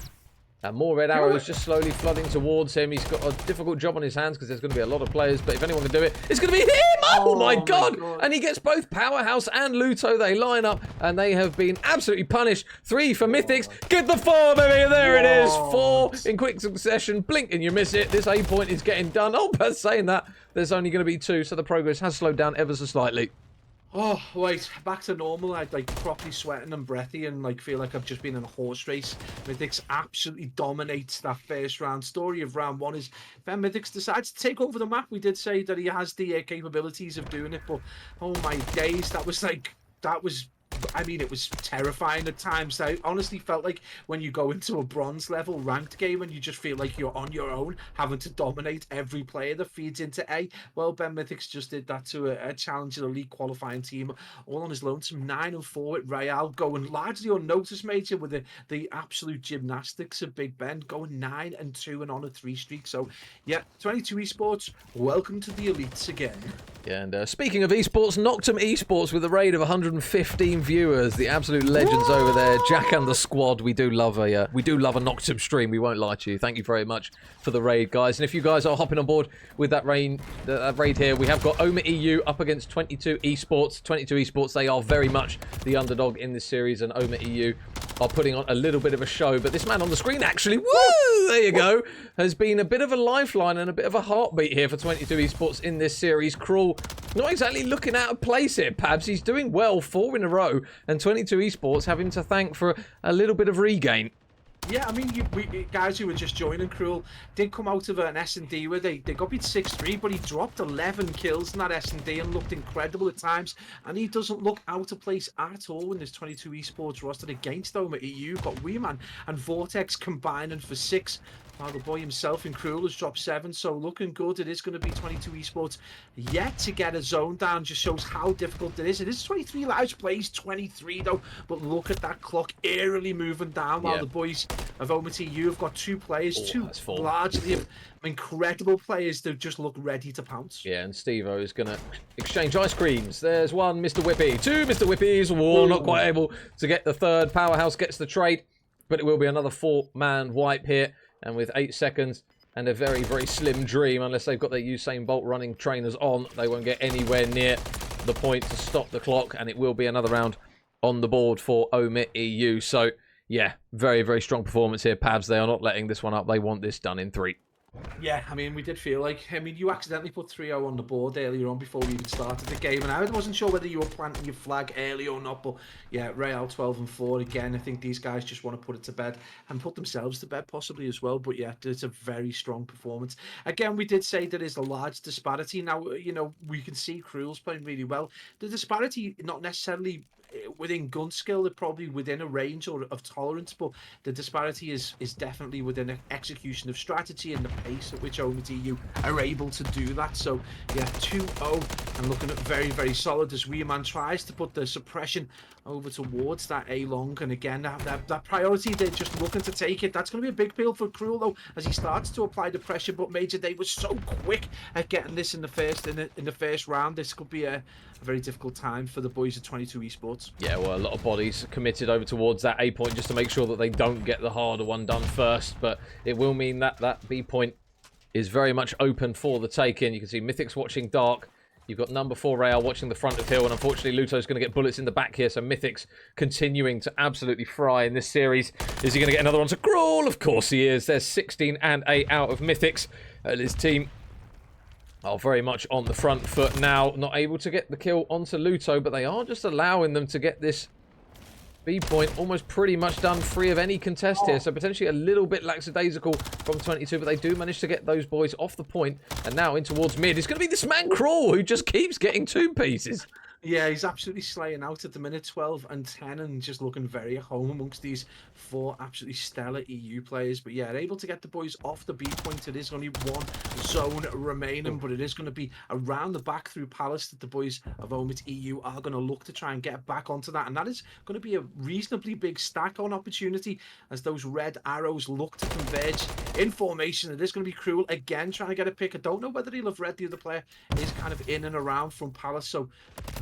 And more red arrows just slowly flooding towards him. He's got a difficult job on his hands because there's going to be a lot of players. But if anyone can do it, it's going to be him! Oh my God! And he gets both Powerhouse and Luto. They line up and they have been absolutely punished. 3 for Mythics. Get the 4, baby! There it is! 4 in quick succession. Blink and you miss it. This A point is getting done. Oh, but saying that, there's only going to be 2. So the progress has slowed down ever so slightly. Oh, wait, back to normal. I'd like properly sweating and breathy and like feel like I've just been in a horse race. Mythics absolutely dominates that first round. Story of round 1 is then Mythics decides to take over the map. We did say that he has the capabilities of doing it, but oh my days, that was I mean, it was terrifying at times. I honestly felt like when you go into a bronze level ranked game and you just feel like you're on your own, having to dominate every player that feeds into A. Well, Ben Mythics just did that to a Challenger Elite qualifying team, all on his lonesome. 9-4 with Real, going largely unnoticed, Major, with the absolute gymnastics of Big Ben, going 9-2 and on a 3 streak. So, yeah, 22 Esports, welcome to the elites again. Yeah, and speaking of esports, Noctum Esports with a raid of 115 viewers, the absolute legends over there, Jack and the squad. We do love a Noctum stream. We won't lie to you. Thank you very much for the raid, guys. And if you guys are hopping on board with that raid here, we have got Oma EU up against 22 Esports. 22 Esports, they are very much the underdog in this series, and Oma EU are putting on a little bit of a show. But this man on the screen actually, woo, there you go, has been a bit of a lifeline and a bit of a heartbeat here for 22 Esports in this series. Cruel, not exactly looking out of place here, Pabs. He's doing well, 4 in a row, and 22 Esports have him to thank for a little bit of regain. Yeah, I mean, guys who were just joining, Cruel did come out of an S&D where they got beat 6-3, but he dropped 11 kills in that S&D and looked incredible at times. And he doesn't look out of place at all in this 22 Esports roster against Oma EU. Got Weeman and Vortex combining for 6. While the boy himself in Cruel has dropped 7, so looking good. It is going to be 22 Esports yet to get a zone down. Just shows how difficult it is. It is 23 lives, plays 23 though, but look at that clock eerily moving down while the boys of OMTU have got 2 players, two largely incredible players that just look ready to pounce. Yeah, and Steve-O is going to exchange ice creams. There's one Mr. Whippy, 2 Mr. Whippies. Whoa, not quite able to get the third. Powerhouse gets the trade, but it will be another 4-man wipe here. And with 8 seconds and a very, very slim dream, unless they've got their Usain Bolt running trainers on, they won't get anywhere near the point to stop the clock. And it will be another round on the board for Oma EU. So, yeah, very, very strong performance here, Pabs. They are not letting this one up. They want this done in 3. Yeah, I mean, we did feel like, I mean, you accidentally put 3-0 on the board earlier on before we even started the game, and I wasn't sure whether you were planting your flag early or not, but yeah, Real 12-4 again. I think these guys just want to put it to bed and put themselves to bed possibly as well, but yeah, it's a very strong performance. Again, we did say there is a large disparity. Now, you know, we can see Cruel's playing really well. The disparity, not necessarily within gun skill, they're probably within a range of tolerance, but the disparity is definitely within an execution of strategy and the pace at which OMTU are able to do that. So yeah, 2-0 and looking at very, very solid as Weeman tries to put the suppression over towards that A-long, and again that priority, they're just looking to take it. That's going to be a big peel for Cruel though as he starts to apply the pressure, but Major, they were so quick at getting this in the first round. This could be a very difficult time for the boys at 22 Esports. Yeah, well, a lot of bodies committed over towards that A point just to make sure that they don't get the harder one done first, but it will mean that that B point is very much open for the take-in. You can see Mythics watching Dark. You've got number 4 Real watching the front of Hill, and unfortunately Luto's going to get bullets in the back here, so Mythics continuing to absolutely fry in this series. Is he going to get another one to Crawl? Of course he is. There's 16 and 8 out of Mythics. His team are very much on the front foot now, not able to get the kill onto Luto, but they are just allowing them to get this B point almost pretty much done free of any contest here, so potentially a little bit lackadaisical from 22, but they do manage to get those boys off the point, and now in towards mid. It's going to be this man Crawl who just keeps getting 2 pieces. Yeah, he's absolutely slaying out at the minute, 12 and 10, and just looking very at home amongst these 4 absolutely stellar EU players. But yeah, able to get the boys off the B point. It is only 1 zone remaining, but it is going to be around the back through Palace that the boys of Omit EU are going to look to try and get back onto that. And that is going to be a reasonably big stack on opportunity as those red arrows look to converge in formation. It is going to be Cruel again trying to get a pick. I don't know whether he'll have read the other player is kind of in and around from Palace, so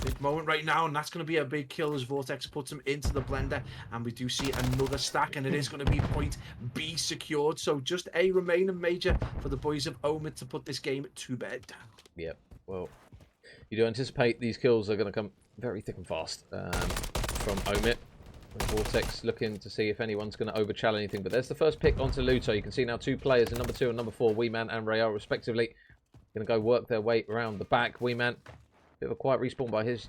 big moment right now, and that's going to be a big kill as Vortex puts him into the blender, and we do see another stack, and it is going to be point B secured. So just a remaining Major for the boys of Omid to put this game to bed. Yep, well, you do anticipate these kills are going to come very thick and fast from Omid. Vortex looking to see if anyone's going to overchallenge anything, but there's the first pick onto Luto. You can see now 2 players in number 2 and number 4, Weeman and Real respectively, going to go work their way around the back. Weeman, bit of a quiet respawn by his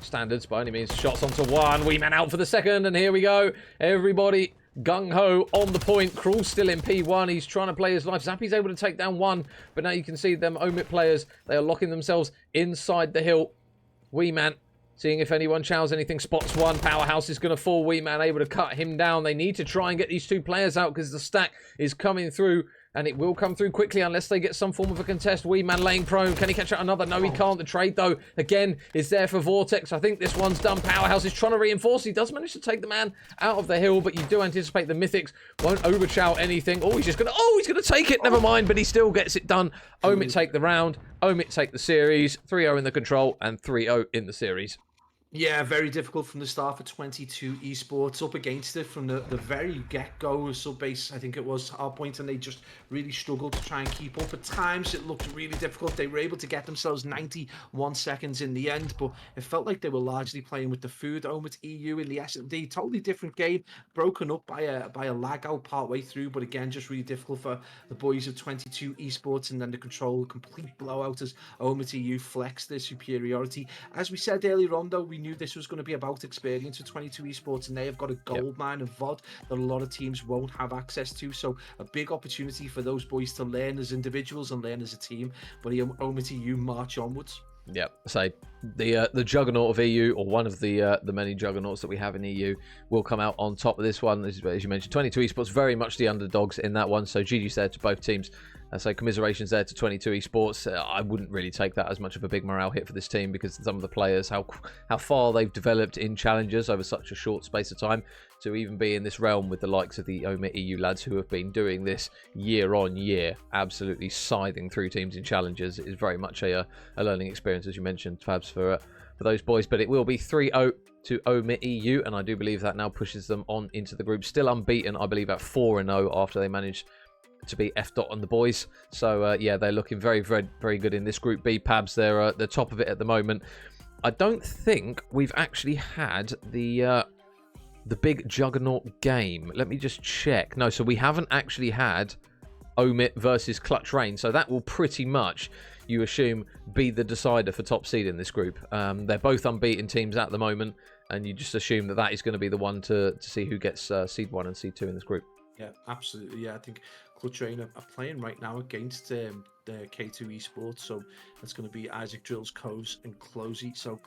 standards, by any means. Shots onto 1. Weeman out for the second, and here we go. Everybody gung-ho on the point. Cruel still in P1. He's trying to play his life. Zappy's able to take down 1, but now you can see them Omit players. They are locking themselves inside the hill. Weeman Seeing if anyone chows anything. Spots one. Powerhouse is going to fall. Wee Man able to cut him down. They need to try and get these two players out because the stack is coming through. And it will come through quickly unless they get some form of a contest. Wee Man laying prone. Can he catch out another? No, he can't. The trade, though, again, is there for Vortex. I think this one's done. Powerhouse is trying to reinforce. He does manage to take the man out of the hill, but you do anticipate the Mythics won't overchow anything. Oh, he's going to take it. Never mind, but he still gets it done. Omit take the round. Omit take the series. 3-0 in the control and 3-0 in the series. Yeah, very difficult from the start for 22 Esports. Up against it from the very get-go. Sub-base, I think it was our point, and they just really struggled to try and keep up. At times, it looked really difficult. They were able to get themselves 91 seconds in the end, but it felt like they were largely playing with the food. Omit EU in the S&D, totally different game, broken up by a lag out partway through, but again, just really difficult for the boys of 22 Esports, and then the control, complete blowout as Omit EU flexed their superiority. As we said earlier on, though, we knew this was going to be about experience for 22 Esports, and they have got a gold mine of VOD that a lot of teams won't have access to. So a big opportunity for those boys to learn as individuals and learn as a team. But Omit EU march onwards. Yeah, so the juggernaut of EU, or one of the many juggernauts that we have in EU, will come out on top of this one. As you mentioned, 22 Esports very much the underdogs in that one. So GG's there to both teams. So commiserations there to 22 Esports. I wouldn't really take that as much of a big morale hit for this team because some of the players, how far they've developed in challenges over such a short space of time, to even be in this realm with the likes of the Omit EU lads who have been doing this year on year, absolutely scything through teams in challenges. It is very much a learning experience, as you mentioned, Fabs, for those boys. But it will be 3-0 to Omit EU, and I do believe that now pushes them on into the group. Still unbeaten, I believe, at 4-0 after they managed to be F. on the boys. So yeah, they're looking very, very, very good in this group B. Pabs, they're at the top of it at the moment. I don't think we've actually had the big juggernaut game. Let me just check. No, so we haven't actually had Omit versus Clutch Rain. So that will pretty much, you assume, be the decider for top seed in this group. They're both unbeaten teams at the moment, and you just assume that that is going to be the one to see who gets seed 1 and seed 2 in this group. Yeah, absolutely. Yeah, I think Clutch Rain are playing right now against the K2 Esports, so it's going to be Isaac Drills, Coves, and Closey. So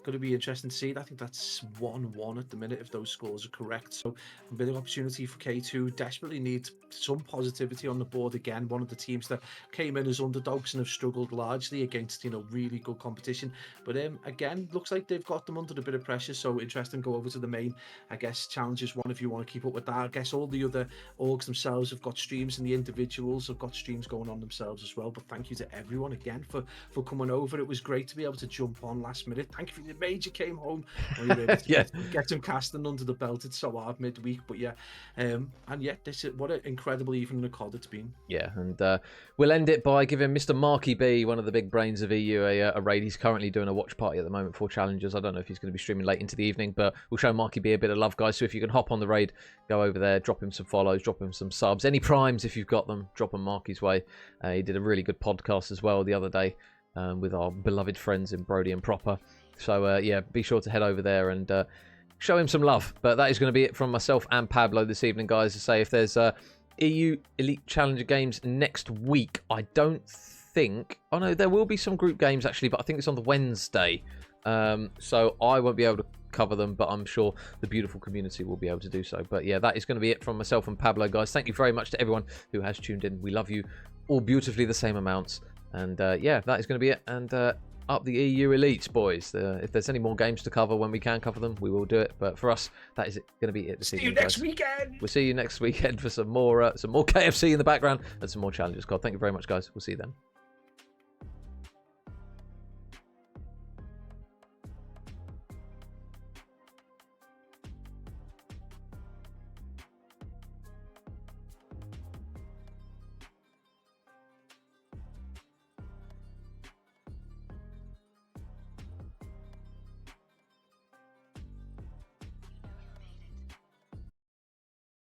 going to be interesting to see. I think that's 1-1 at the minute if those scores are correct. So a bit of opportunity for K2. Desperately need some positivity on the board again. One of the teams that came in as underdogs and have struggled largely against really good competition. But again, looks like they've got them under a bit of pressure. So interesting. Go over to the main, I guess, challenges one if you want to keep up with that. I guess all the other orgs themselves have got streams, and the individuals have got streams going on themselves as well. But thank you to everyone again for coming over. It was great to be able to jump on last minute. Thank you for the major came home and we were able to get some casting under the belt. It's so hard midweek, but yeah, and yeah, this is what an incredible evening of COD it's been. Yeah, and we'll end it by giving Mr. Marky B, one of the big brains of EU, a raid. He's currently doing a watch party at the moment for challenges. I don't know if he's going to be streaming late into the evening, but we'll show Marky B a bit of love, guys. So if you can hop on the raid, go over there, drop him some follows, drop him some subs, any primes if you've got them, drop them Marky's way. He did a really good podcast as well the other day with our beloved friends in Brody and Proper. So yeah, be sure to head over there and show him some love. But that is going to be it from myself and Pablo this evening, guys. To say, if there's EU Elite Challenger games next week, I don't think... Oh no, there will be some group games actually, but I think it's on the Wednesday. So I won't be able to cover them, but I'm sure the beautiful community will be able to do so. But yeah, that is going to be it from myself and Pablo, guys. Thank you very much to everyone who has tuned in. We love you all beautifully the same amounts. And yeah, that is going to be it. And up the EU Elites, boys. If there's any more games to cover when we can cover them, we will do it. But for us, that is going to be it this evening. See you next weekend. We'll see you next weekend for some more KFC in the background and some more challenges. God, thank you very much, guys. We'll see you then.